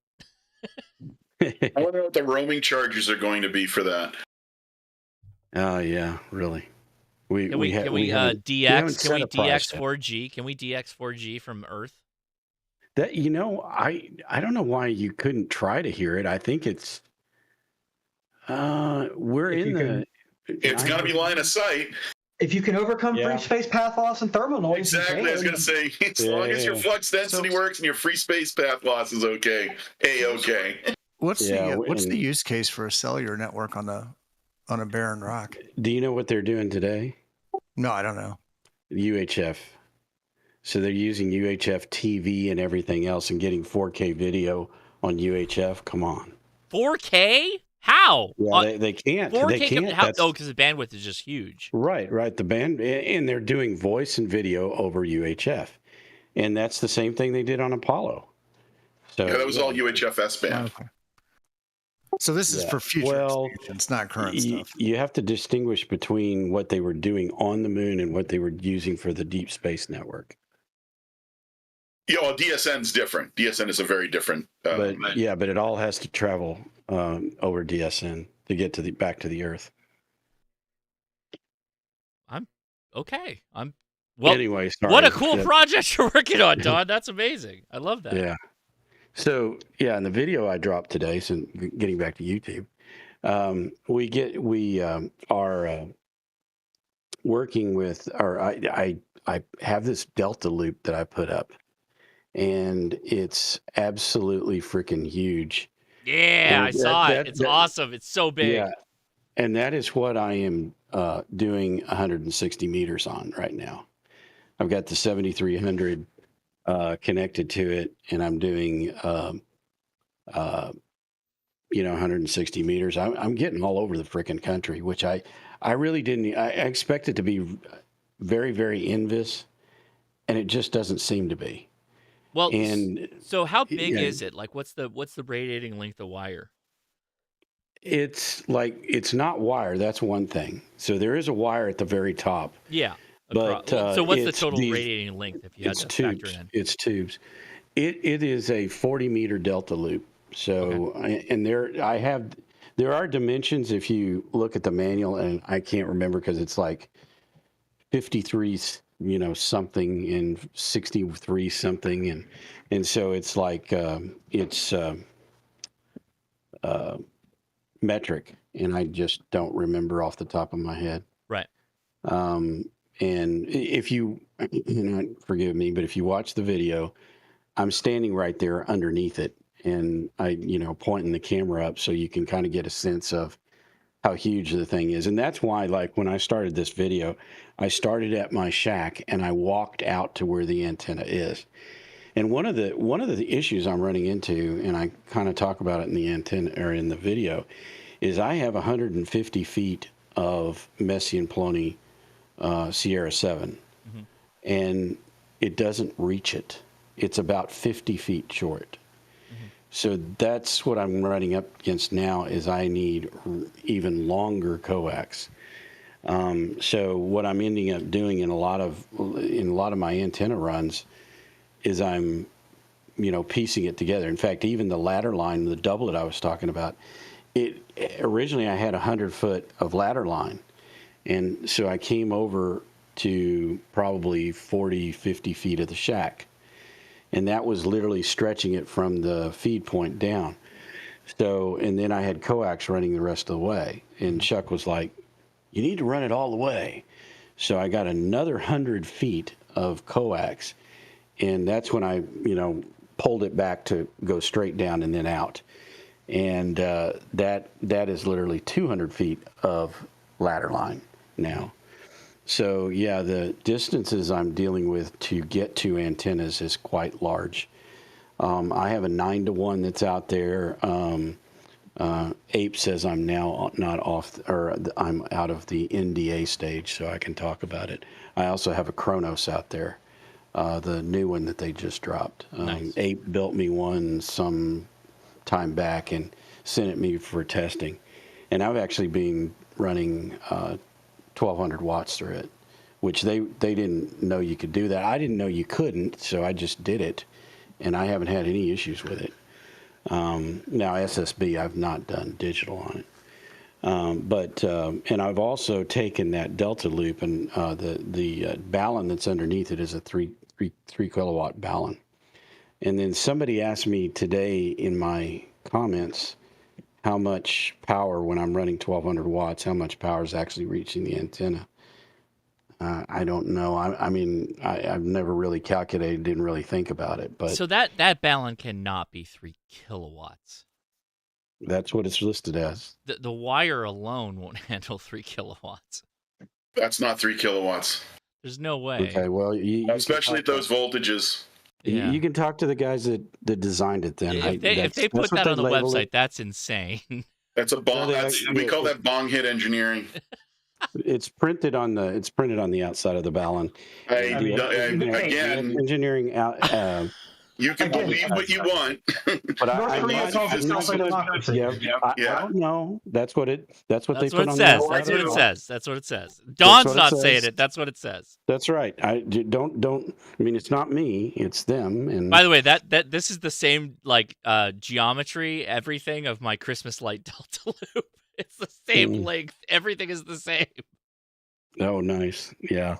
I wonder what the roaming charges are going to be for that. Oh yeah, really. Can we DX 4G? Can we DX 4G from Earth? That I don't know why you couldn't try to hear it. I think it's it's gonna be line of sight. If you can overcome free space path loss and thermal noise. Exactly. I was going to say, as long as your flux density works and your free space path loss is okay, A-okay. What's the use case for a cellular network on a barren rock? Do you know what they're doing today? No, I don't know. UHF. So they're using UHF TV and everything else and getting 4K video on UHF. Come on. 4K? How? Yeah, they can't. 4K they can't. because the bandwidth is just huge. Right. The band, and they're doing voice and video over UHF, and that's the same thing they did on Apollo. So that was all UHF S-band. Okay. So this is for future expansion. It's not current stuff. You have to distinguish between what they were doing on the moon and what they were using for the deep space network. Yeah, well, DSN's different. DSN is a very different. But it all has to travel over DSN to get to back to the Earth. Okay. Anyway, sorry. What a cool project you're working on, Don. That's amazing. I love that. Yeah. So in the video I dropped today, so getting back to YouTube, we are working with, or I have this Delta loop that I put up, and it's absolutely freaking huge. Yeah, I saw it. It's awesome. It's so big. Yeah, and that is what I am doing 160 meters on right now. I've got the 7300 connected to it, and I'm doing 160 meters. I'm getting all over the freaking country, which I really didn't. I expected to be very, very NVIS, and it just doesn't seem to be. Well, so how big is it? Like, what's the radiating length of wire? It's not wire. That's one thing. So there is a wire at the very top. Yeah. But so what's the total radiating length if you had to factor in? It's tubes. It is a 40-meter delta loop. So and there are dimensions if you look at the manual, and I can't remember because it's like 53 something and 63 something, and so it's like it's metric, and I just don't remember off the top of my head. Right. And if you forgive me, but if you watch the video, I'm standing right there underneath it, and I pointing the camera up so you can kind of get a sense of how huge the thing is. And that's why, like, when I started this video, I started at my shack and I walked out to where the antenna is. And one of the issues I'm running into, and I kind of talk about it in the antenna or in the video, is I have 150 feet of Messian Plony Sierra 7, and it doesn't reach it. It's about 50 feet short. So that's what I'm running up against now. Is I need even longer coax. So what I'm ending up doing in a lot of my antenna runs is I'm, piecing it together. In fact, even the ladder line, the doublet I was talking about, originally I had 100 foot of ladder line, and so I came over to probably 40, 50 feet of the shack, and that was literally stretching it from the feed point down. So, and then I had coax running the rest of the way, and Chuck was like, "You need to run it all the way." So I got another 100 feet of coax, and that's when I, pulled it back to go straight down and then out. And that is literally 200 feet of ladder line now. So yeah, the distances I'm dealing with to get to antennas is quite large. I have a 9-to-1 that's out there. Ape says I'm now not off, or I'm out of the NDA stage, so I can talk about it. I also have a Chronos out there, the new one that they just dropped. Nice. Ape built me one some time back and sent it me for testing, and I've actually been running 1,200 watts through it, which they didn't know you could do that. I didn't know you couldn't, so I just did it, and I haven't had any issues with it. Now SSB, I've not done digital on it. And I've also taken that Delta loop, and the Ballon that's underneath it is a 3 kilowatt Ballon. And then somebody asked me today in my comments how much power, when I'm running 1,200 watts, how much power is actually reaching the antenna. I don't know. I've never really calculated, didn't really think about it. But so that Ballon cannot be 3 kilowatts. That's what it's listed as. The wire alone won't handle 3 kilowatts. That's not 3 kilowatts. There's no way. Okay, well, especially at those voltages. Yeah. You can talk to the guys that designed it. Then if they put that on the website, that's insane. That's a bong. We call that bong hit engineering. It's printed on the outside of the Ballon. Again, engineering out. You can believe what you want. But I don't know. That's what they put on the outside. That's what it says. That's what it says. Don's not saying it. That's what it says. That's right. Don't. I mean, it's not me. It's them. And by the way, this is the same geometry, everything of my Christmas light Delta loop. It's the same length. Everything is the same. Oh, nice. Yeah.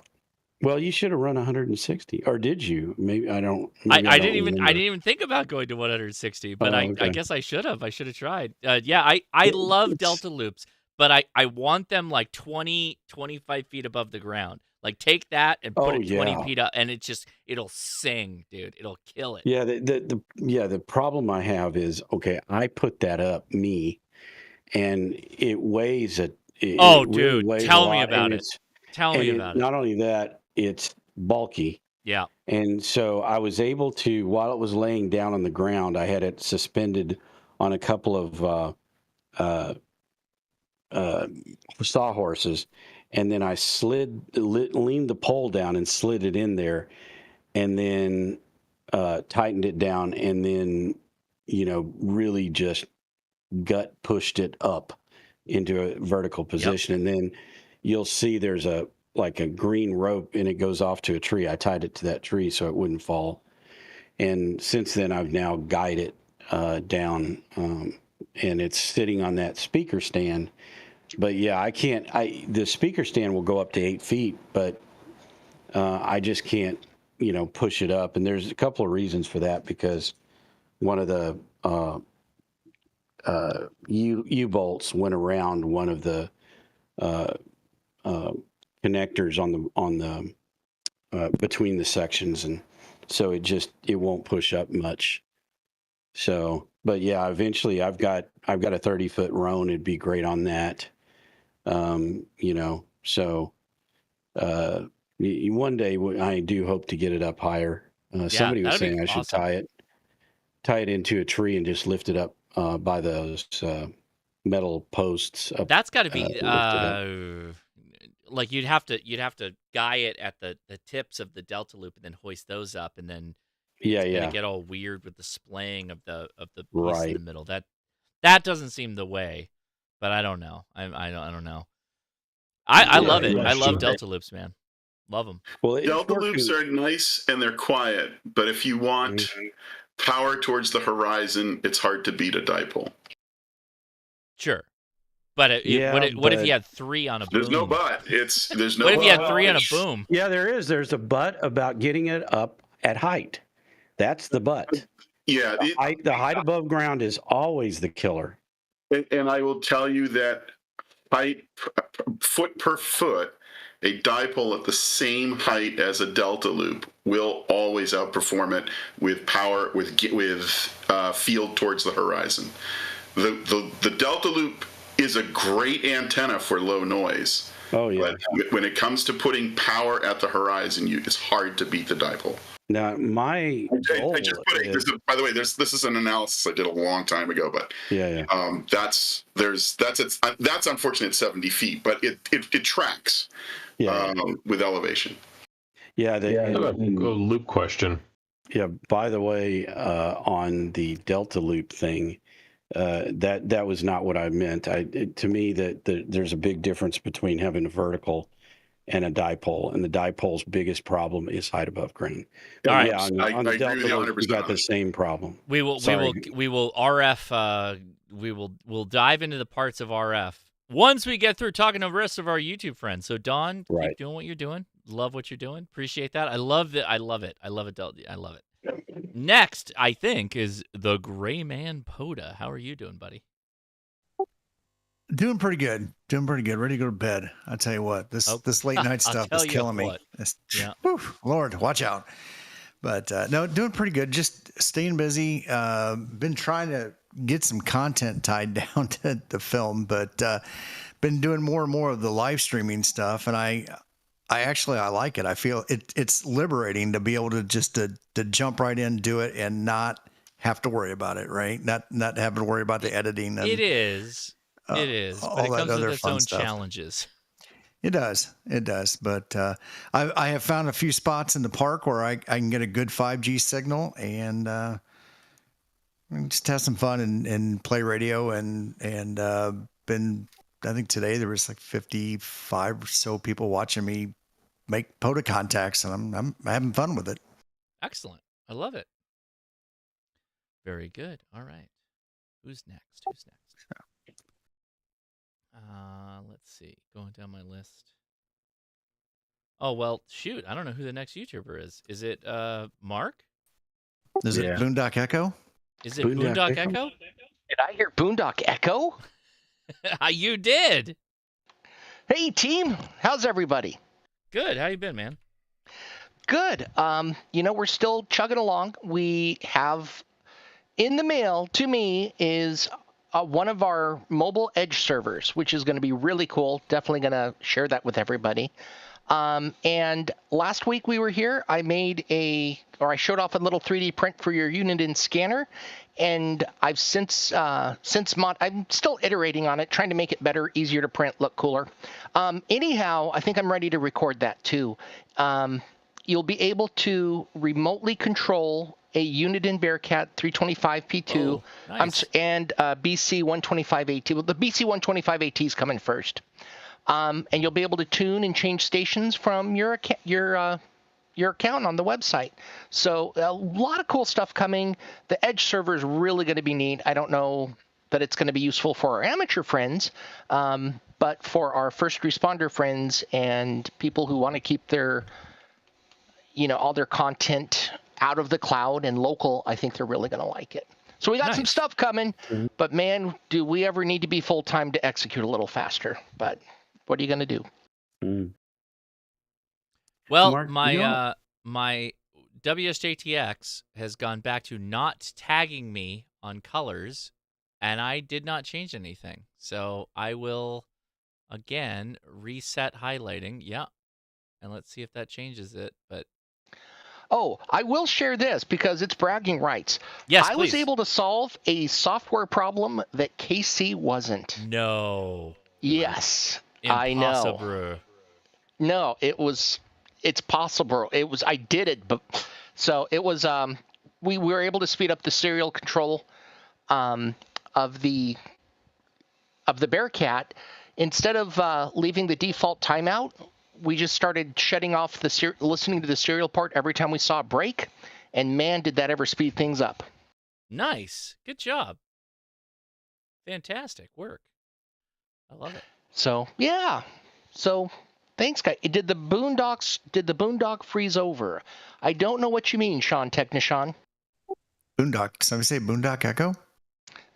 Well, you should have run 160, or did you? Maybe I don't. I didn't even think about going to 160, but I guess I should have. I should have tried. I love Delta loops, but I want them like 20, 25 feet above the ground. Like take that and put it 20 feet up, and it'll sing, dude. It'll kill it. Yeah. The problem I have is, okay, I put that up and it weighs dude, tell me about it. Tell me about it. Not only that, it's bulky. Yeah. And so I was able to, while it was laying down on the ground, I had it suspended on a couple of sawhorses, and then I leaned the pole down and slid it in there, and then tightened it down, and then really just gut pushed it up into a vertical position. And then you'll see there's a green rope, and it goes off to a tree. I tied it to that tree so it wouldn't fall. And since then, I've now guided it down, and it's sitting on that speaker stand. But yeah, the speaker stand will go up to 8 feet, but I just can't, push it up. And there's a couple of reasons for that, because one of the U-bolts went around one of the connectors on the between the sections, and so it won't push up much. So, but yeah, eventually I've got a 30-foot Roan. It'd be great on that. So one day I do hope to get it up higher. Somebody was saying I should tie it into a tree and just lift it up by those metal posts. That's got to be like you'd have to guy it at the tips of the delta loop and then hoist those up, and then it's gonna get all weird with the splaying of the piece in the middle. That doesn't seem the way, but I don't know. I don't know. I love it. I love delta loops, man. Love them. Well, delta loops are nice and they're quiet, but if you want power towards the horizon, it's hard to beat a dipole. Sure. But what if you had 3 on a boom? There's no but. There's no. What if you had 3 on a boom? Yeah, there is. There's a but about getting it up at height. That's the but. Yeah. The height above ground is always the killer. And I will tell you that height, foot per foot, a dipole at the same height as a delta loop will always outperform it with power, with field towards the horizon. The delta loop is a great antenna for low noise. Oh yeah. But when it comes to putting power at the horizon, it's hard to beat the dipole. Now, my goal by the way, this is an analysis I did a long time ago, but that's unfortunate at 70 feet, but it tracks with elevation. Yeah, a loop question. Yeah. By the way, on the delta loop thing, that was not what I meant. To me, there's a big difference between having a vertical and a dipole, and the dipole's biggest problem is height above ground. All right, on the delta loop, we got the same problem. We'll RF. We'll dive into the parts of RF once we get through talking to the rest of our YouTube friends. So Don, keep doing what you're doing. Love what you're doing. Appreciate that. I love it. I love it. I love it. Next, I think, is the Gray Man Poda. How are you doing, buddy? Doing pretty good. Ready to go to bed. I tell you what, this late night stuff is killing me. Lord, watch out. But no, doing pretty good. Just staying busy. Been trying to get some content tied down to the film, but been doing more and more of the live streaming stuff. And I like it. I feel it's liberating to be able to just to jump right in, do it, and not have to worry about it. Right? Not having to worry about the editing. And, it is. But it comes with its own challenges. It does. But I have found a few spots in the park where I can get a good 5G signal and just have some fun and play radio and been. I think today there was like 55 or so people watching me make POTA contacts, and I'm having fun with it. Excellent. I love it. Very good. All right. Who's next? Let's see. Going down my list. Oh, well, shoot. I don't know who the next YouTuber is. Is it Mark? Is it Boondock Echo? Is it Boondock Echo? Did I hear Boondock Echo? You did. Hey, team. How's everybody? Good. How you been, man? Good. We're still chugging along. We have in the mail to me is one of our mobile edge servers, which is going to be really cool. Definitely going to share that with everybody. And last week we were here, I showed off a little 3D print for your Uniden scanner, and I've I'm still iterating on it, trying to make it better, easier to print, look cooler. Anyhow, I think I'm ready to record that too. You'll be able to remotely control a Uniden Bearcat 325P2 nice. And BC 125AT. Well, the BC 125AT is coming first. And you'll be able to tune and change stations from your account on the website. So a lot of cool stuff coming. The Edge server is really going to be neat. I don't know that it's going to be useful for our amateur friends, but for our first responder friends and people who want to keep their, all their content out of the cloud and local, I think they're really going to like it. So we got some stuff coming, but man, do we ever need to be full-time to execute a little faster. But what are you going to do? Well, Mark, my WSJT-X has gone back to not tagging me on colors, and I did not change anything. So I will, again, reset highlighting. Yeah, and let's see if that changes it. But oh, I will share this because it's bragging rights. Yes, I was please. able to solve a software problem that KC wasn't. No. Yes, Impossible. I know. No, it's possible. I did it, but so it was, we were able to speed up the serial control of the Bearcat. Instead of leaving the default timeout, we just started shutting off listening to the serial port every time we saw a break, and man, did that ever speed things up. Nice. Good job. Fantastic work. I love it. So, yeah. So, thanks, guys. Did the boondock freeze over? I don't know what you mean, Sean Technician. Boondock. Did somebody say boondock echo?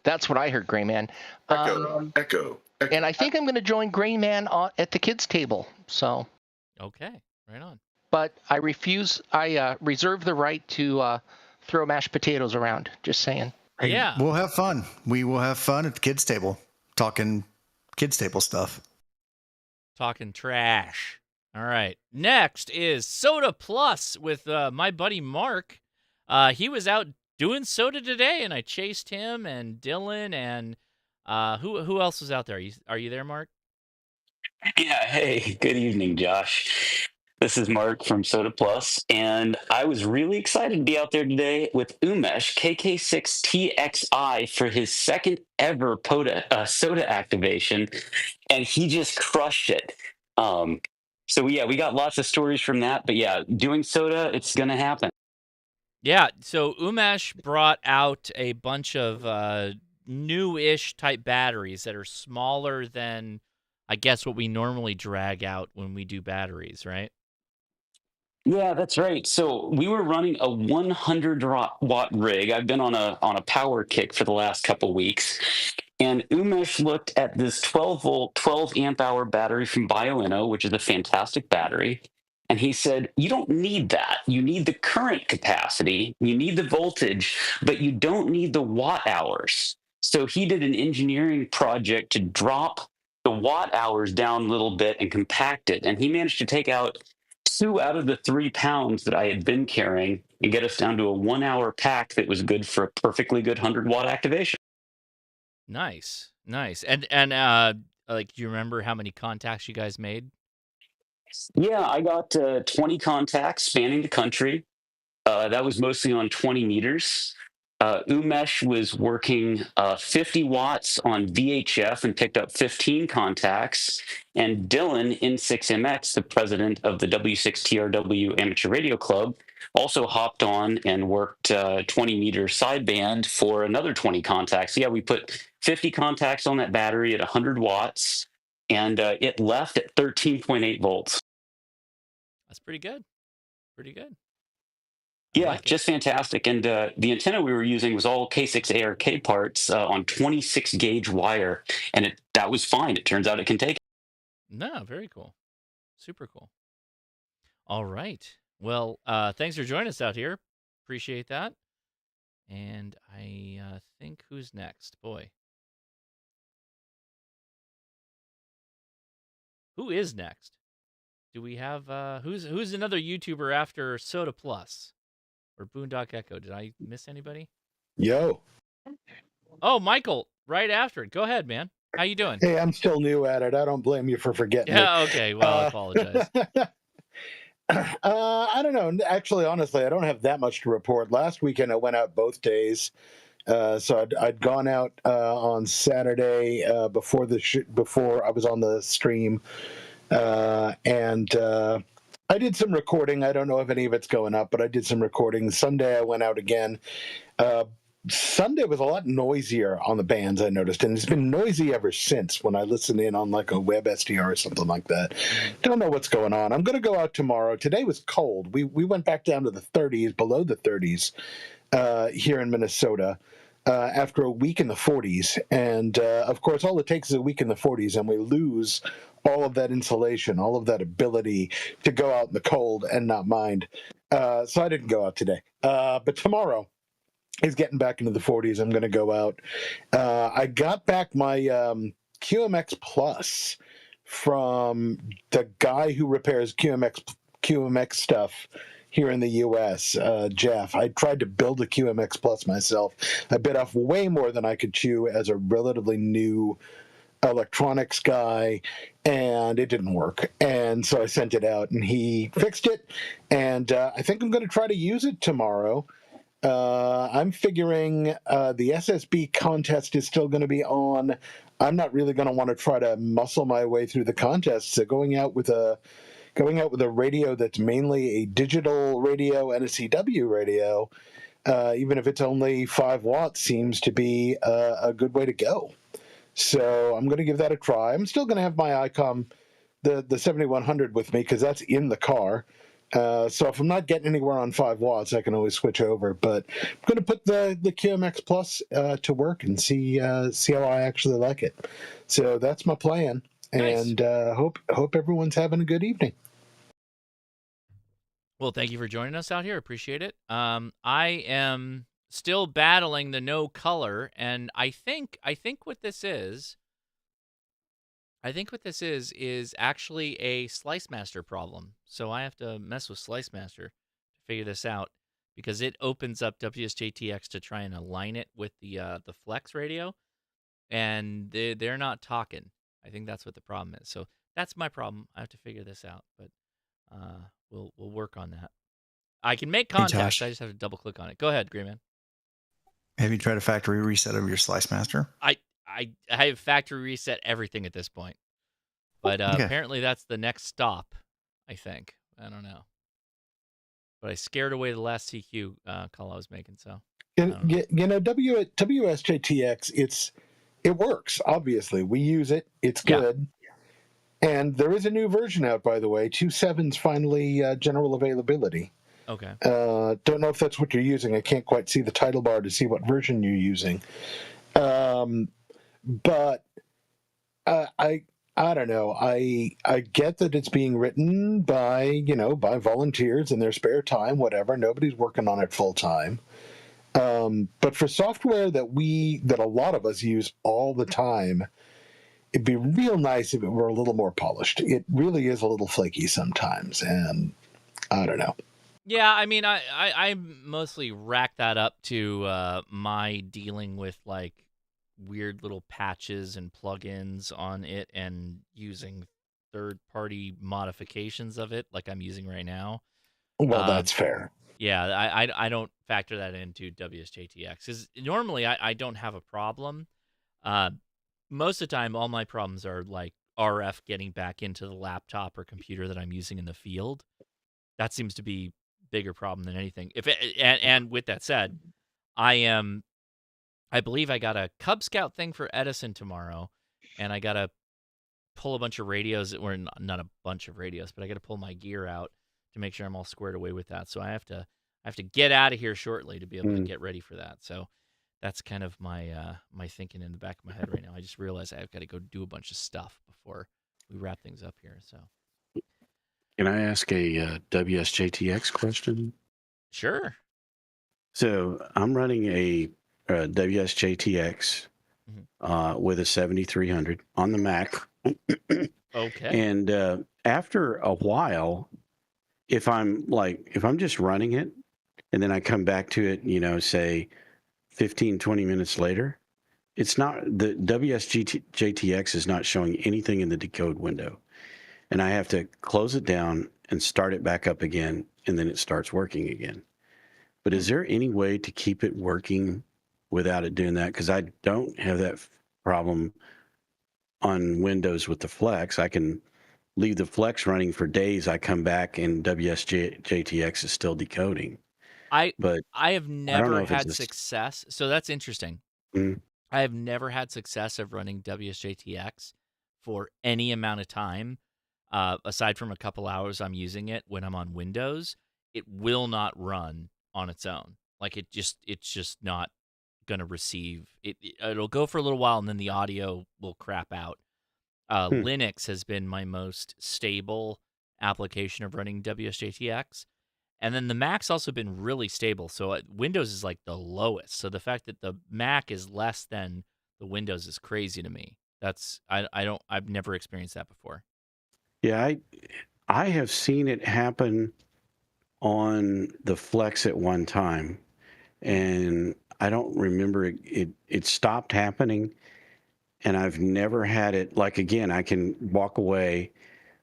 That's what I heard, Gray Man. Echo. And I think I'm going to join Gray Man at the kids' table. So. Okay. Right on. But I reserve the right to throw mashed potatoes around. Just saying. Hey, yeah. We'll have fun. We will have fun at the kids' table, talking kids' table stuff. Talking trash. All right. Next is Soda Plus with my buddy Mark. He was out doing soda today, and I chased him and Dylan and who else was out there? Are you there, Mark? Yeah, hey, good evening, Josh. This is Mark from Soda Plus, and I was really excited to be out there today with Umesh KK6TXI for his second ever soda activation, and he just crushed it. So yeah, we got lots of stories from that, but yeah, doing soda, it's gonna happen. Yeah, so Umesh brought out a bunch of new-ish type batteries that are smaller than, I guess, what we normally drag out when we do batteries, right? Yeah, that's right. So we were running a 100-watt rig. I've been on a power kick for the last couple weeks, and Umesh looked at this 12-volt, 12-amp-hour battery from Bioenno, which is a fantastic battery, and he said, "You don't need that. You need the current capacity, you need the voltage, but you don't need the watt hours." So he did an engineering project to drop the watt hours down a little bit and compact it, and he managed to take out 2 out of the 3 pounds that I had been carrying and get us down to a 1-hour pack that was good for a perfectly good 100-watt activation. Nice. And like, do you remember how many contacts you guys made? Yeah, I got 20 contacts spanning the country. That was mostly on 20 meters. Umesh was working 50 watts on VHF and picked up 15 contacts. And Dylan, N6MX, the president of the W6TRW Amateur Radio Club, also hopped on and worked 20-meter sideband for another 20 contacts. Yeah, we put 50 contacts on that battery at 100 watts, and it left at 13.8 volts. That's pretty good. Yeah, just fantastic. And the antenna we were using was all K6 ARK parts on 26 gauge wire, and that was fine. It turns out it can take it. No, very cool. Super cool. All right. Well, thanks for joining us out here. Appreciate that. And I think who's next? Boy. Who is next? Do we have who's another YouTuber after Soda Plus or Boondock Echo? Did I miss anybody? Yo. Oh, Michael, right after it. Go ahead, man. How you doing? Hey, I'm still new at it. I don't blame you for forgetting. Yeah, okay. Well, I apologize. I don't know. Actually, honestly, I don't have that much to report. Last weekend, I went out both days. So I'd gone out on Saturday before I was on the stream, and I did some recording. I don't know if any of it's going up, but I did some recording. Sunday I went out again. Sunday was a lot noisier on the bands, I noticed, and it's been noisy ever since when I listen in on like a web SDR or something like that. Don't know what's going on. I'm going to go out tomorrow. Today was cold. We went back down to the 30s, below the 30s here in Minnesota. After a week in the 40s. And, of course, all it takes is a week in the 40s, and we lose all of that insulation, all of that ability to go out in the cold and not mind. So I didn't go out today. But tomorrow is getting back into the 40s. I'm going to go out. I got back my QMX Plus from the guy who repairs QMX stuff here in the U.S., Jeff. I tried to build a QMX Plus myself. I bit off way more than I could chew as a relatively new electronics guy, and it didn't work. And so I sent it out, and he fixed it, and I think I'm going to try to use it tomorrow. I'm figuring the SSB contest is still going to be on. I'm not really going to want to try to muscle my way through the contest, so going out with a radio that's mainly a digital radio and a CW radio, even if it's only 5 watts, seems to be a good way to go. So I'm going to give that a try. I'm still going to have my ICOM, the 7100 with me, because that's in the car. So if I'm not getting anywhere on 5 watts, I can always switch over. But I'm going to put the QMX Plus to work and see how I actually like it. So that's my plan. Nice. And hope everyone's having a good evening. Well, thank you for joining us out here. Appreciate it. I am still battling the no color, and I think what this is. I think what this is actually a Slice Master problem. So I have to mess with Slice Master to figure this out, because it opens up WSJT-X to try and align it with the Flex radio, and they're not talking. I think that's what the problem is. So that's my problem. I have to figure this out, but we'll work on that. I can make contacts. I just have to double click on it. Go ahead, Grayman. Have you tried a factory reset of your Slice Master? I have factory reset everything at this point, but apparently that's the next stop. I think. I don't know, but I scared away the last CQ call I was making. So WSJT-X, it works. Obviously, we use it. It's good. Yeah. And there is a new version out, by the way. 2.7's finally general availability. Okay. Don't know if that's what you're using. I can't quite see the title bar to see what version you're using. But I don't know. I get that it's being written by volunteers in their spare time, whatever. Nobody's working on it full time. But for software that a lot of us use all the time, it'd be real nice if it were a little more polished. It really is a little flaky sometimes, and I don't know. Yeah, I mean, I mostly rack that up to my dealing with like weird little patches and plugins on it and using third-party modifications of it like I'm using right now. Well, that's fair. Yeah, I don't factor that into WSJT-X, because normally I don't have a problem. Most of the time, all my problems are like RF getting back into the laptop or computer that I'm using in the field. That seems to be bigger problem than anything. And with that said, I believe I got a Cub Scout thing for Edison tomorrow, and I got to pull a bunch of radios, or not a bunch of radios, but I got to pull my gear out to make sure I'm all squared away with that. So I have to get out of here shortly to be able to get ready for that. So that's kind of my my thinking in the back of my head right now. I just realized I've got to go do a bunch of stuff before we wrap things up here. So can I ask a WSJT-X question? Sure. So I'm running a WSJT-X with a 7300 on the Mac. Okay. And after a while, if I'm just running it and then I come back to it, say 15, 20 minutes later, it's not, the WSJT-X is not showing anything in the decode window. And I have to close it down and start it back up again, and then it starts working again. But is there any way to keep it working without it doing that? Because I don't have that problem on Windows with the Flex. I can leave the Flex running for days. I come back and WSJT-X is still decoding. I have never had success. So that's interesting. Mm-hmm. I have never had success of running WSJT-X for any amount of time, aside from a couple hours I'm using it when I'm on Windows. It will not run on its own. Like it's just not going to receive it. It'll go for a little while and then the audio will crap out. Linux has been my most stable application of running WSJT-X. And then the Mac's also been really stable. So Windows is like the lowest. So the fact that the Mac is less than the Windows is crazy to me. I've never experienced that before. Yeah, I have seen it happen on the Flex at one time, and I don't remember it stopped happening, and I've never had it. Like, again, I can walk away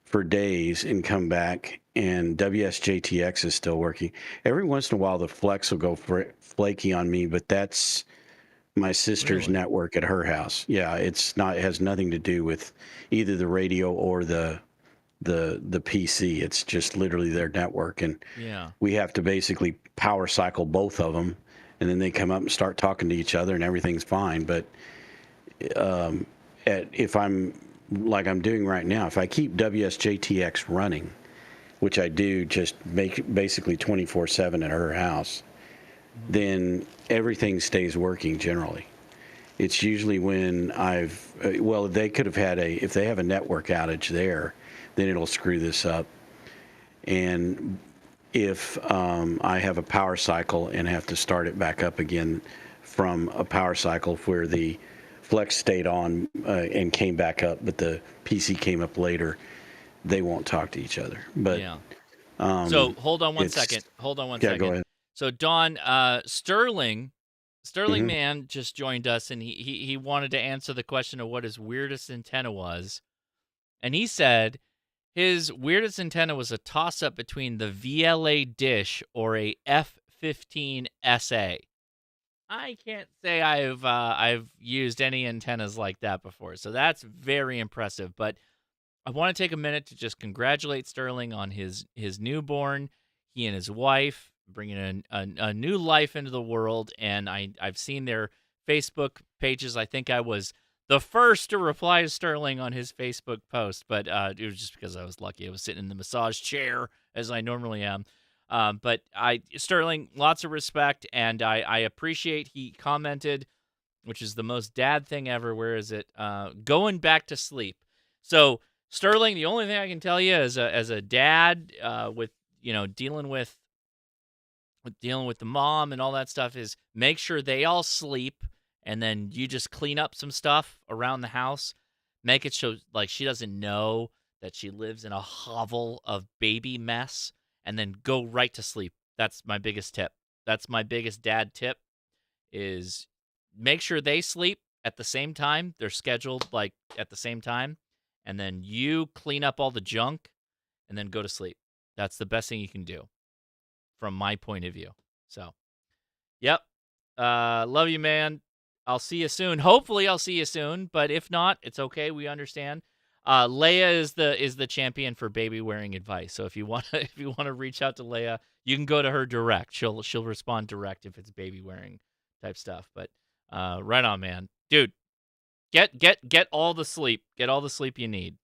for days and come back, and WSJT-X is still working. Every once in a while, the Flex will go flaky on me, but that's my sister's network at her house. Yeah, it has nothing to do with either the radio or the PC. It's just literally their network, and we have to basically power cycle both of them, and then they come up and start talking to each other, and everything's fine. But if I'm like I'm doing right now, if I keep WSJT-X running, which I do, just make basically 24/7 at her house, then everything stays working generally. It's usually when they could have had if they have a network outage there, then it'll screw this up. And if I have a power cycle and have to start it back up again from a power cycle where the Flex stayed on and came back up, but the PC came up later, they won't talk to each other. But so hold on one second. Yeah, go ahead. So Don, Sterling Man just joined us, and he wanted to answer the question of what his weirdest antenna was, and he said his weirdest antenna was a toss-up between the VLA dish or a F15 SA. I can't say I've used any antennas like that before, so that's very impressive. But I want to take a minute to just congratulate Sterling on his newborn. He and his wife bringing a new life into the world, and I've seen their Facebook pages. I think I was the first to reply to Sterling on his Facebook post, but it was just because I was lucky. I was sitting in the massage chair, as I normally am. But Sterling, lots of respect, and I appreciate he commented, which is the most dad thing ever. Where is it? Going back to sleep. So Sterling, the only thing I can tell you as a dad, with dealing with the mom and all that stuff, is make sure they all sleep, and then you just clean up some stuff around the house. Make it so like she doesn't know that she lives in a hovel of baby mess, and then go right to sleep. That's my biggest tip. That's my biggest dad tip, is make sure they sleep at the same time. They're scheduled like at the same time, and then you clean up all the junk and then go to sleep. That's the best thing you can do from my point of view. So, yep. Love you, man. I'll see you soon. Hopefully I'll see you soon, but if not, it's okay. We understand. Leia is the champion for baby wearing advice. So if you want to reach out to Leia, you can go to her direct. She'll respond direct if it's baby wearing type stuff. But right on, man. Dude, get all the sleep. Get all the sleep you need.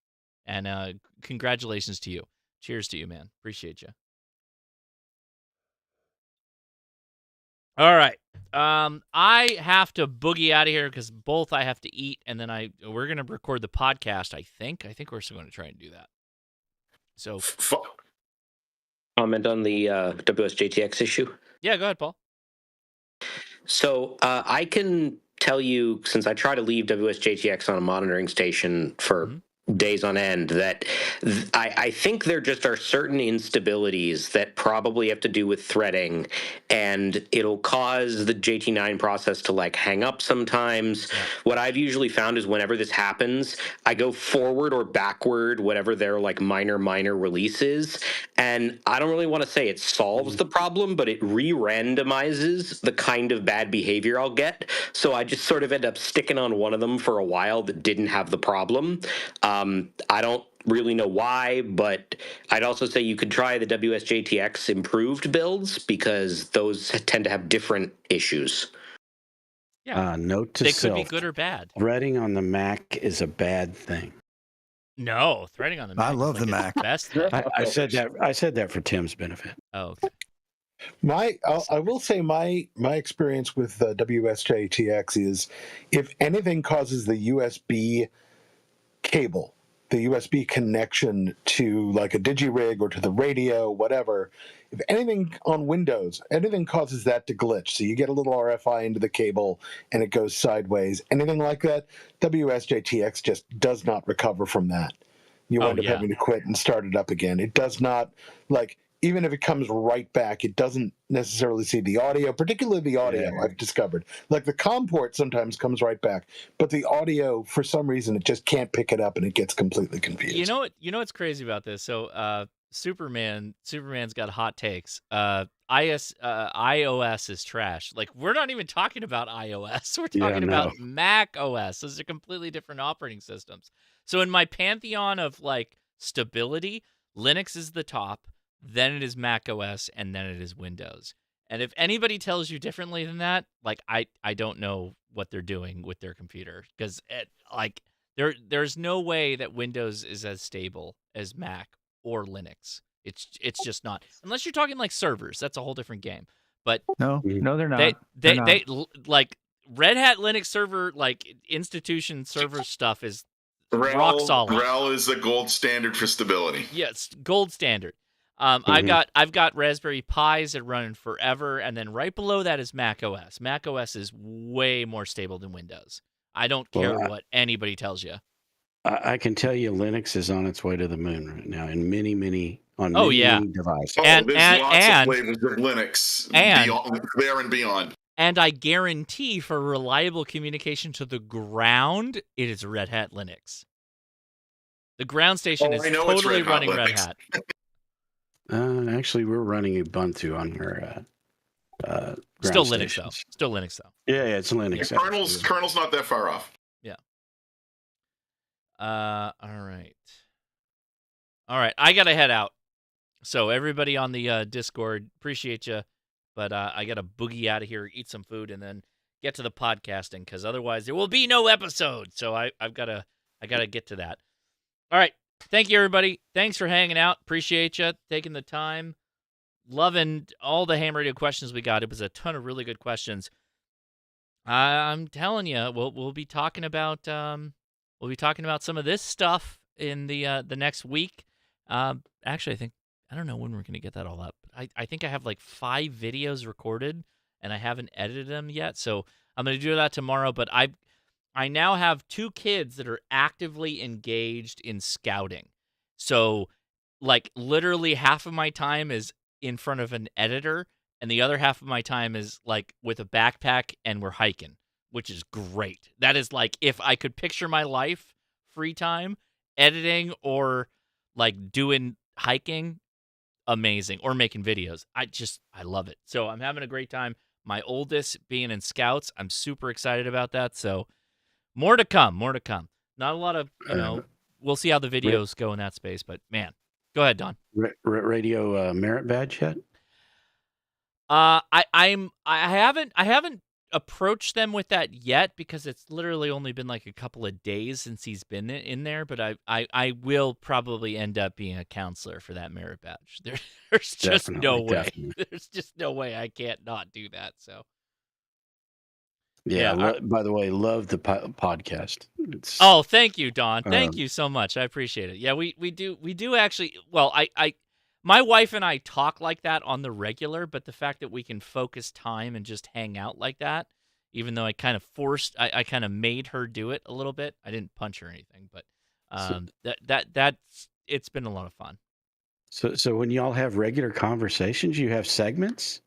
And congratulations to you. Cheers to you, man. Appreciate you. All right. I have to boogie out of here because both I have to eat, and then we're gonna record the podcast. I think we're still gonna try and do that. So, comment on the WSJT-X issue. Yeah, go ahead, Paul. So I can tell you, since I try to leave WSJT-X on a monitoring station for days on end, that I think there just are certain instabilities that probably have to do with threading, and it'll cause the JT9 process to like hang up sometimes. What I've usually found is whenever this happens, I go forward or backward, whatever their like minor release is, and I don't really want to say it solves the problem, but it re-randomizes the kind of bad behavior I'll get. So I just sort of end up sticking on one of them for a while that didn't have the problem. I don't really know why, but I'd also say you could try the WSJT-X improved builds, because those tend to have different issues. Yeah. Note to they self: could be good or bad. Threading on the Mac is a bad thing. No, threading on the Mac. I love the Mac. Best thing. I said that for Tim's benefit. Oh, okay. I will say my experience with WSJT-X is, if anything causes the USB cable the USB connection to like a DigiRig or to the radio, whatever, if anything on Windows, anything causes that to glitch. So you get a little RFI into the cable and it goes sideways. Anything like that, WSJT-X just does not recover from that. You wind up having to quit and start it up again. It does not, like, even if it comes right back, it doesn't necessarily see the audio, particularly the audio, I've discovered. Like the COM port sometimes comes right back, but the audio, for some reason, it just can't pick it up and it gets completely confused. You know what's crazy about this? So Superman's got hot takes. iOS is trash. Like, we're not even talking about iOS. We're talking about Mac OS. Those are completely different operating systems. So in my pantheon of like stability, Linux is the top, then it is Mac OS, and then it is Windows. And if anybody tells you differently than that, like I don't know what they're doing with their computer, because like there's no way that Windows is as stable as Mac or Linux. It's just not, unless you're talking like servers. That's a whole different game. But no, they're not. They like Red Hat Linux server, like institution server stuff is rock solid. RHEL is the gold standard for stability. Yes, gold standard. I've got Raspberry Pis that run forever, and then right below that is Mac OS. Mac OS is way more stable than Windows. I don't care what anybody tells you. I can tell you Linux is on its way to the moon right now in many devices. And there's lots of flavors of Linux there and beyond. And I guarantee for reliable communication to the ground, it is Red Hat Linux. The ground station is totally running Red Hat. Actually, we're running Ubuntu on our Still ground Linux stations. though. Still Linux though. Yeah, it's Linux. Kernel's not that far off. Yeah. All right. I gotta head out. So everybody on the Discord, appreciate you, but I gotta boogie out of here, eat some food, and then get to the podcasting, because otherwise there will be no episode. So I gotta get to that. All right. Thank you, everybody. Thanks for hanging out. Appreciate you taking the time. Loving all the ham radio questions we got. It was a ton of really good questions. I'm telling you, we'll be talking about some of this stuff in the next week. Actually, I don't know when we're gonna get that all up. I think I have like 5 videos recorded and I haven't edited them yet, so I'm gonna do that tomorrow. But I now have 2 kids that are actively engaged in scouting. So, like, literally half of my time is in front of an editor, and the other half of my time is, like, with a backpack, and we're hiking, which is great. That is, like, if I could picture my life, free time, editing or, like, doing hiking, amazing, or making videos. I love it. So I'm having a great time. My oldest being in scouts, I'm super excited about that, so more to come. Not a lot of, we'll see how the videos go in that space, but man, go ahead, Don. Radio merit badge yet? I haven't approached them with that yet, because it's literally only been like a couple of days since he's been in there, but I will probably end up being a counselor for that merit badge. There's just no way. There's just no way I can't not do that, so. Yeah. By the way, love the podcast. Oh, thank you, Don. Thank you so much. I appreciate it. Yeah, we do actually. Well, my wife and I talk like that on the regular, but the fact that we can focus time and just hang out like that, even though I kind of I kind of made her do it a little bit. I didn't punch her or anything, but it's been a lot of fun. So when y'all have regular conversations, you have segments?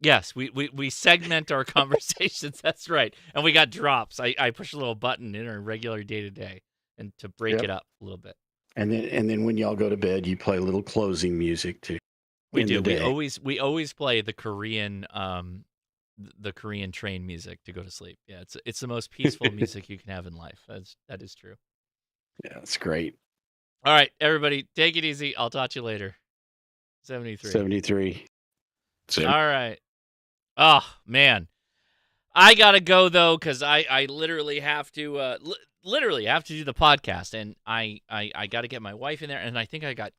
Yes, we segment our conversations. That's right. And we got drops. I push a little button in our regular day-to-day and to break it up a little bit. And then when y'all go to bed, you play a little closing music too. We do. We always play the Korean train music to go to sleep. Yeah, it's the most peaceful music you can have in life. That is true. Yeah, that's great. All right, everybody, take it easy. I'll talk to you later. 73. All right. Oh, man. I got to go, though, because I literally have to do the podcast, and I got to get my wife in there, and I think I got,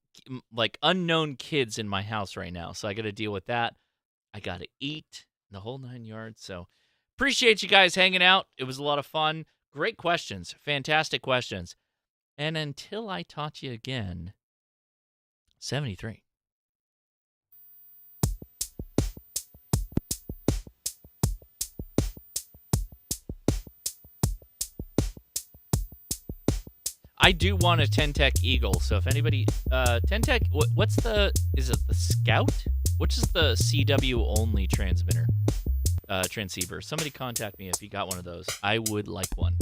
like, unknown kids in my house right now, so I got to deal with that. I got to eat, the whole 9 yards, so appreciate you guys hanging out. It was a lot of fun. Great questions. Fantastic questions. And until I talk to you again, 73. I do want a 10-Tech Eagle, so if anybody... 10-Tech, what's the... Is it the Scout? Which is the CW-only transmitter? Transceiver. Somebody contact me if you got one of those. I would like one.